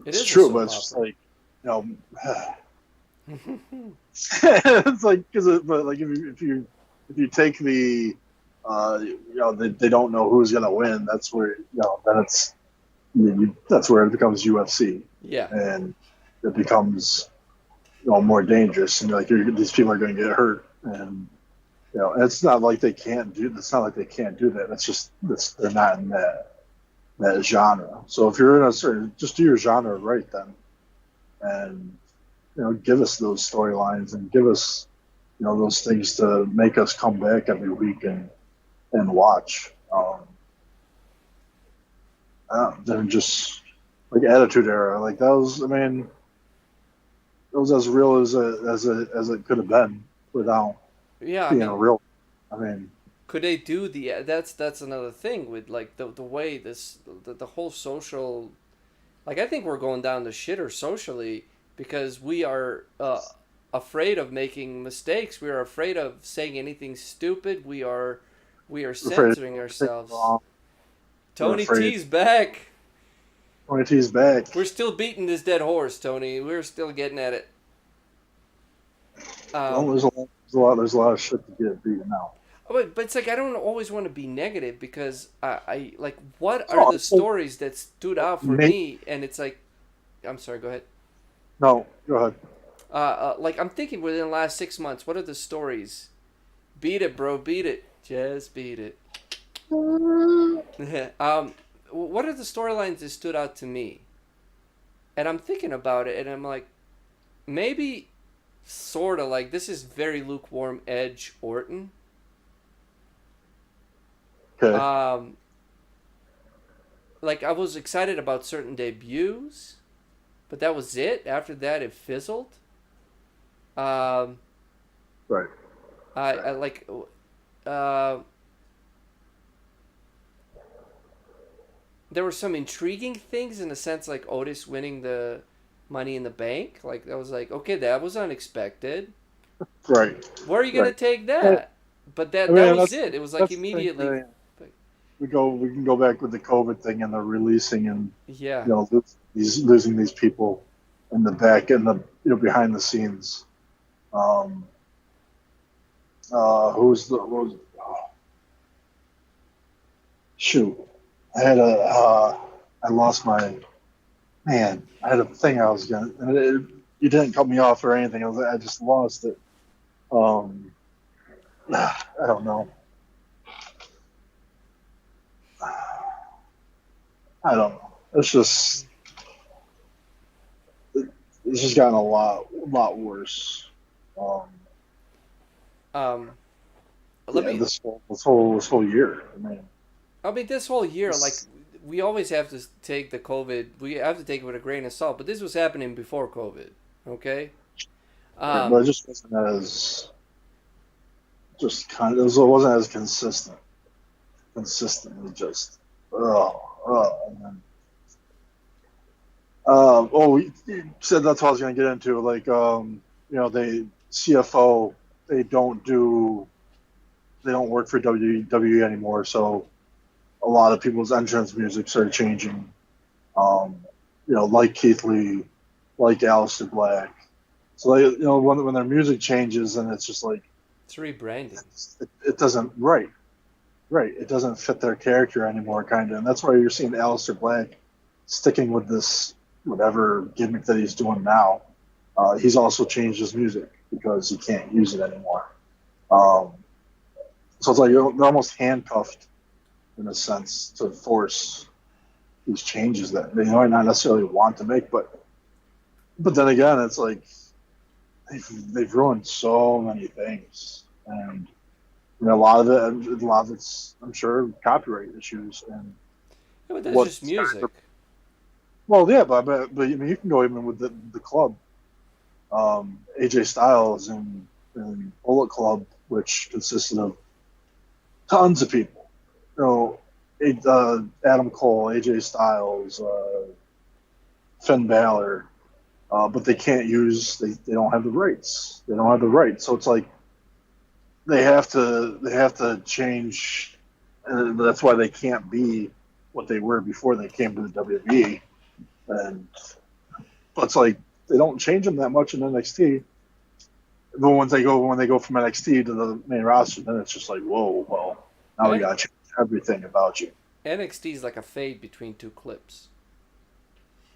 it it's is a true, but soap it's just opera. like you know, it's like but like if you take the they don't know who's gonna win. That's where then that's where it becomes UFC, Yeah, and it becomes more dangerous, and like these people are going to get hurt, and it's not like they can't do. It's not like they can't do that. It's just they're not in that genre. So if you're in a certain, just do your genre right then, and give us those storylines and give us those things to make us come back every week and watch. Then just like Attitude Era, like that was. I mean, it was as real as it could have been without yeah. I being a mean, real. I mean, could they do the? That's another thing with like the way the whole social. Like I think we're going down the shitter socially because we are afraid of making mistakes. We are afraid of saying anything stupid. We are we're afraid of censoring anything ourselves. wrong. We're Tony afraid T's back. when he's back. We're still beating this dead horse, Tony. We're still getting at it. Well, Um, there's a lot of shit to get beaten out. but it's like I don't always want to be negative because I like what are No, the it's like stories that stood out for make me? And it's like, I'm sorry, go ahead. no. Go ahead. Like I'm thinking within the last 6 months, what are the stories? Beat it, bro, beat it, just beat it. What are the storylines that stood out to me? And I'm thinking about it, and I'm like, maybe, sort of like this is very lukewarm Edge Orton. Okay. Um, like I was excited about certain debuts, but that was it. After that, it fizzled. Um, Right. I like. Uh, there were some intriguing things in the sense like Otis winning the Money in the Bank. Like that was like okay, that was unexpected. Right. Where are you gonna Right. take I that? But I that mean, was it. It was like that's the thing. immediately. We can go back with the COVID thing and the releasing and Yeah. losing these people in the back and the behind the scenes. Um, who's the what was, oh, shoot? I had I lost my man. I had a thing I was gonna. And you didn't cut me off or anything. I just lost it. Um, I don't know. I don't know. It's just gotten a lot worse. Um, Um. Let yeah, me. this whole year. I mean, I mean, this whole year, like this, we always have to take the COVID. We have to take it with a grain of salt. But this was happening before COVID. Okay. Right, but it just wasn't as just kind of it wasn't as consistently just and then you said that's what I was going to get into. Like, they CFO, they they don't work for WWE anymore. So a lot of people's entrance music started changing. Like Keith Lee, like Aleister Black. So when their music changes, and it's just like it's rebranding. It doesn't right. It doesn't fit their character anymore, kind of, and that's why you're seeing Aleister Black sticking with this whatever gimmick that he's doing now. He's also changed his music because he can't use it anymore. So it's like they're almost handcuffed in a sense to force these changes that they might not necessarily want to make, but then again, it's like they've ruined so many things, and a lot of it's I'm sure copyright issues and Yeah, but that's just music. Well, yeah, but you can go even with the club, AJ Styles and Bullet Club, which consisted of tons of people. Adam Cole, AJ Styles, Finn Balor, but they can't use they don't have the rights. They don't have the rights, so it's like they have to change, and that's why they can't be what they were before they came to the WWE. And but it's like they don't change them that much in NXT. But when they go from NXT to the main roster, then it's just like, whoa, well, now we gotta change everything about you. NXT is like a fade between two clips.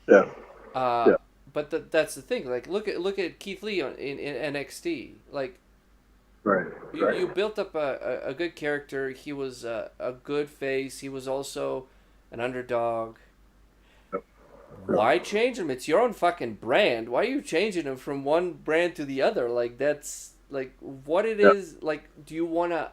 Yeah. Yeah. But that's the thing. Like, look at Keith Lee in NXT. Like, right. You built up a good character. He was a good face. He was also an underdog. Yep. Why change him? It's your own fucking brand. Why are you changing him from one brand to the other? Like, that's like what it is. Like, do you want to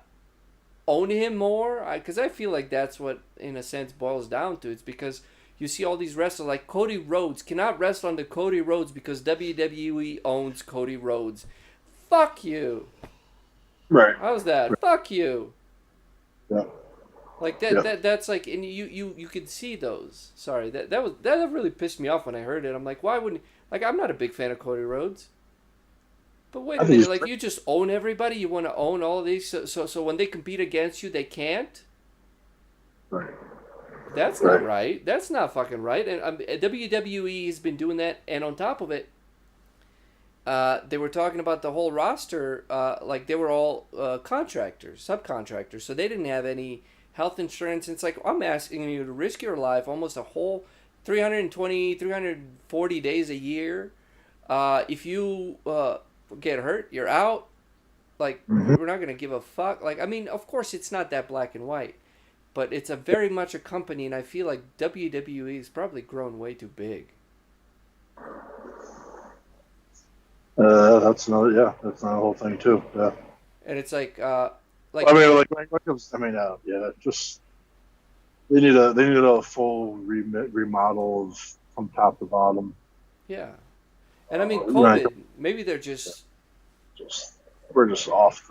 own him more? Because I feel like that's what, in a sense, boils down to. It's because you see all these wrestlers like Cody Rhodes cannot wrestle under Cody Rhodes because WWE owns Cody Rhodes. Fuck you. Right. How's that? Right. Fuck you. Yeah. Like that. Yeah. That's like, and you could see those. Sorry, that really pissed me off when I heard it. I'm like, why wouldn't? Like, I'm not a big fan of Cody Rhodes. But wait a minute, like, you just own everybody. You want to own all of these, so when they compete against you, they can't. Right. That's not right. That's not fucking right. And WWE has been doing that, and on top of it, they were talking about the whole roster, like they were all subcontractors, so they didn't have any health insurance. And it's like, I'm asking you to risk your life almost a whole 320, 340 days a year. If you get hurt, you're out. Like, we're not going to give a fuck. Like, I mean, of course, it's not that black and white, but it's a very much a company, and I feel like WWE has probably grown way too big. That's another whole thing too. Yeah. And it's like, just they need a full remodel from top to bottom. Yeah, and I mean, COVID. Maybe they're we're just off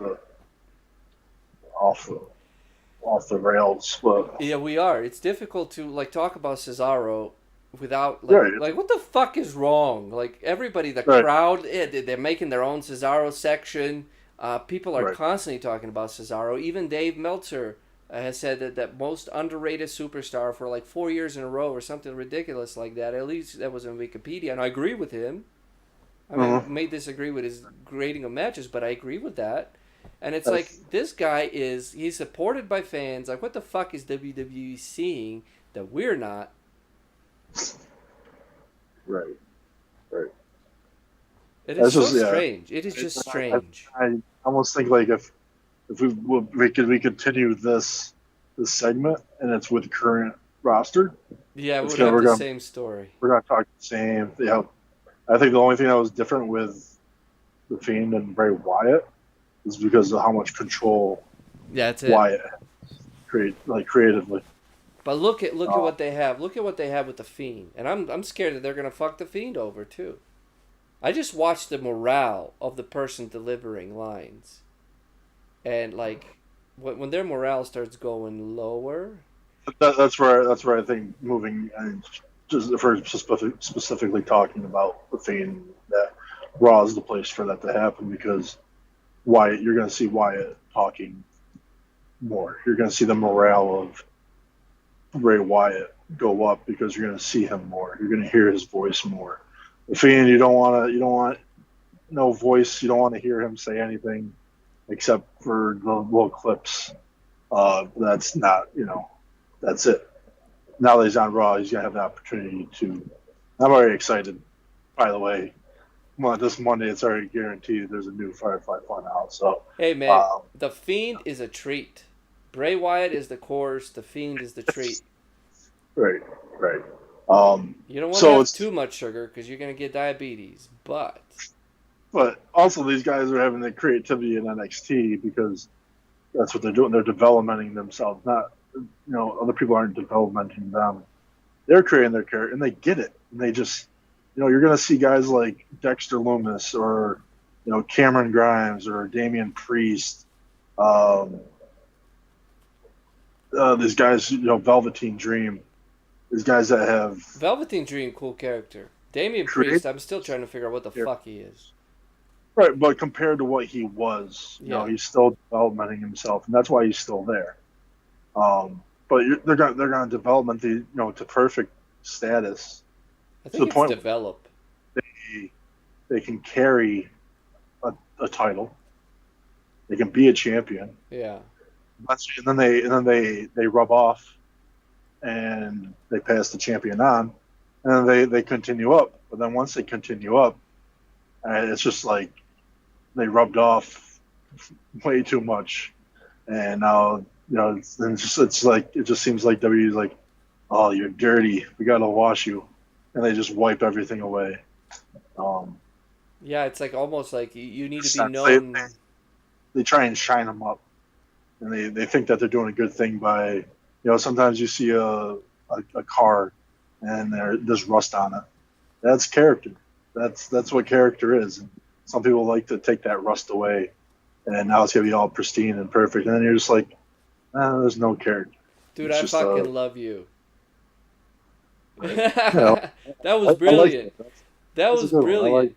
the rails. But yeah, we are. It's difficult to like talk about Cesaro without like what the fuck is wrong? Like, everybody, the crowd, they're making their own Cesaro section. People are constantly talking about Cesaro. Even Dave Meltzer has said that most underrated superstar for like 4 years in a row or something ridiculous like that. At least that was on Wikipedia, and I agree with him. I mean, I may disagree with his grading of matches, but I agree with that. And it's like, this guy he's supported by fans. Like, what the fuck is WWE seeing that we're not? Right. It is strange. It is just strange. I almost think like if we continue this segment and it's with current roster. Yeah, we're gonna have the same story. We're gonna talk the same. Yeah, I think the only thing that was different with the Fiend and Bray Wyatt is because of how much control that's it. Wyatt creatively. But look at Uh, what they have. Look at what they have with the Fiend, and I'm scared that they're gonna fuck the Fiend over too. I just watched the morale of the person delivering lines, and like when their morale starts going lower. that's where I think moving and just for specifically talking about the Fiend, that Raw is the place for that to happen because Wyatt, you're going to see Wyatt talking more. You're going to see the morale of Ray Wyatt go up because you're going to see him more. You're going to hear his voice more. The Fiend, you don't want no voice. You don't want to hear him say anything except for the little clips. That's not, that's it. Now that he's on Raw, he's gonna have the opportunity to. I'm already excited. By the way, well, this Monday it's already guaranteed. There's a new Firefly Funhouse. So, Hey man, um, the Fiend is a treat. Bray Wyatt is the course. The Fiend is the treat. right, right. Um, You don't want to so have it's, too much sugar because you're gonna get diabetes. But but also these guys are having the creativity in NXT because that's what they're doing. They're developing themselves. Not, other people aren't developing them. They're creating their character, and they get it. And they just, you're going to see guys like Dexter Loomis or, Cameron Grimes or Damian Priest. Um, these guys, Velveteen Dream. These guys that have Velveteen Dream, cool character. Damian created, Priest, I'm still trying to figure out what the fuck he is. right, but compared to what he was, Yeah, he's still developing himself, and that's why he's still there. But they're going to develop the to perfect status I to the think it's point develop. where they can carry a title. They can be a champion. Yeah. And then they rub off and they pass the champion on, and then they continue up. But then once they continue up, it's just like they rubbed off way too much, and now it's like it just seems like WWE's like, oh, you're dirty, we gotta wash you, and they just wipe everything away. Um, Yeah, it's like almost like you need to be they, known. they try and shine them up, and they think that they're doing a good thing by, sometimes you see a car and there's rust on it. That's character. That's what character is. And some people like to take that rust away, and now it's gonna be all pristine and perfect. And then you're just like, there's no character. Dude, It's I just fucking love you. right. Yeah, That was I like brilliant. that. That That's a was good one. brilliant.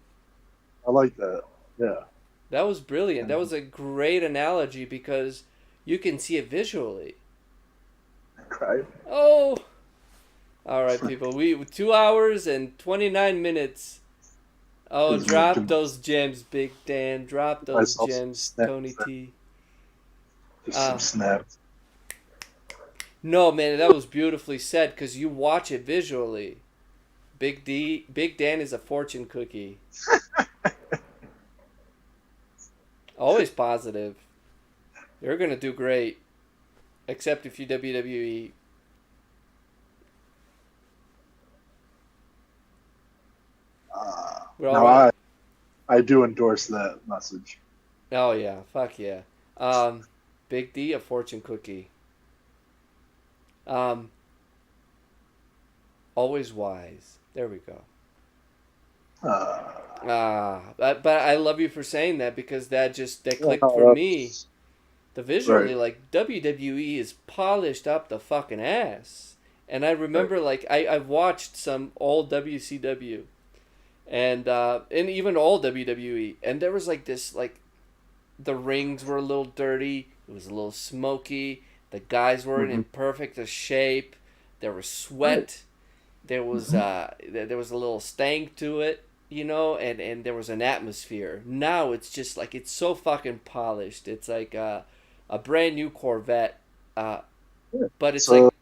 I like that. Yeah. That was brilliant. That And, was a great analogy because you can see it visually. right. Oh, all right, people. We 2 hours and 29 minutes. Oh, drop Give those gems, Big Dan. Drop those myself some gems, snaps Tony there. T. Just some Uh, snaps. no, man, that was beautifully said because you watch it visually. Big Dan is a fortune cookie. Always positive. You're gonna do great, except if you WWE. We're all Now right. I do endorse that message. Oh yeah, fuck yeah. Um, Big D, a fortune cookie. Um, always wise. There we go. Uh, But I love you for saying that because that yeah, clicked for no, me. The right, visually, like WWE is polished up the fucking ass. And I right. remember like I've watched some old WCW and even old WWE, and there was like this like the rings were a little dirty, it was a little smoky, the guys weren't Mm-hmm. in perfect shape, there was Right. sweat, Mm-hmm. there was a little stank to it, and there was an atmosphere. Now it's just like it's so fucking polished. It's like a brand new Corvette, uh, Yeah. but it's So like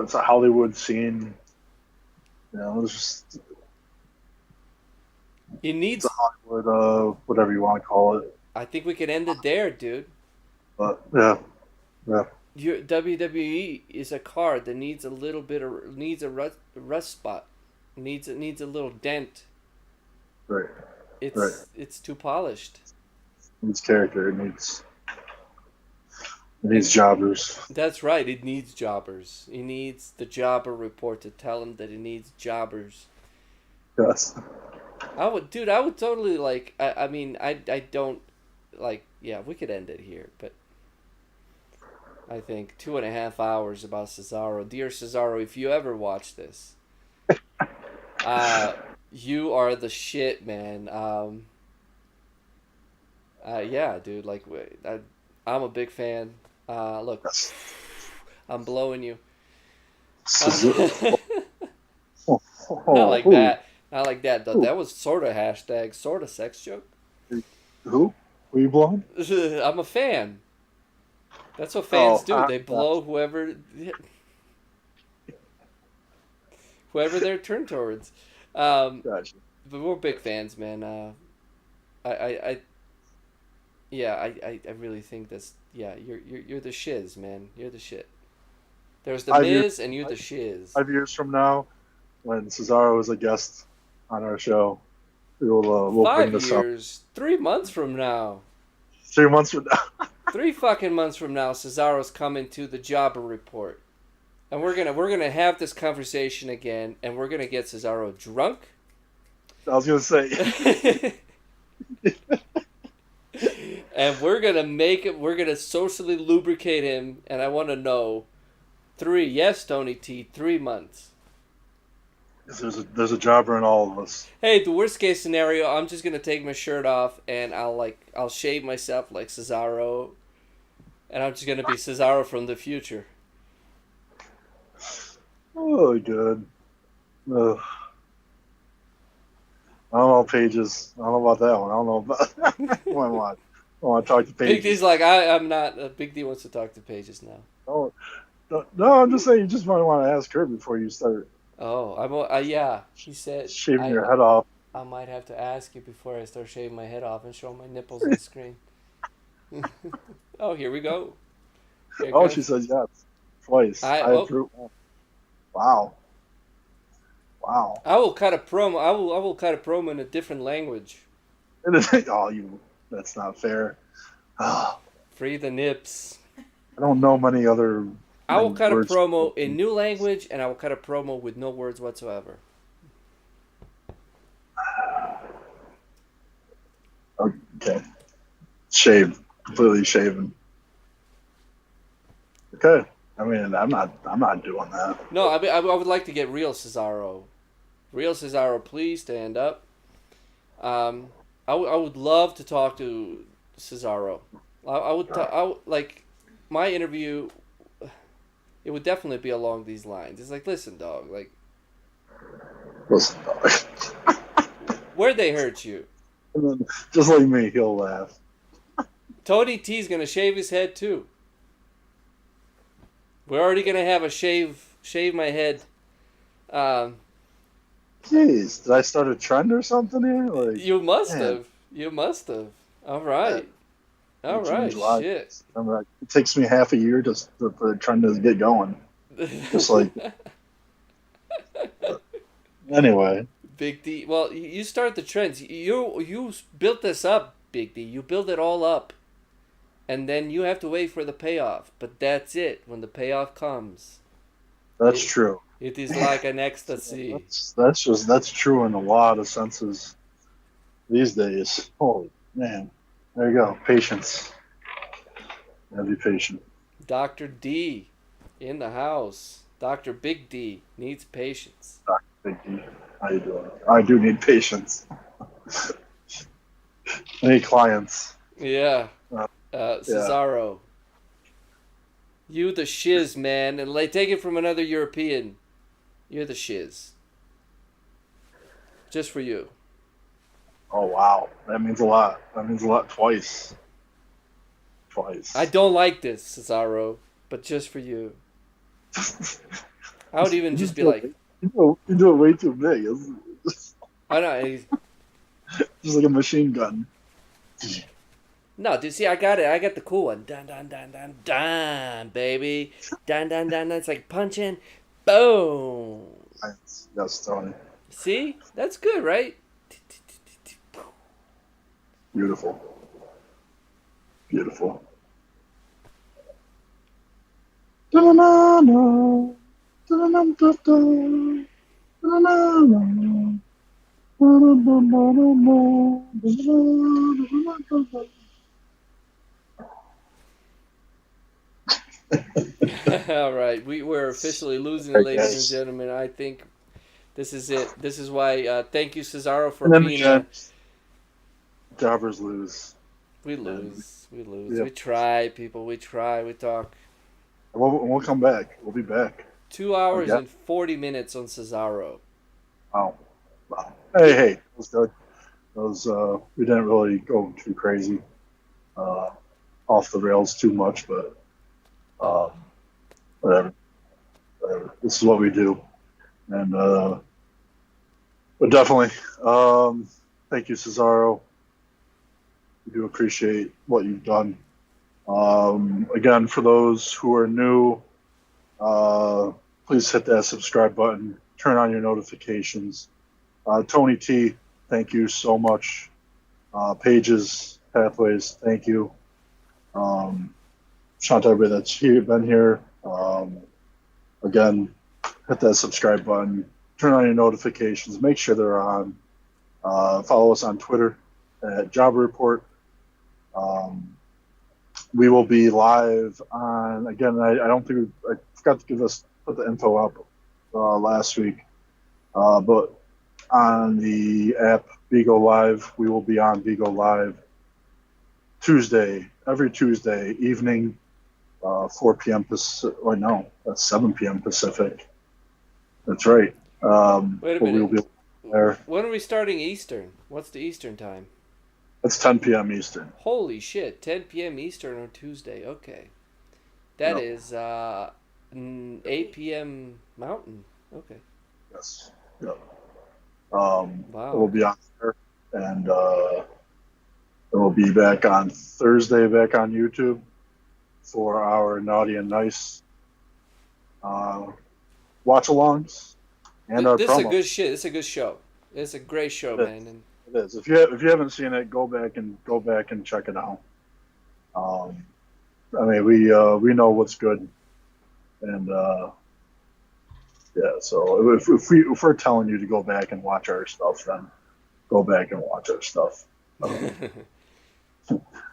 it's a Hollywood scene. It's just it it's a needs. Hollywood whatever you want to call it. I think we could end it there, dude. But yeah, yeah, Your WWE is a car that needs a little bit of needs a rust spot, needs a little dent. right, right. It's too polished. It needs character. It needs It needs jobbers. That's right. It needs jobbers. It needs the jobber report to tell him that it needs jobbers. Yes. Dude. I would totally like. I mean, I don't like. Yeah, we could end it here, but I think 2.5 hours about Cesaro. Dear Cesaro, if you ever watch this, uh, you are the shit, man. Yeah, dude. Like, I'm a big fan. Look, Yes. I'm blowing you. Cesaro. Oh, Not oh, like who? that. Not like that. Who? That was sort of hashtag, sort of sex joke. Who? Who you blowing? I'm a fan. That's what fans Oh, do. They yeah. blow whoever they're turned towards. Um, Gotcha. but we're big fans, man. I yeah, I really think that's yeah. You're the shiz, man. You're the shit. There's the 5 years. Miz, and you're the shiz. 5 years from now, when Cesaro is a guest on our show, we'll bring Five this up. years, 3 months from now. 3 months from now. 3 fucking months from now, Cesaro's coming to the Jobber Report, and we're gonna have this conversation again, and we're gonna get Cesaro drunk, I was gonna say. and we're gonna make it. We're gonna socially lubricate him, and I want to know, yes, Tony T, 3 months. There's a jobber in all of us. Hey, the worst case scenario, I'm just gonna take my shirt off, and I'll shave myself like Cesaro, and I'm just gonna be Cesaro from the future. Oh, good. Ugh. I don't know Pages. I don't know about that one. I don't know about. I want to talk to Big D's Pages. like I'm not. Big D wants to talk to Pages now. No, no, I'm just saying you just might want to ask her before you start Oh, yeah. He said shaving your head off. I might have to ask you before I start shaving my head off and show my nipples on the screen. Oh, here we go. Here it Oh, she comes. says yes twice. I I oh, approve. Wow, wow. I will cut a promo. I will cut a promo in a different language. Oh, you. That's not fair. I Free the nips. don't know many other I will cut a words. promo in new language, and I will cut a promo with no words whatsoever. Okay, shaved, completely shaven. Okay. I mean, I'm not doing that. No, I would like to get real Cesaro. Real Cesaro, please stand up. I would love to talk to Cesaro. Like my interview. It would definitely be along these lines. It's like, listen, dog. Like, Listen, where'd they hurt you? and then, just like me, he'll laugh. Tony T's gonna shave his head too. We're already gonna have a shave my head. Um, Jeez, did I start a trend or something here? Like, you must man, have. You must have. All man, right. All June, right. July. Shit. I'm like, it takes me half a year just for the trend to get going. Just like anyway. Big D. Well, you start the trends. You built this up, Big D. You build it all up, and then you have to wait for the payoff. But that's it. When the payoff comes, That's it true. it is like an ecstasy. That's true in a lot of senses these days. Holy man. There you go. Patience. Gotta be patient. Doctor D, in the house. Doctor Big D needs patience. Dr. Big D. How you doing? I do need patience. I need clients. Yeah. Uh, yeah. Cesaro, you the shiz, man, and like take it from another European. You're the shiz. Just for you. Oh wow. That means a lot. That means a lot twice. I Twice. don't like this, Cesaro, but just for you. I would even You just just be do like, it, you do it way too big. It's I don't. just like a machine gun. No, dude. See, I got it. I got the cool one. Dun dun dun dun dun, baby. Dun dun dun. That's like punching. Boom. Yes, Tony. See, that's good, right? Beautiful. Beautiful. All right, we're officially losing it, Right, ladies and guys. gentlemen. I think this is it. This is why. Thank you, Cesaro, for And then being again, jobbers lose. We And lose. We lose. yeah, We try, people. We try. We talk. we'll come back. We'll be back 2 hours again. and 40 minutes on Cesaro. Wow. Wow. Hey, it was good. It was, we didn't really go too crazy, uh, off the rails too much, but Uh, whatever. Whatever. This is what we do. And, but definitely, thank you, Cesaro. We do appreciate what you've done. Again, for those who are new, please hit that subscribe button, turn on your notifications. Tony T, thank you so much. Pages, Pathways, thank you. Shout out to everybody that's been here. Again, hit that subscribe button, turn on your notifications, make sure they're on. Follow us on Twitter at JawberReport. We will be live on, again, I don't think I forgot to put the info up last week, but on the app Vigo Live, we will be on Vigo Live every Tuesday evening, 4 p.m. Pacific, or no, that's 7 p.m. Pacific. That's right. Wait a But we will minute. be there. When are we starting Eastern? What's the Eastern time? It's 10 p.m. Eastern. Holy shit! 10 p.m. Eastern on Tuesday. Okay, that Yep. is 8 p.m. Mountain. Okay. Yes. Yep. Wow. We'll be on there, and we'll be back on Thursday, back on YouTube for our Naughty and Nice watch-alongs and our This is a good promos. shit. This is a good show. It's a great show, It man. is. And It is. If you haven't seen it, go back and check it out. I mean, we know what's good, and yeah. So if we're telling you to go back and watch our stuff, then go back and watch our stuff.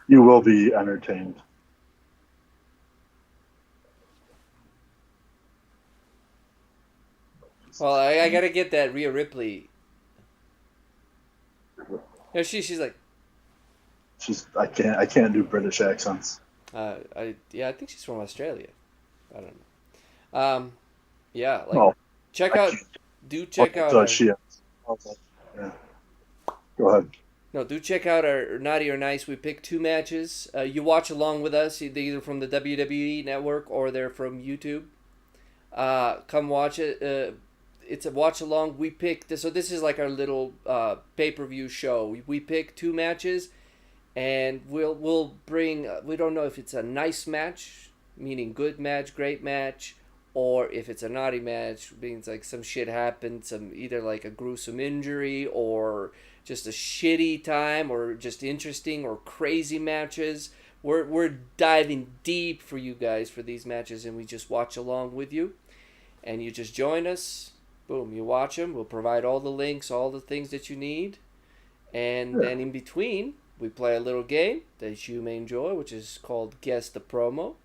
You will be entertained. well, I gotta get that Rhea Ripley. No, she's like, I can't do British accents. I think she's from Australia. I don't know. Yeah, like Well, check I out, can't. do What check out does our she? Yeah. Go ahead. no, do check out our Naughty or Nice. We pick two matches. You watch along with us, either from the WWE Network or they're from YouTube. Come watch it. It's a watch along. We pick this, so this is like our little pay per view show. We pick two matches, and we'll bring. We don't know if it's a nice match, meaning good match, great match, or if it's a naughty match, means like some shit happened, some either like a gruesome injury or just a shitty time or just interesting or crazy matches. We're diving deep for you guys for these matches, and we just watch along with you, and you just join us. Boom, you watch them. We'll provide all the links, all the things that you need, and Yeah. then in between, we play a little game that you may enjoy, which is called Guess the Promo.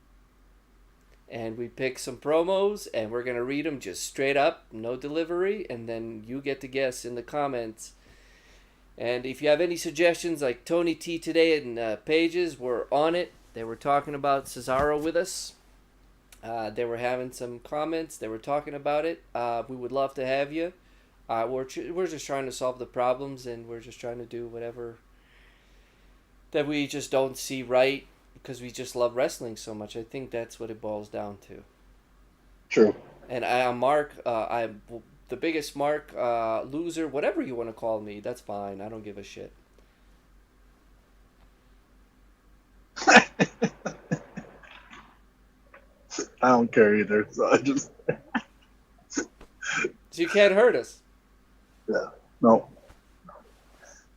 And we pick some promos, and we're going to read them just straight up, no delivery, and then you get to guess in the comments. And if you have any suggestions, like Tony T today in Pages, we're on it. They were talking about Cesaro with us. They were having some comments. They were talking about it. We would love to have you. We're just trying to solve the problems, and we're just trying to do whatever that we just don't see right because we just love wrestling so much. I think that's what it boils down to. True. And I'm Mark. I'm the biggest Mark loser, whatever you want to call me. That's fine. I don't give a shit. I don't care either. So I just So you can't hurt us. yeah. No.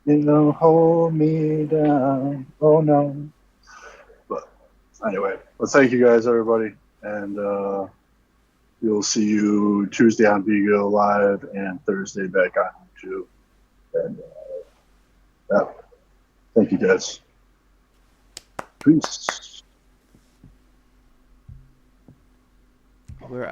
You know, hold me down. Oh no. But anyway, well, thank you guys, everybody. And we'll see you Tuesday on Vigo Live and Thursday back on YouTube. And yeah, thank you guys. Peace. We're